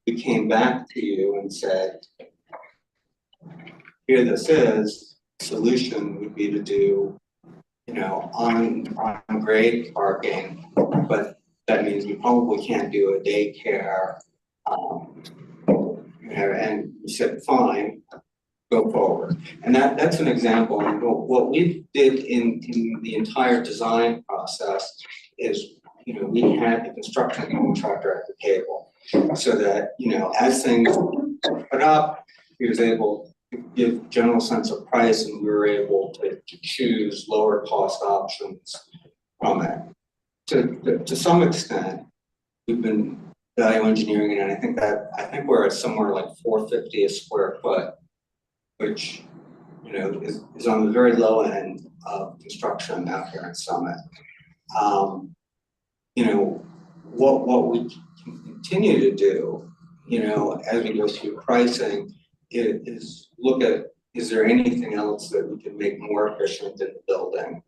We came back to you and said, here this is, solution would be to do, on grade parking, but that means we probably can't do a daycare. And we said, fine, go forward. And that's an example. And what we did in the entire design process is, we had the construction contractor at the table. So that, as things put up, he was able to give general sense of price, and we were able to choose lower cost options from it. To some extent, we've been value engineering it, and I think we're at somewhere like $450 a square foot, which, is on the very low end of construction out here in Summit. What we can continue to do, as we go through pricing, is look at, is there anything else that we can make more efficient in the building,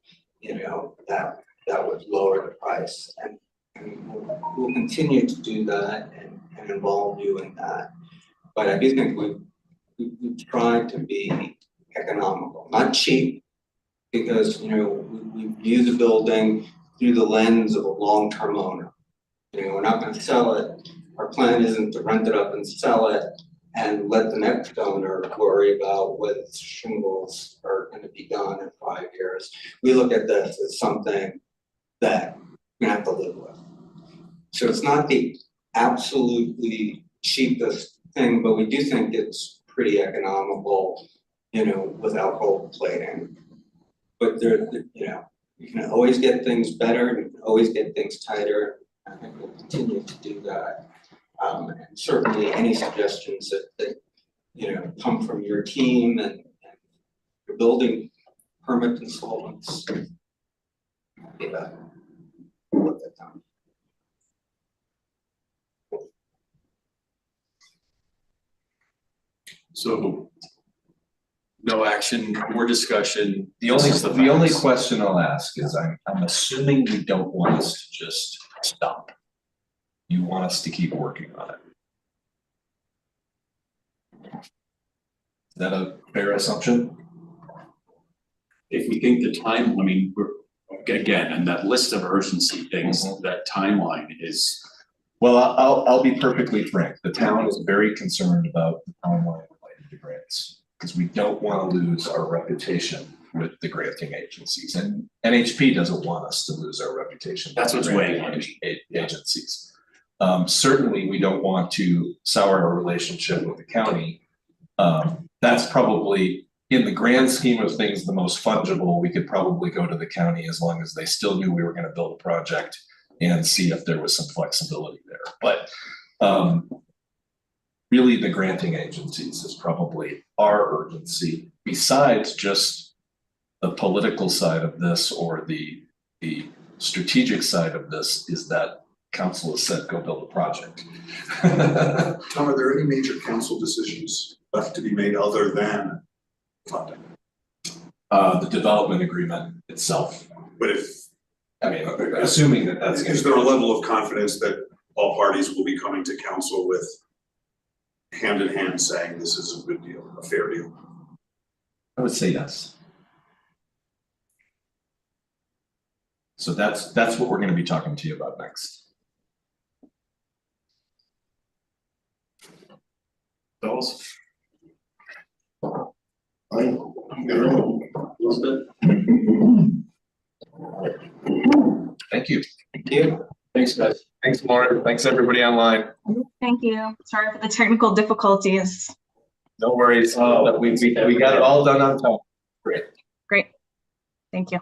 that would lower the price. And we'll continue to do that and involve you in that. But I do think we've tried to be economical, not cheap, because, we view the building through the lens of a long-term owner. We're not gonna sell it. Our plan isn't to rent it up and sell it and let the next owner worry about whether the shingles are gonna be done in 5 years. We look at this as something that we have to live with. So it's not the absolutely cheapest thing, but we do think it's pretty economical, without gold plating. But you can always get things better, you can always get things tighter. I think we'll continue to do that. And certainly any suggestions that come from your team and your building permit consultants. Look at them. So no action, more discussion. The only question I'll ask is, I'm assuming you don't want us to just stop. You want us to keep working on it. Is that a fair assumption? If we think the time, we're, again, and that list of urgency things, that timeline is. Well, I'll be perfectly frank. The town is very concerned about the timeline related to grants, because we don't want to lose our reputation with the granting agencies, and NHP doesn't want us to lose our reputation. That's what's weighing on me. Agencies. Certainly, we don't want to sour our relationship with the county. That's probably, in the grand scheme of things, the most fungible. We could probably go to the county as long as they still knew we were going to build a project and see if there was some flexibility there. But really, the granting agencies is probably our urgency, besides just the political side of this or the strategic side of this, is that council has said, go build a project. Tom, are there any major council decisions left to be made other than funding? The development agreement itself. But assuming that's. Is there a level of confidence that all parties will be coming to council with hand in hand saying this is a good deal, a fair deal? I would say yes. So that's what we're going to be talking to you about next. Those. Thank you. Thank you. Thanks, guys. Thanks, Lauren. Thanks, everybody online. Thank you. Sorry for the technical difficulties. No worries. We got it all done on time. Great. Great. Thank you.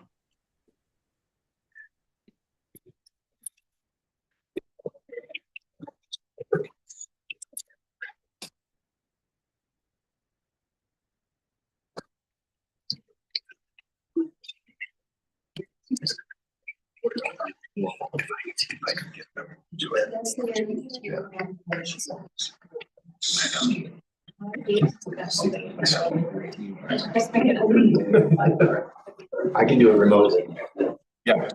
I can do it remotely. Yeah.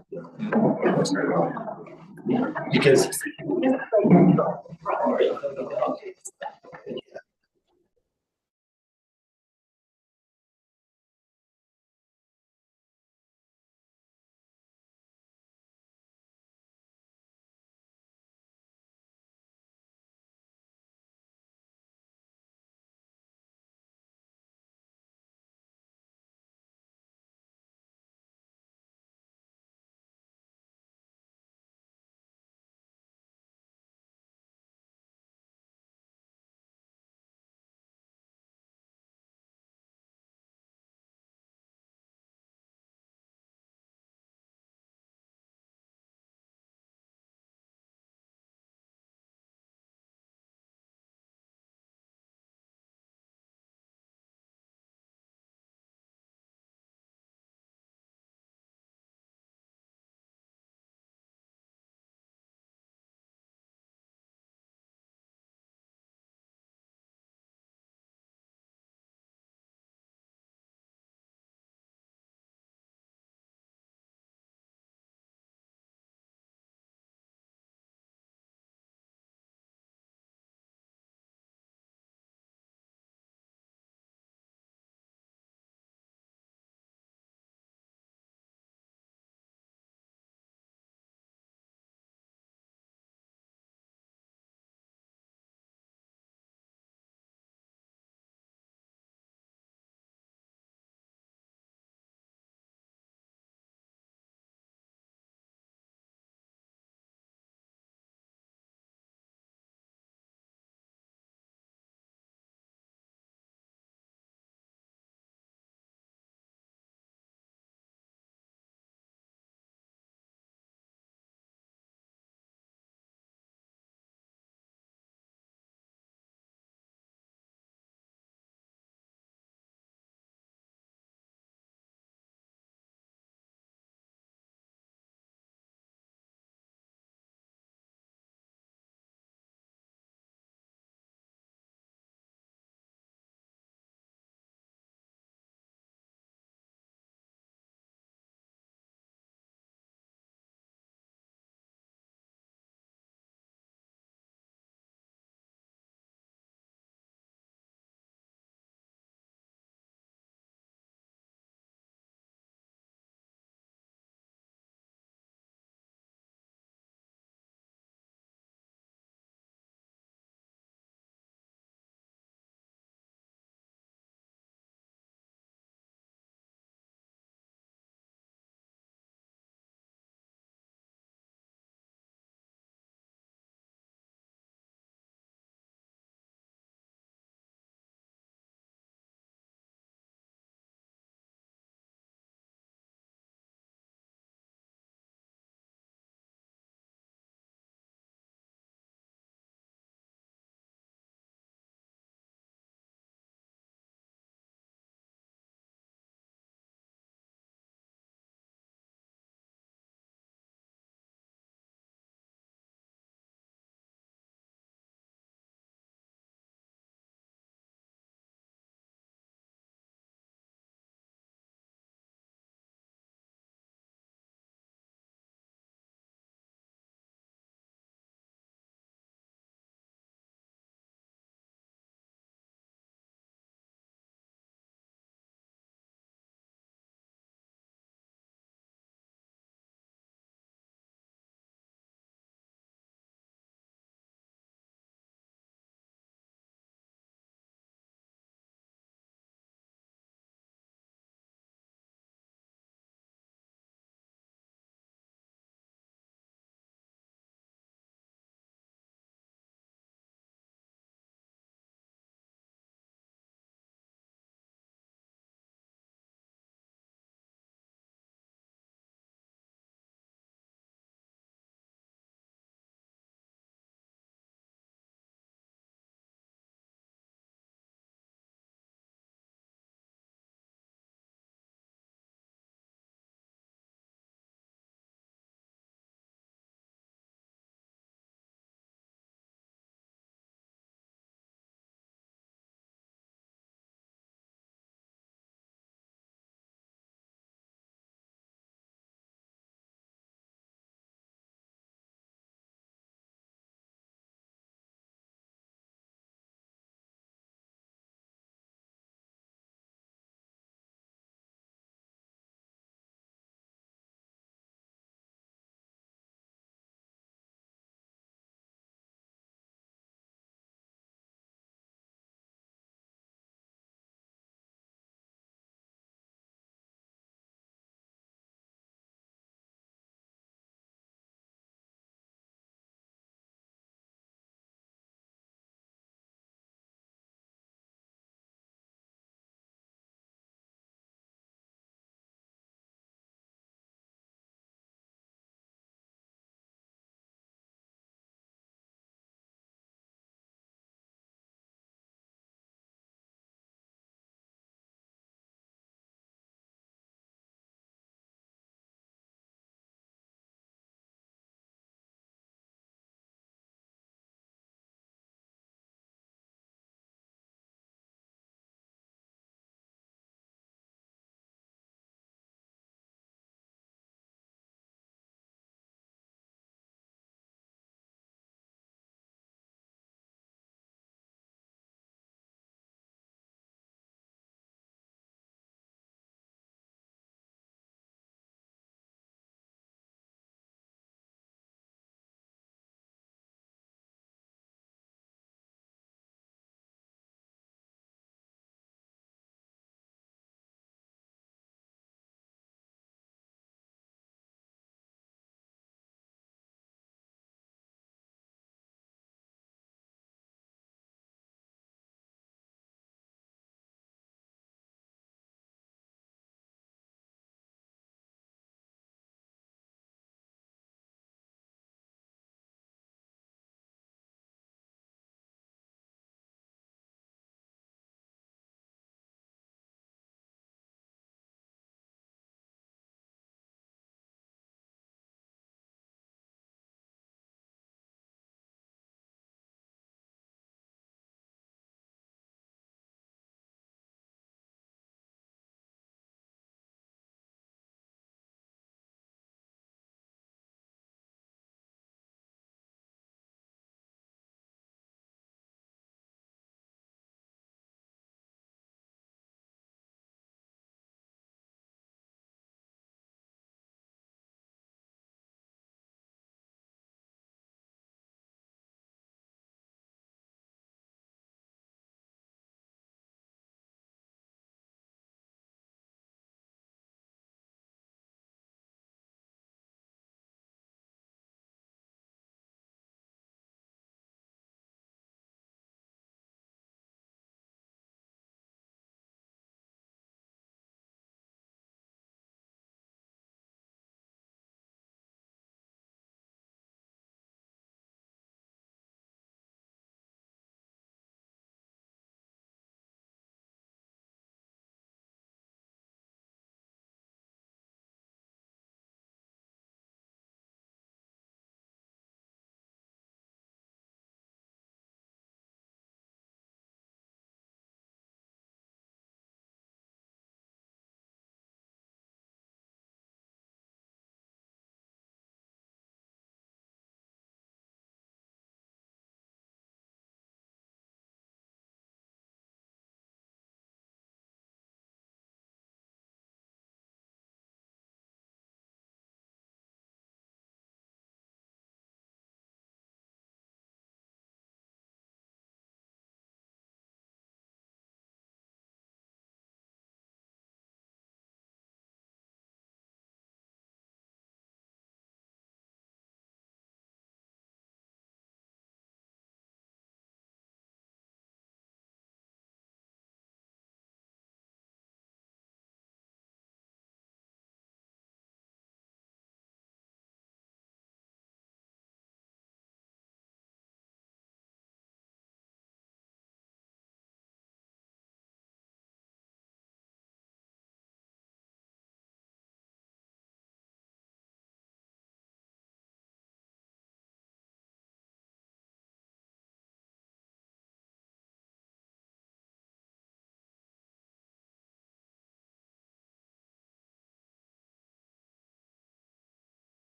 Because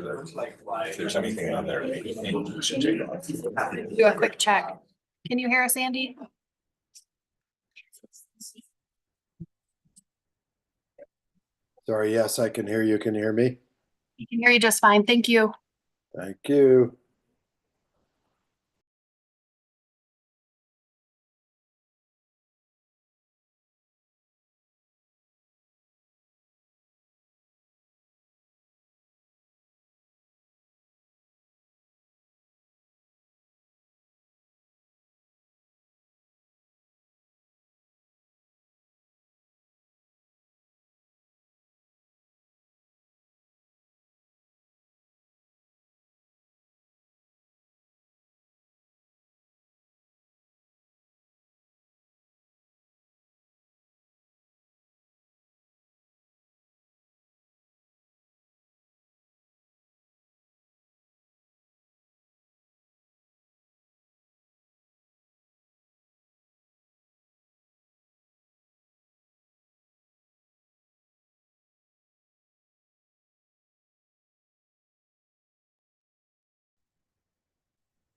there that if there's anything on there, maybe we should take off. Do a quick check. Can you hear us, Andy? Sorry, yes, I can hear you. Can you hear me? I can hear you just fine. Thank you. Thank you.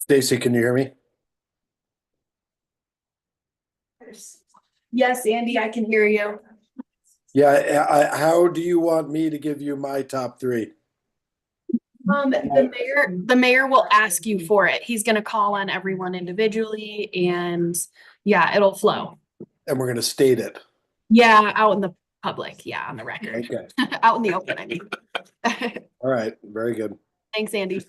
Stacy, can you hear me? Yes, Andy, I can hear you. Yeah, how do you want me to give you my top three? The mayor will ask you for it. He's gonna call on everyone individually and yeah, it'll flow. And we're gonna state it. Yeah, out in the public, yeah, on the record. Okay, Out in the open, I mean. all right, very good. Thanks, Andy.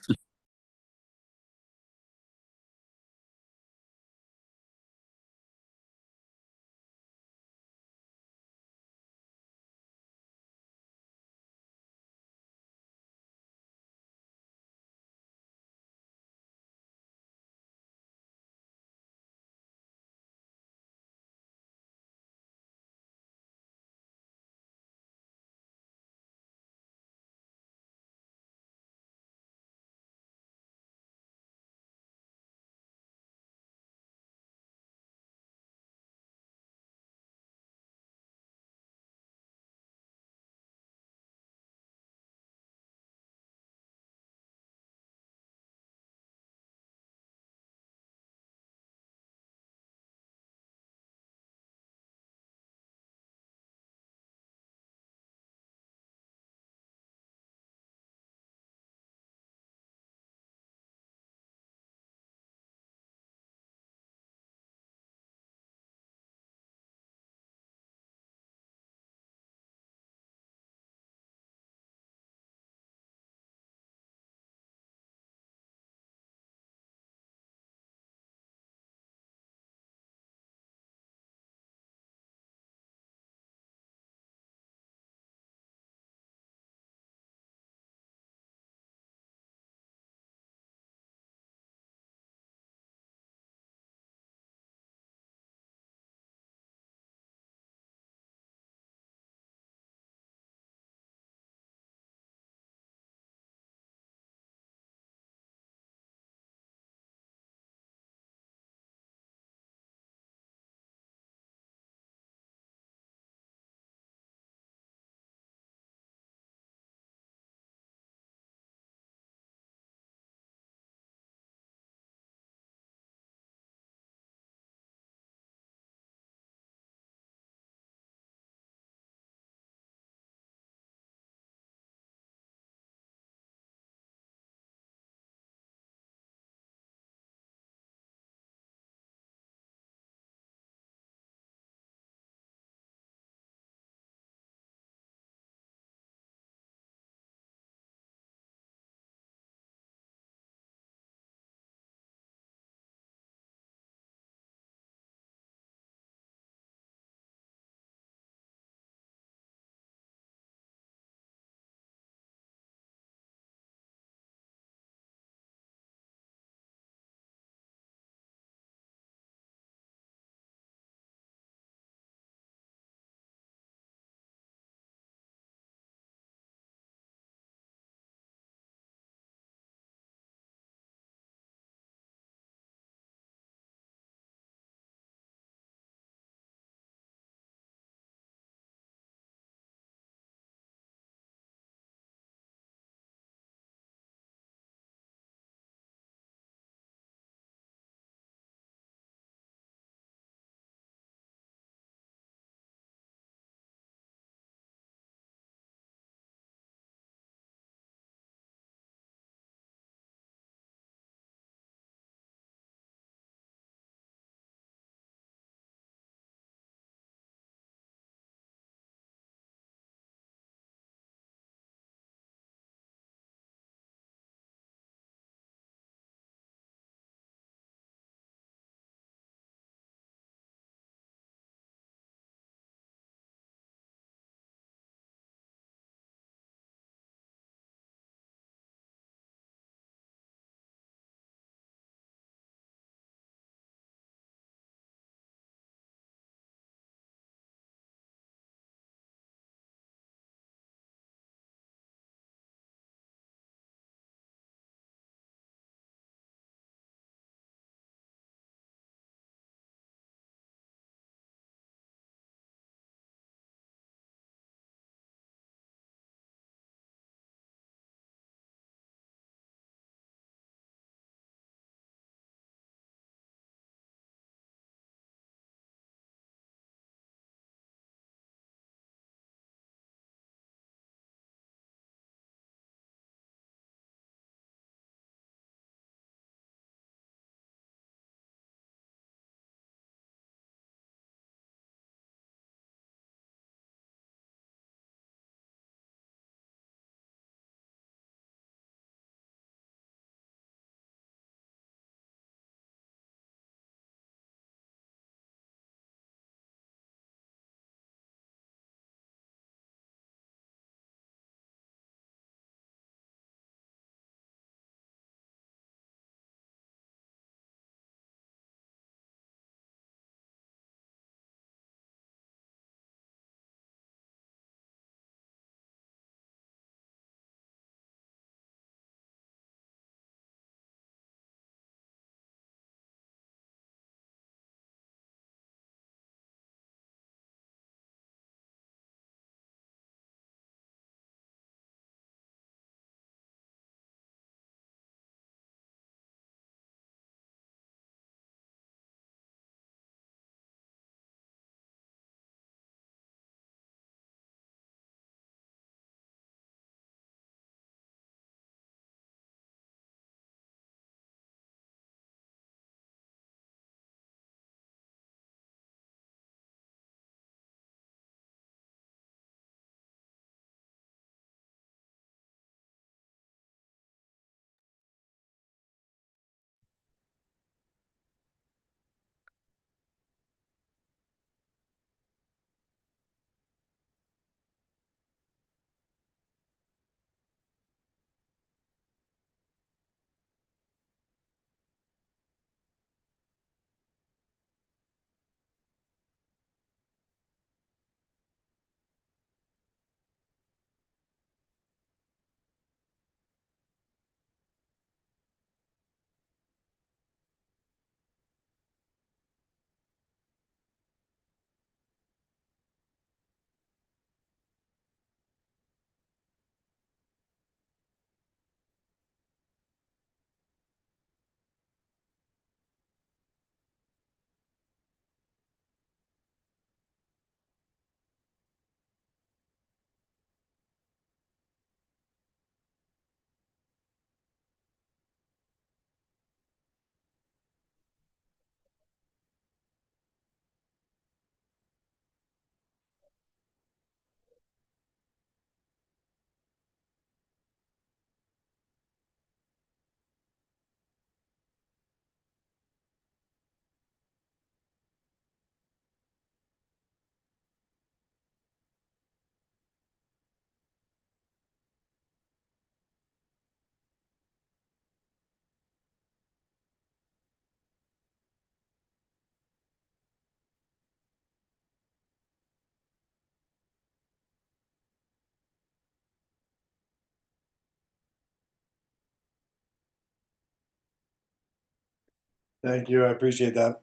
Thank you, I appreciate that.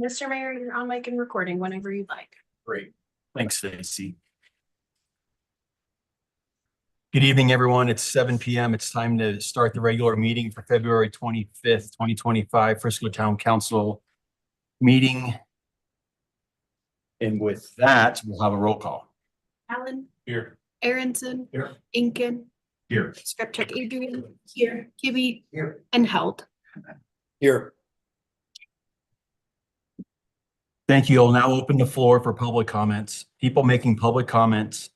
Mr. Mayor, you're on mic and recording whenever you'd like. Great. Thanks, Stacy. Good evening, everyone. It's 7 p.m. It's time to start the regular meeting for February 25th, 2025, Frisco Town Council meeting. And with that, we'll have a roll call. Allen. Here. Aronson. Here. Incan. Here. Scripcheck Adrian. Here. Gibby. Here. And Held. Here. Thank you. I'll now open the floor for public comments. People making public comments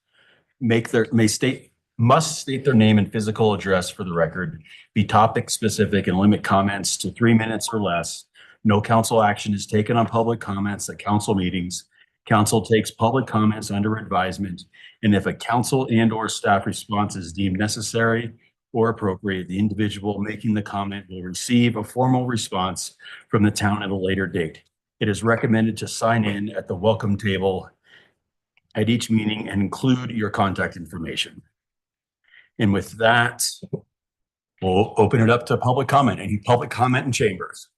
must state their name and physical address for the record, be topic specific, and limit comments to 3 minutes or less. No council action is taken on public comments at council meetings. Council takes public comments under advisement, and if a council and/or staff response is deemed necessary or appropriate, the individual making the comment will receive a formal response from the town at a later date. It is recommended to sign in at the welcome table at each meeting and include your contact information. And with that, we'll open it up to public comment. Any public comment in chambers?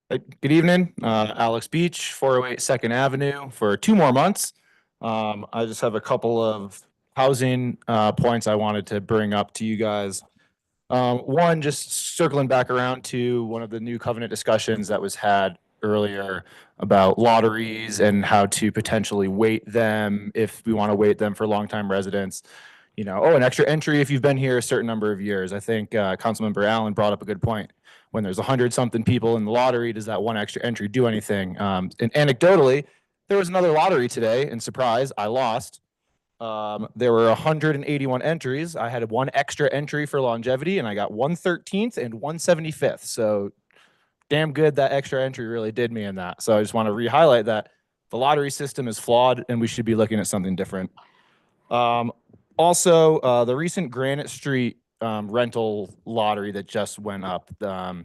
Good evening, Alex Beach, 408 2nd Avenue for 2 more months. I just have a couple of housing points I wanted to bring up to you guys. One, just circling back around to one of the new covenant discussions that was had earlier about lotteries and how to potentially weight them if we want to weight them for longtime residents. You know, an extra entry if you've been here a certain number of years. I think Councilmember Allen brought up a good point. When there's 100-something people in the lottery, does that one extra entry do anything? And anecdotally, there was another lottery today, and surprise, I lost. There were 181 entries. I had 1 extra entry for longevity, and I got 113th and 175th. So damn good that extra entry really did me in that. So I just want to re-highlight that the lottery system is flawed, and we should be looking at something different. Also, the recent Granite Street rental lottery that just went up, that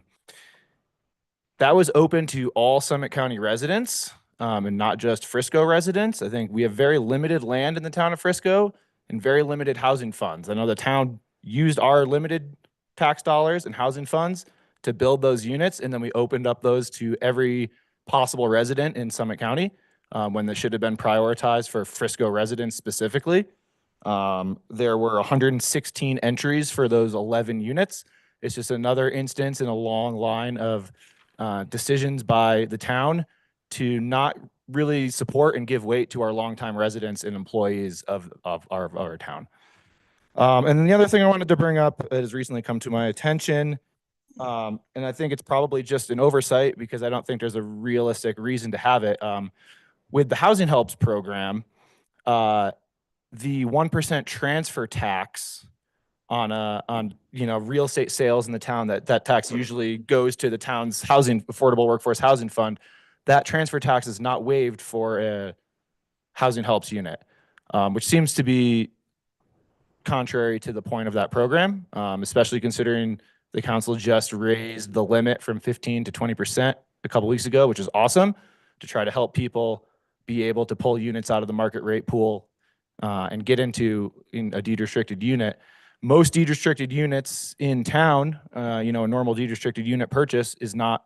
was open to all Summit County residents. And not just Frisco residents. I think we have very limited land in the town of Frisco and very limited housing funds. I know the town used our limited tax dollars and housing funds to build those units, and then we opened up those to every possible resident in Summit County when they should have been prioritized for Frisco residents specifically. There were 116 entries for those 11 units. It's just another instance in a long line of decisions by the town to not really support and give weight to our longtime residents and employees of our town. And then the other thing I wanted to bring up that has recently come to my attention, and I think it's probably just an oversight because I don't think there's a realistic reason to have it. With the Housing Helps program, the 1% transfer tax on real estate sales in the town, that tax usually goes to the town's affordable workforce housing fund. That transfer tax is not waived for a Housing Helps unit, which seems to be contrary to the point of that program, especially considering the council just raised the limit from 15 to 20% a couple weeks ago, which is awesome, to try to help people be able to pull units out of the market rate pool and get into a deed restricted unit. Most deed restricted units in town, a normal deed restricted unit purchase is not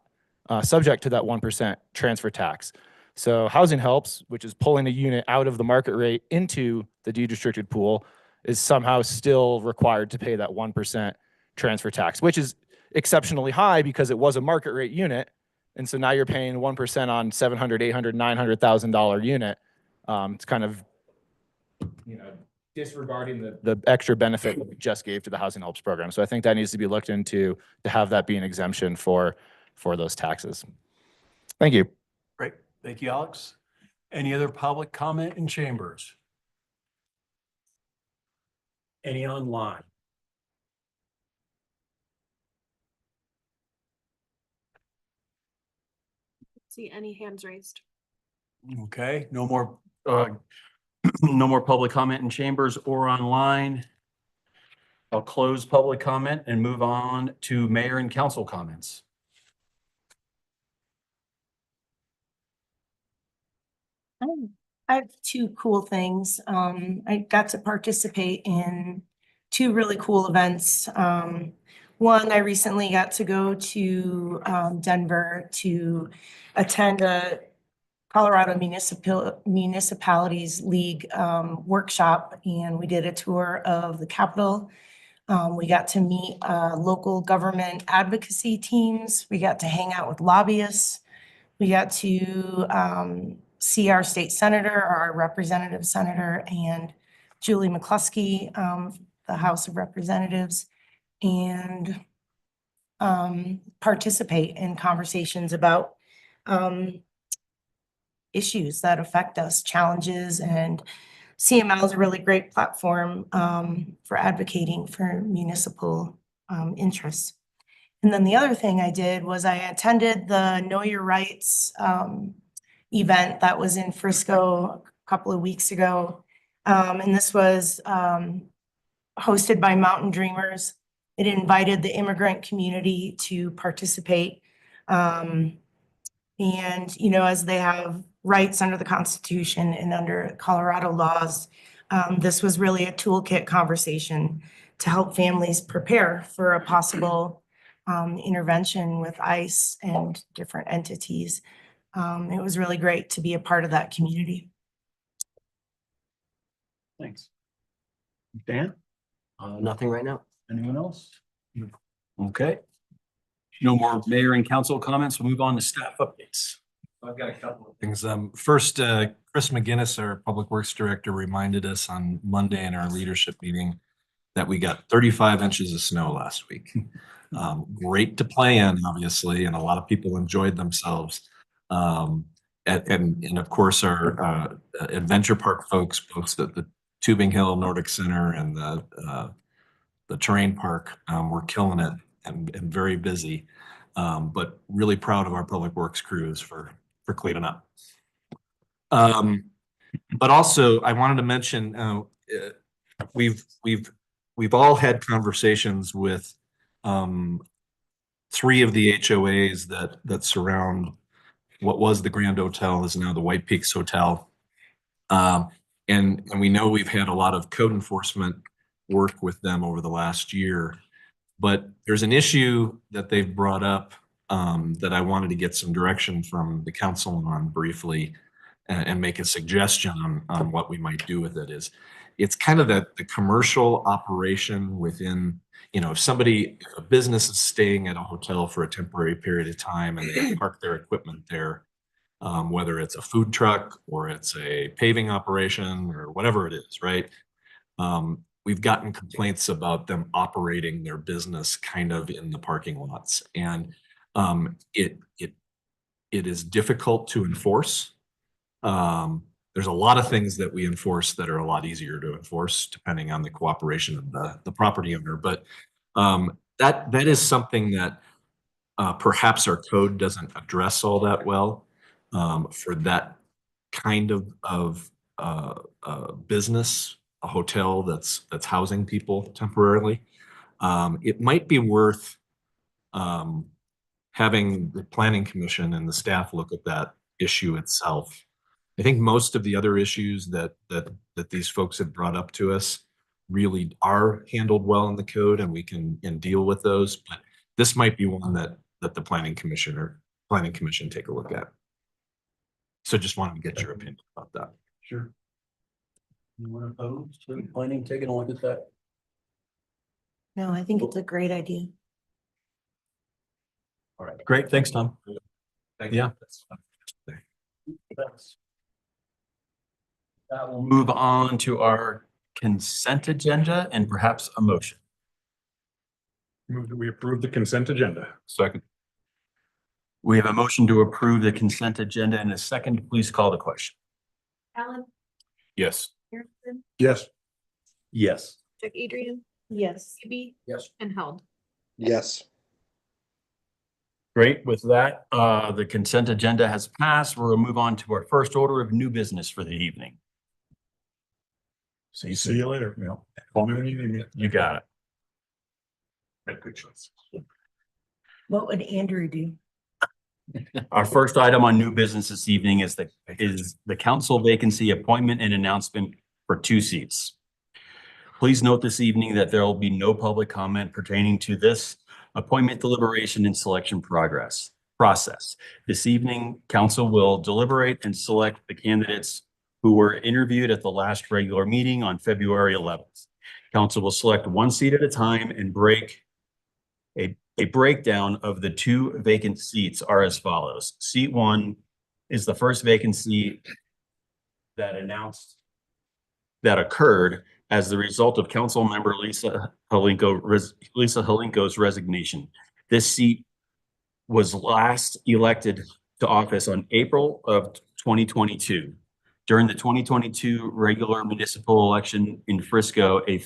subject to that 1% transfer tax. So Housing Helps, which is pulling a unit out of the market rate into the deed restricted pool, is somehow still required to pay that 1% transfer tax, which is exceptionally high because it was a market rate unit. And so now you're paying 1% on $700,000, $800,000, $900,000 unit. It's kind of, disregarding the extra benefit that we just gave to the Housing Helps program. So I think that needs to be looked into to have that be an exemption for those taxes. Thank you. Great. Thank you, Alex. Any other public comment in chambers? Any online? See any hands raised? Okay, no more no more public comment in chambers or online. I'll close public comment and move on to mayor and council comments. I have two cool things. I got to participate in two really cool events. One, I recently got to go to Denver to attend a Colorado Municipalities League workshop, and we did a tour of the Capitol. We got to meet local government advocacy teams. We got to hang out with lobbyists. We got to see our state senator, our representative senator, and Julie McCluskey, the House of Representatives, and participate in conversations about issues that affect us, challenges, and CML is a really great platform for advocating for municipal interests. And then the other thing I did was I attended the Know Your Rights event that was in Frisco a couple of weeks ago. And this was hosted by Mountain Dreamers. It invited the immigrant community to participate. And, you know, as they have rights under the Constitution and under Colorado laws, this was really a toolkit conversation to help families prepare for a possible intervention with ICE and different entities. It was really great to be a part of that community. Thanks. Dan? Nothing right now. Anyone else? Okay. No more mayor and council comments. We'll move on to staff updates. I've got a couple of things. First, Chris McGinnis, our Public Works Director, reminded us on Monday in our leadership meeting that we got 35 inches of snow last week. Great to play in, obviously, and a lot of people enjoyed themselves. And of course, our Adventure Park folks, both at the Tubing Hill Nordic Center and the Terrain Park, were killing it and very busy. But really proud of our Public Works crews for cleaning up. But also, I wanted to mention we've all had conversations with 3 of the HOAs that surround what was the Grand Hotel, is now the White Peaks Hotel. And we know we've had a lot of code enforcement work with them over the last year, but there's an issue that they've brought up that I wanted to get some direction from the council on briefly and make a suggestion on what we might do with it. It's kind of the commercial operation within, you know, if a business is staying at a hotel for a temporary period of time and they park their equipment there, whether it's a food truck or it's a paving operation or whatever it is, right? We've gotten complaints about them operating their business kind of in the parking lots, and it is difficult to enforce. There's a lot of things that we enforce that are a lot easier to enforce depending on the cooperation of the property owner. But that is something that perhaps our code doesn't address all that well for that kind of business, a hotel that's housing people temporarily. It might be worth having the Planning Commission and the staff look at that issue itself. I think most of the other issues that these folks have brought up to us really are handled well in the code, and we can deal with those. But this might be one that the Planning Commission take a look at. So just wanted to get your opinion about that. Sure. Anyone opposed to planning taking a look at that? No, I think it's a great idea. All right, great. Thanks, Tom. Thank you. Yeah. Thanks. That will move on to our consent agenda and perhaps a motion. Move that we approve the consent agenda. Second. We have a motion to approve the consent agenda and a second. Please call the question. Alan, Yes. Harrison, Yes. Yes. Jack Adrian, Yes. Gibby, Yes. and Held. Yes. Great. With that, the consent agenda has passed. We'll move on to our first order of new business for the evening. See you later. Yeah. Call me when you need me. You got it. Make good choice. What would Andrew do? Our first item on new business this evening is the council vacancy appointment and announcement for 2 seats. Please note this evening that there will be no public comment pertaining to this appointment deliberation and selection process. This evening, council will deliberate and select the candidates who were interviewed at the last regular meeting on February 11th. Council will select 1 seat at a time and a breakdown of the 2 vacant seats are as follows. Seat 1 is the first vacancy that occurred as the result of council member Lisa Halinko's resignation. This seat was last elected to office on April of 2022. During the 2022 regular municipal election in Frisco, for a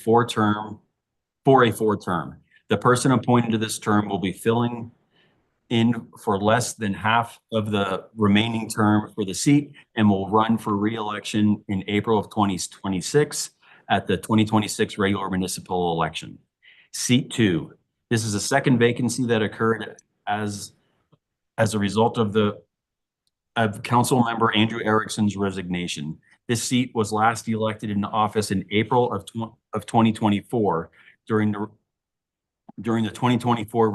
4-term. The person appointed to this term will be filling in for less than half of the remaining term for the seat and will run for re-election in April of 2026 at the 2026 regular municipal election. Seat 2. This is a second vacancy that occurred as a result of council member Andrew Erickson's resignation. This seat was last elected into office in April of 2024 during the 2024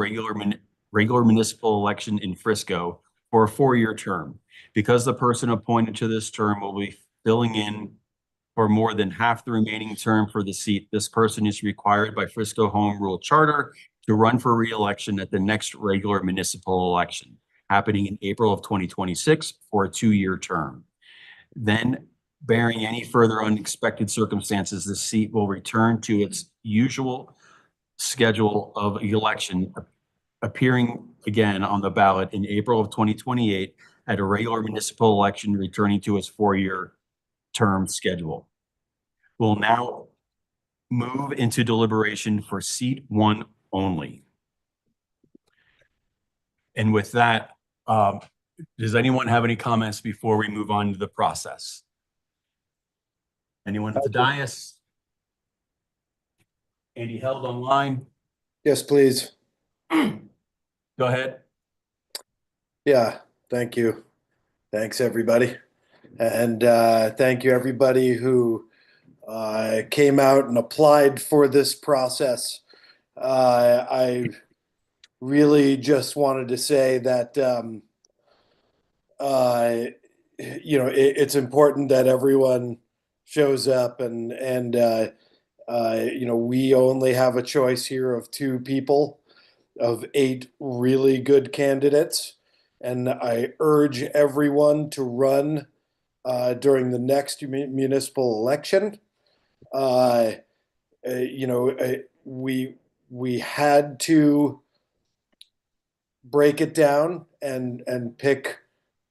regular municipal election in Frisco for a 4-year term. Because the person appointed to this term will be filling in for more than half the remaining term for the seat, this person is required by Frisco Home Rule Charter to run for re-election at the next regular municipal election, happening in April of 2026 for a 2-year term. Then, barring any further unexpected circumstances, this seat will return to its usual schedule of election, appearing again on the ballot in April of 2028 at a regular municipal election, returning to its 4-year term schedule. We'll now move into deliberation for seat 1 only. And with that, does anyone have any comments before we move on to the process? Anyone at the dais? Andy held online. Yes, please. Go ahead. Yeah, thank you. Thanks, everybody. And thank you, everybody who came out and applied for this process. I really just wanted to say that, it's important that everyone shows up and we only have a choice here of 2 people of 8 really good candidates. And I urge everyone to run during the next municipal election. We had to break it down and pick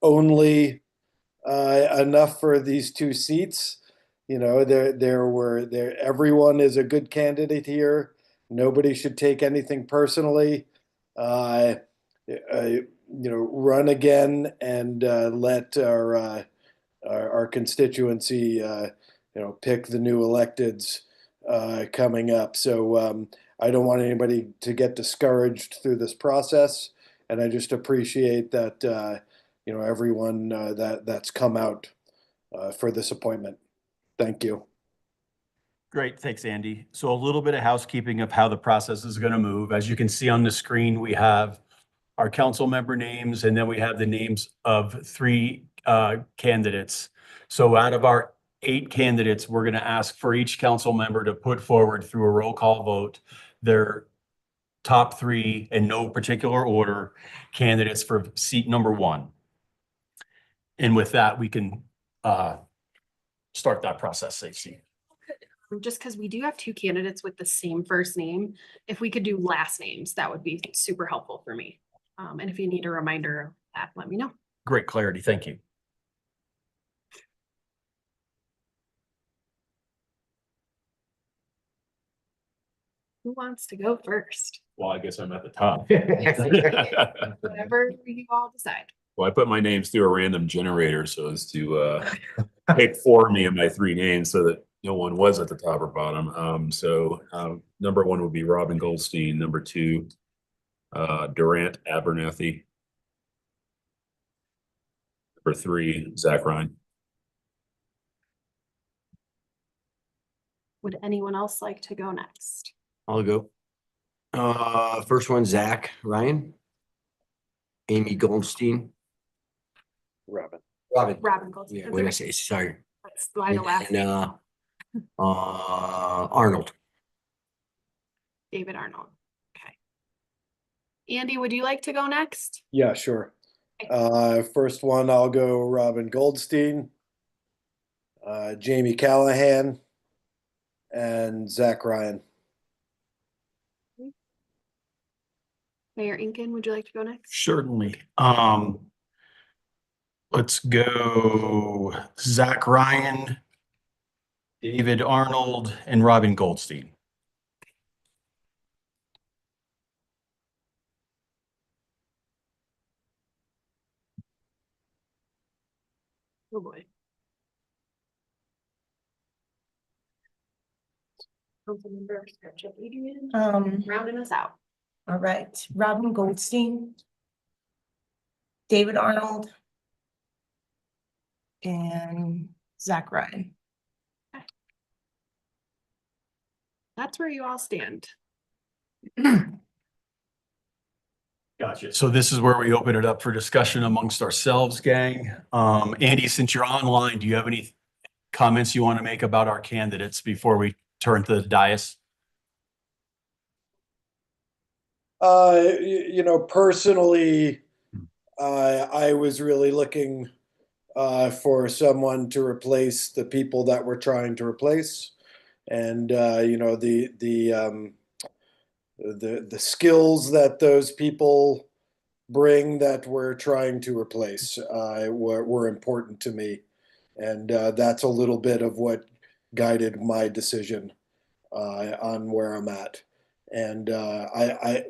only enough for these 2 seats. Everyone is a good candidate here. Nobody should take anything personally. Run again and let our constituency, pick the new electeds coming up. So I don't want anybody to get discouraged through this process, and I just appreciate that everyone that's come out for this appointment. Thank you. Great, thanks, Andy. So a little bit of housekeeping of how the process is going to move. As you can see on the screen, we have our council member names, and then we have the names of 3 candidates. So out of our 8 candidates, we're going to ask for each council member to put forward through a roll call vote their top 3, in no particular order, candidates for seat number 1. And with that, we can start that process, Stacey. Just because we do have 2 candidates with the same first name, if we could do last names, that would be super helpful for me. And if you need a reminder of that, let me know. Great clarity, thank you. Who wants to go first? Well, I guess I'm at the top. Whatever you all decide. Well, I put my names through a random generator so as to pick for me of my 3 names so that no one was at the top or bottom. So number 1 would be Robin Goldstein. Number 2, Durant Abernathy. for 3, Zach Ryan. Would anyone else like to go next? I'll go. First one, Zach Ryan. Amy Goldstein. Robin. Robin Goldstein. Yeah, That's what did I okay. say? Sorry. That's why the last And, Arnold. David Arnold. Okay. Andy, would you like to go next? Yeah, sure. First one, I'll go Robin Goldstein, Jamie Callahan, and Zach Ryan. Mayor Inkin, would you like to go next? Certainly. Let's go Zach Ryan, David Arnold, and Robin Goldstein. Oh, boy. Councilmember Chip Adrian, rounding us out. All right, Robin Goldstein, David Arnold, and Zach Ryan. That's where you all stand. Gotcha. So this is where we open it up for discussion amongst ourselves, gang. Andy, since you're online, do you have any comments you want to make about our candidates before we turn to the dais? Personally, I was really looking for someone to replace the people that we're trying to replace, and the skills that those people bring that we're trying to replace were important to me, and that's a little bit of what guided my decision on where I'm at. And I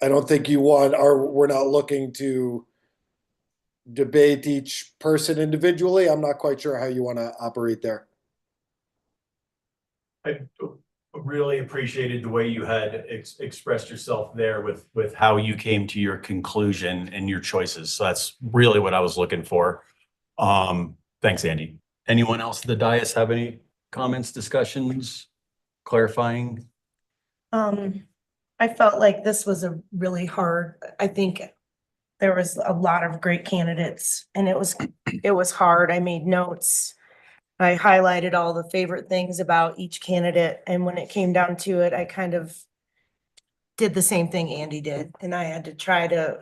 don't think we're not looking to debate each person individually. I'm not quite sure how you want to operate there. I really appreciated the way you had expressed yourself there with how you came to your conclusion and your choices. So that's really what I was looking for. Thanks, Andy. Anyone else at the dais have any comments, discussions, clarifying? I felt like this was a really hard, I think there was a lot of great candidates and it was hard. I made notes. I highlighted all the favorite things about each candidate. And when it came down to it, I kind of did the same thing Andy did. And I had to try to,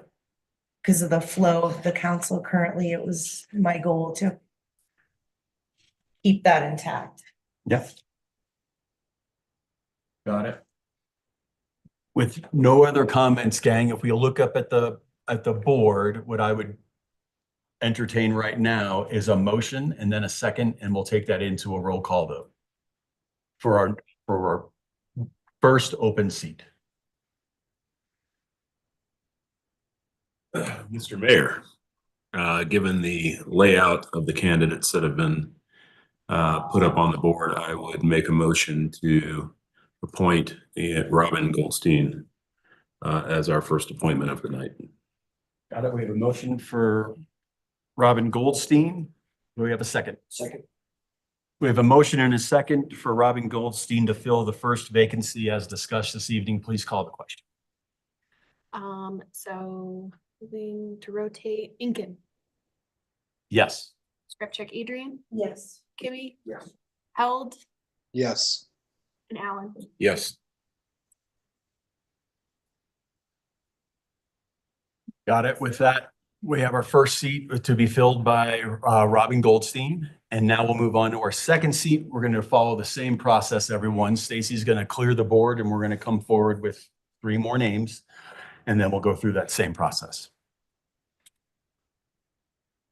because of the flow of the council currently, it was my goal to keep that intact. Yeah. Got it. With no other comments, gang, if we look up at the board, what I would entertain right now is a motion and then a second, and we'll take that into a roll call vote for our first open seat. Mr. Mayor, given the layout of the candidates that have been put up on the board, I would make a motion to appoint Robin Goldstein as our first appointment of the night. Got it. We have a motion for Robin Goldstein. Do we have a second? Second. We have a motion and a second for Robin Goldstein to fill the first vacancy as discussed this evening. Please call the question. So moving to rotate Inkin, Yes. Scripcheck Adrian, Yes. Kimmy, Yes. Held, Yes. and Alan. Yes. Got it. With that, we have our first seat to be filled by Robin Goldstein. And now we'll move on to our second seat. We're going to follow the same process, everyone. Stacy's going to clear the board and we're going to come forward with 3 more names. And then we'll go through that same process.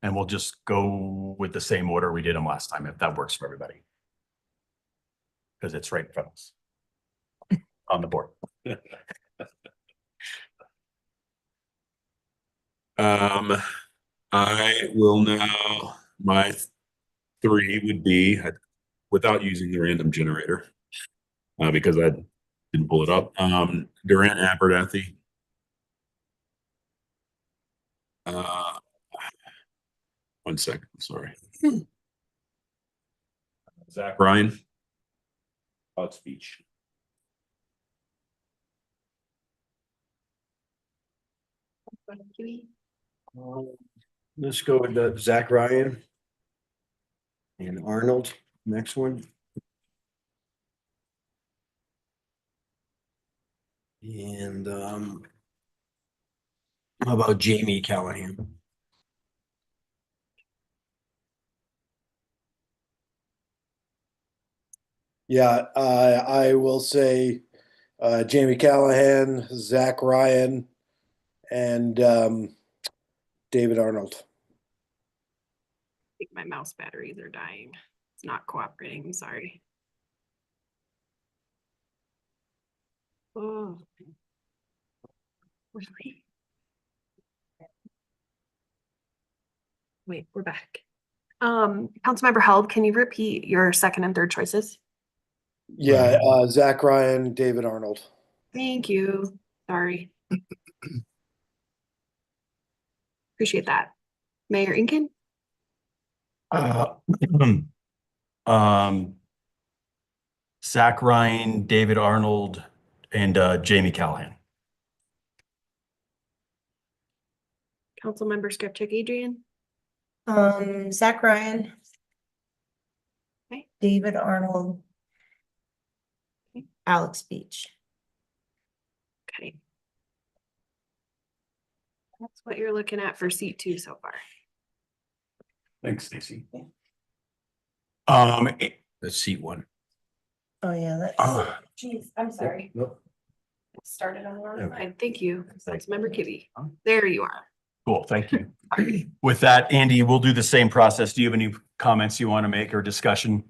And we'll just go with the same order we did them last time, if that works for everybody. Because it's right in front of us on the board. I will now, my 3 would be, without using the random generator, because I didn't pull it up, Durant Abernathy, 1 second, sorry. Zach Ryan. Hot speech. Let's go with the Zach Ryan. And Arnold, next one. And how about Jamie Callahan? Yeah, I will say Jamie Callahan, Zach Ryan, and David Arnold. I think my mouse batteries are dying. It's not cooperating, I'm sorry. Oh. Really? Wait, we're back. Councilmember Held, can you repeat your second and third choices? Yeah, Zach Ryan, David Arnold. Thank you. Sorry. Appreciate that. Mayor Inkin? Zach Ryan, David Arnold, and Jamie Callahan. Councilmember Skeptic Adrian? Zach Ryan. Okay. David Arnold. Alex Beach. Okay. That's what you're looking at for seat 2 so far. Thanks, Stacy. That's seat 1. Oh, yeah, that's. Uh, Jeez, I'm sorry. Nope. It started on the wrong Okay. side. Thank you. Councilmember Kibbe. There you are. Cool, thank you. With that, Andy, we'll do the same process. Do you have any comments you want to make or discussion?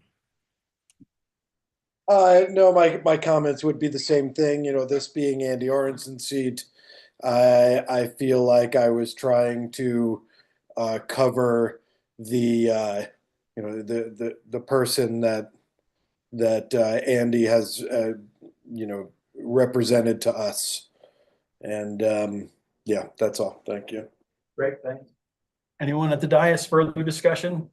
No, my comments would be the same thing, this being Andy Aronson's seat. I feel like I was trying to cover the the person that Andy has represented to us. And yeah, that's all. Thank you. Great, thanks. Anyone at the dais further discussion?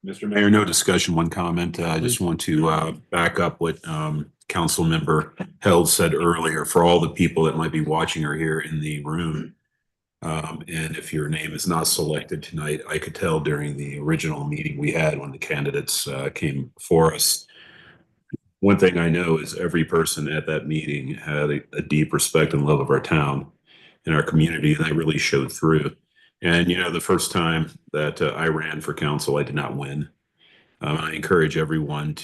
Mr. Mayor, no discussion, one comment. I just want to back up what Council Member Held said earlier for all the people that might be watching or here in the room. And if your name is not selected tonight, I could tell during the original meeting we had when the candidates came before us. One thing I know is every person at that meeting had a deep respect and love of our town and our community, and that really showed through. And, the first time that I ran for council, I did not win. I encourage everyone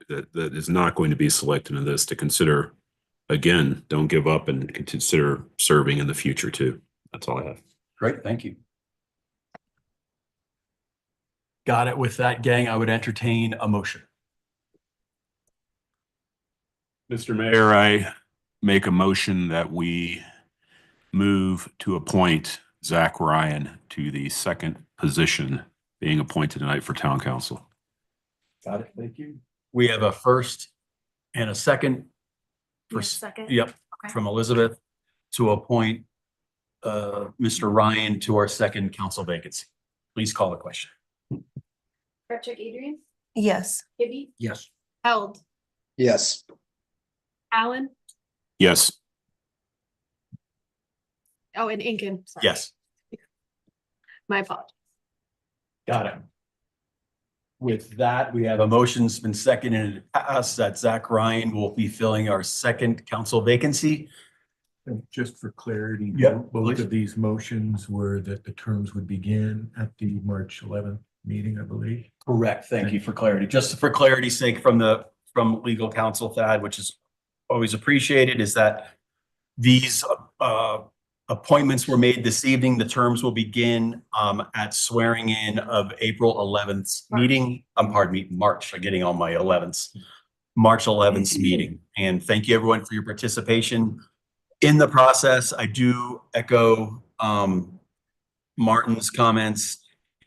that is not going to be selected in this to consider, again, don't give up and consider serving in the future too. That's all I have. Great, thank you. Got it. With that, gang, I would entertain a motion. Mr. Mayor, I make a motion that we move to appoint Zach Ryan to the second position being appointed tonight for town council. Got it, thank you. We have a first and a second. Second? Yep, Okay. from Elizabeth to appoint Mr. Ryan to our second council vacancy. Please call the question. Skeptic Adrian? Yes. Kibbe? Yes. Held? Yes. Allen? Yes. Oh, and Inkin. Sorry. Yes. My apologies. Got it. With that, we have a motion's been seconded and passed that Zach Ryan will be filling our second council vacancy. And just for clarity, Yeah, both please. of these motions were that the terms would begin at the March 11th meeting, I believe. Correct. Thank you for clarity. Just for clarity's sake from legal counsel, Thad, which is always appreciated, is that these appointments were made this evening. The terms will begin at swearing in of April 11th meeting. Pardon me, March. I'm getting on my 11th. March 11th meeting. And thank you everyone for your participation in the process. I do echo Martin's comments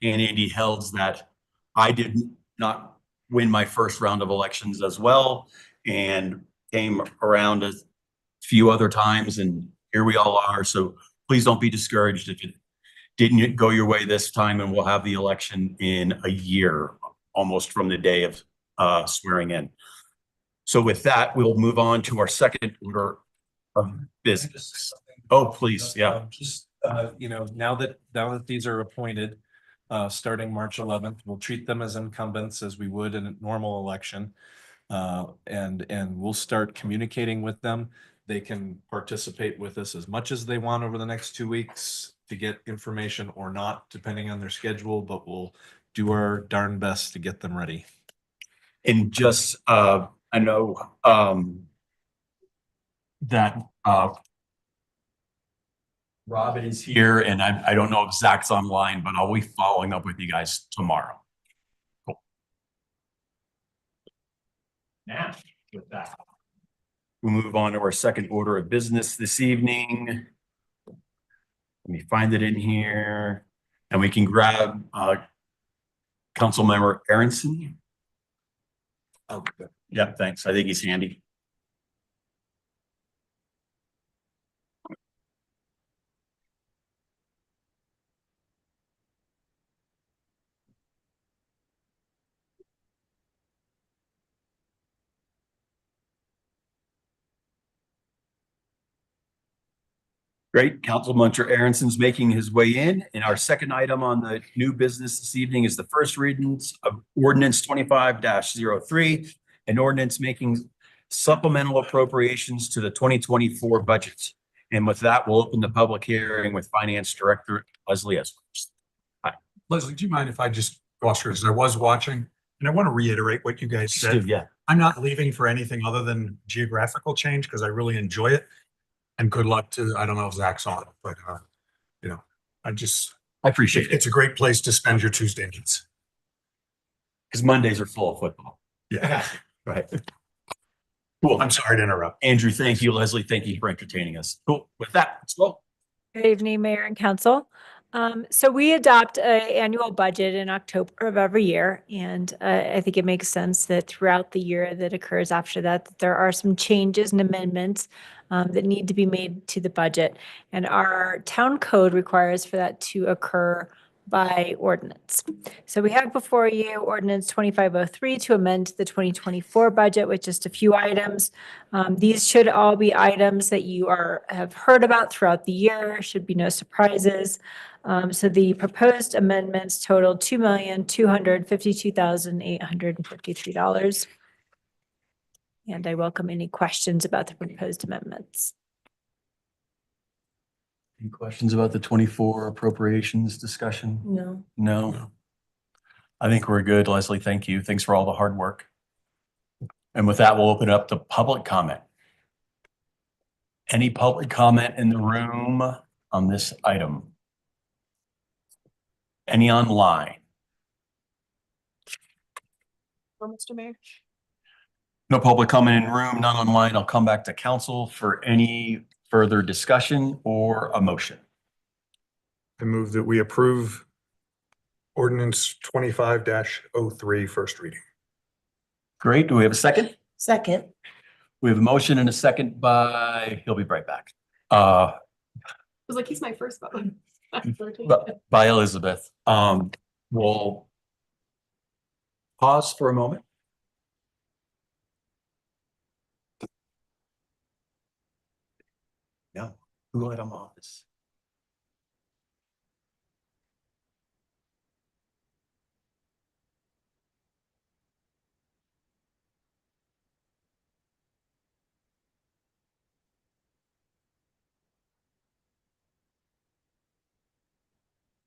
and Andy Held's that I did not win my first round of elections as well, and came around a few other times, and here we all are. So please don't be discouraged if it didn't go your way this time, and we'll have the election in a year, almost from the day of swearing in. So with that, we'll move on to our second order of business. Oh, please, yeah. Just, now that these are appointed, starting March 11th, we'll treat them as incumbents as we would in a normal election. And we'll start communicating with them. They can participate with us as much as they want over the next 2 weeks to get information or not, depending on their schedule, but we'll do our darn best to get them ready. And just, I know that Robin is here, and I don't know if Zach's online, but I'll be following up with you guys tomorrow. Cool. Now, with that, we'll move on to our second order of business this evening. Let me find it in here, and we can grab Councilmember Aronson. Oh, yeah, thanks. I think he's handy. Great. Councilmember Aronson's making his way in. And our second item on the new business this evening is the first readings of ordinance 25-03, an ordinance making supplemental appropriations to the 2024 budget. And with that, we'll open the public hearing with Finance Director Leslie Esquires. Hi. Leslie, do you mind if I just go through, because I was watching, and I want to reiterate what you guys said. Yeah. I'm not leaving for anything other than geographical change, because I really enjoy it. And good luck to, I don't know if Zach's on it, but, I appreciate it. It's a great place to spend your Tuesday nights. Because Mondays are full of football. Yeah. Right. Cool. I'm sorry to interrupt. Andrew, thank you. Leslie, thank you for entertaining us. Cool. With that, let's go. Good evening, Mayor and Council. So we adopt an annual budget in October of every year, and I think it makes sense that throughout the year that occurs after that, there are some changes and amendments that need to be made to the budget. And our town code requires for that to occur by ordinance. So we have before you ordinance 2503 to amend the 2024 budget with just a few items. These should all be items that you have heard about throughout the year, should be no surprises. So the proposed amendments total $2,252,853. And I welcome any questions about the proposed amendments. Any questions about the 24 appropriations discussion? No. No. I think we're good, Leslie. Thank you. Thanks for all the hard work. And with that, we'll open it up to public comment. Any public comment in the room on this item? Any online? Well, Mr. Mayor. No public comment in room, none online. I'll come back to council for any further discussion or a motion. I move that we approve ordinance 25-03 first reading. Great. Do we have a second? Second. We have a motion and a second by, he'll be right back. I was like, he's my first vote. By Elizabeth. We'll pause for a moment. No, who let him off this?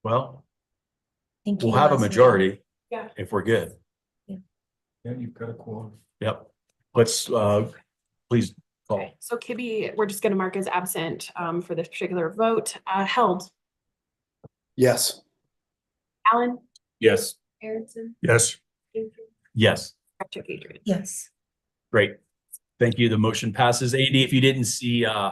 Well, Thank we'll you, have a Leslie. majority. Yeah. If we're good. Yeah. Yeah, you've got a quorum. Yep. Let's, please call. Okay, so Kibbe, we're just gonna mark as absent for this particular vote. Held, Yes. Allen, Yes. Aronson, Yes. Adrian, Yes. Patrick, Adrian. Yes. Great. Thank you. The motion passes. Andy, if you didn't see, Dan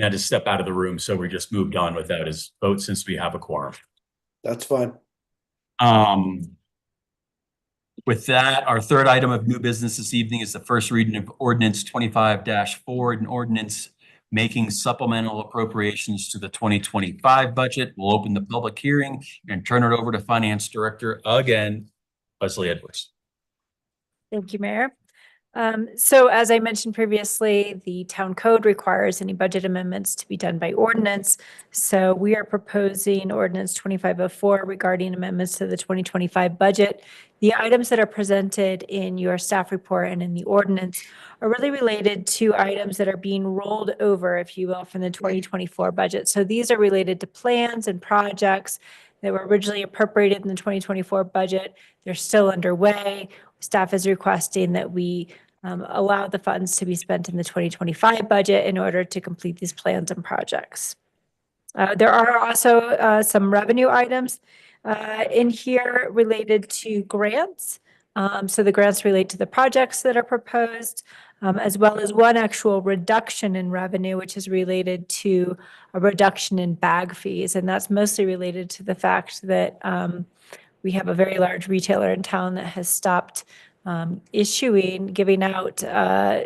had to step out of the room, so we just moved on without his vote since we have a quorum. That's fine. With that, our third item of new business this evening is the first reading of ordinance 25-4, an ordinance making supplemental appropriations to the 2025 budget. We'll open the public hearing and turn it over to Finance Director again, Leslie Edwards. Thank you, Mayor. So as I mentioned previously, the town code requires any budget amendments to be done by ordinance. So we are proposing ordinance 2504 regarding amendments to the 2025 budget. The items that are presented in your staff report and in the ordinance are really related to items that are being rolled over, if you will, from the 2024 budget. So these are related to plans and projects that were originally appropriated in the 2024 budget. They're still underway. Staff is requesting that we allow the funds to be spent in the 2025 budget in order to complete these plans and projects. There are also some revenue items in here related to grants. So the grants relate to the projects that are proposed, as well as one actual reduction in revenue, which is related to a reduction in bag fees. And that's mostly related to the fact that we have a very large retailer in town that has stopped giving out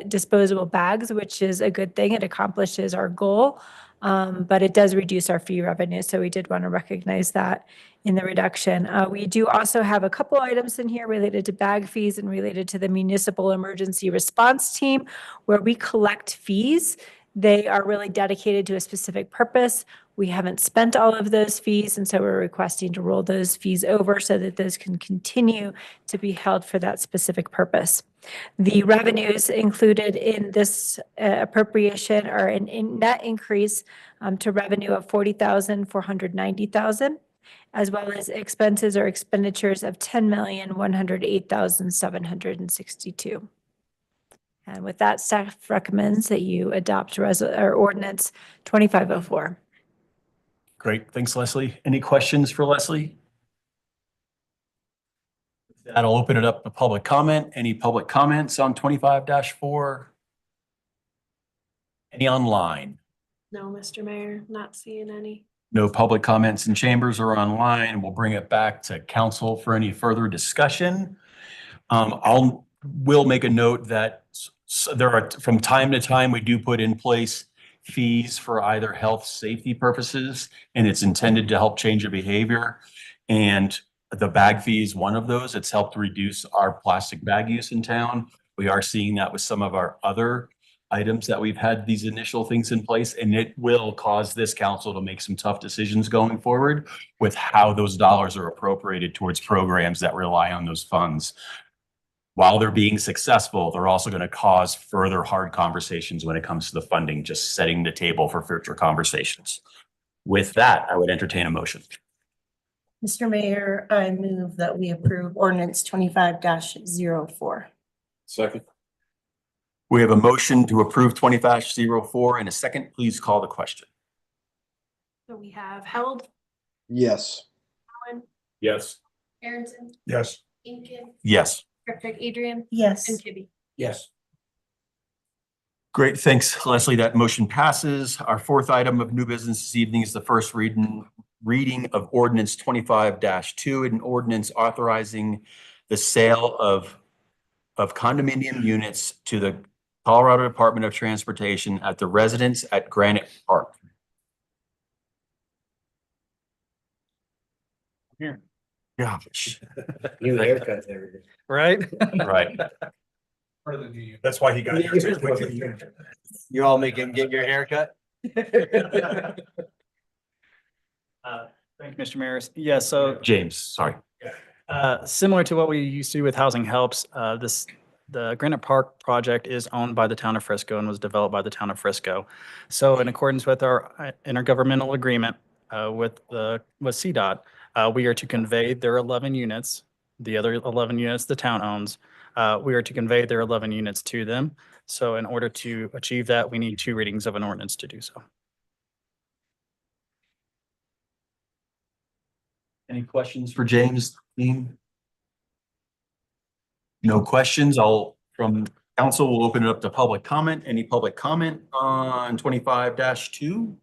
disposable bags, which is a good thing. It accomplishes our goal, but it does reduce our fee revenue. So we did want to recognize that in the reduction. We do also have a couple items in here related to bag fees and related to the Municipal Emergency Response Team, where we collect fees. They are really dedicated to a specific purpose. We haven't spent all of those fees, and so we're requesting to roll those fees over so that those can continue to be held for that specific purpose. The revenues included in this appropriation are an net increase to revenue of $40,490,000, as well as expenses or expenditures of $10,108,762. And with that, staff recommends that you adopt ordinance 2504. Great. Thanks, Leslie. Any questions for Leslie? That'll open it up to public comment. Any public comments on 25-4? Any online? No, Mr. Mayor, not seeing any. No public comments in chambers or online. We'll bring it back to council for any further discussion. We'll make a note that there are, from time to time, we do put in place fees for either health safety purposes, and it's intended to help change your behavior. And the bag fee is one of those. It's helped reduce our plastic bag use in town. We are seeing that with some of our other items that we've had these initial things in place, and it will cause this council to make some tough decisions going forward with how those dollars are appropriated towards programs that rely on those funds. While they're being successful, they're also going to cause further hard conversations when it comes to the funding, just setting the table for future conversations. With that, I would entertain a motion. Mr. Mayor, I move that we approve ordinance 25-04. Second. We have a motion to approve 20-04 and a second. Please call the question. So we have Held, Yes. Cowan, Yes. Aaronson, Yes. Inkin, Yes. Kirkpatrick, Adrian, Yes. and Kibbe. Yes. Great. Thanks, Leslie. That motion passes. Our fourth item of new business this evening is the first reading of ordinance 25-2, an ordinance authorizing the sale of condominium units to the Colorado Department of Transportation at the residence at Granite Park. Here. Gosh. New haircuts every day. Right? Right. That's why he got here so quickly. You all make him get your haircut? Thank you, Mr. Mayor. Yeah, so James, sorry. similar to what we used to do with Housing Helps, the Granite Park project is owned by the town of Frisco and was developed by the town of Frisco. So in accordance with our intergovernmental agreement with CDOT, we are to convey their 11 units, the other 11 units the town owns. We are to convey their 11 units to them. So in order to achieve that, we need 2 readings of an ordinance to do so. Any questions for James? No questions. From council, we'll open it up to public comment. Any public comment on 25-2?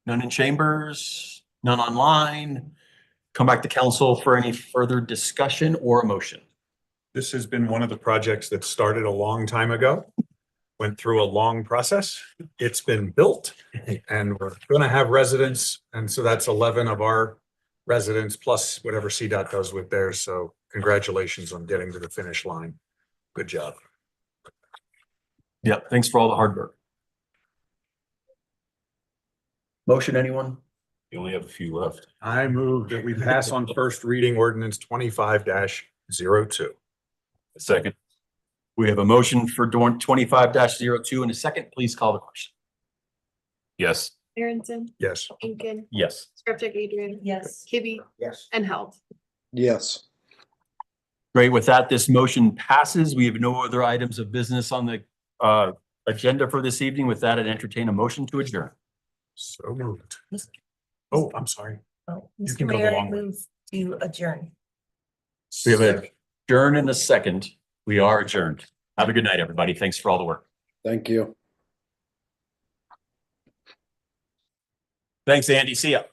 None in chambers, none online. Come back to council for any further discussion or a motion. This has been one of the projects that started a long time ago. went through a long process. It's been built and we're going to have residents. And so that's 11 of our residents plus whatever CDOT does with theirs. So congratulations on getting to the finish line. Good job. Yep, thanks for all the hard work. Motion, anyone? You only have a few left. I move that we pass on first reading ordinance 25-02. Second. We have a motion for 25-02 in a second. Please call the question. Yes. Aaronson, Yes. Incan, Yes. Scriptic, Adrian. Yes. Kibbe. Yes. And Held. Yes. Great. With that, this motion passes. We have no other items of business on the agenda for this evening. With that, I'd entertain a motion to adjourn. So moved. Oh, I'm sorry. Oh, You Mr. can go the Mayor, I long way. move to adjourn. We have a adjourn in a second. We are adjourned. Have a good night, everybody. Thanks for all the work. Thank you. Thanks, Andy. See ya.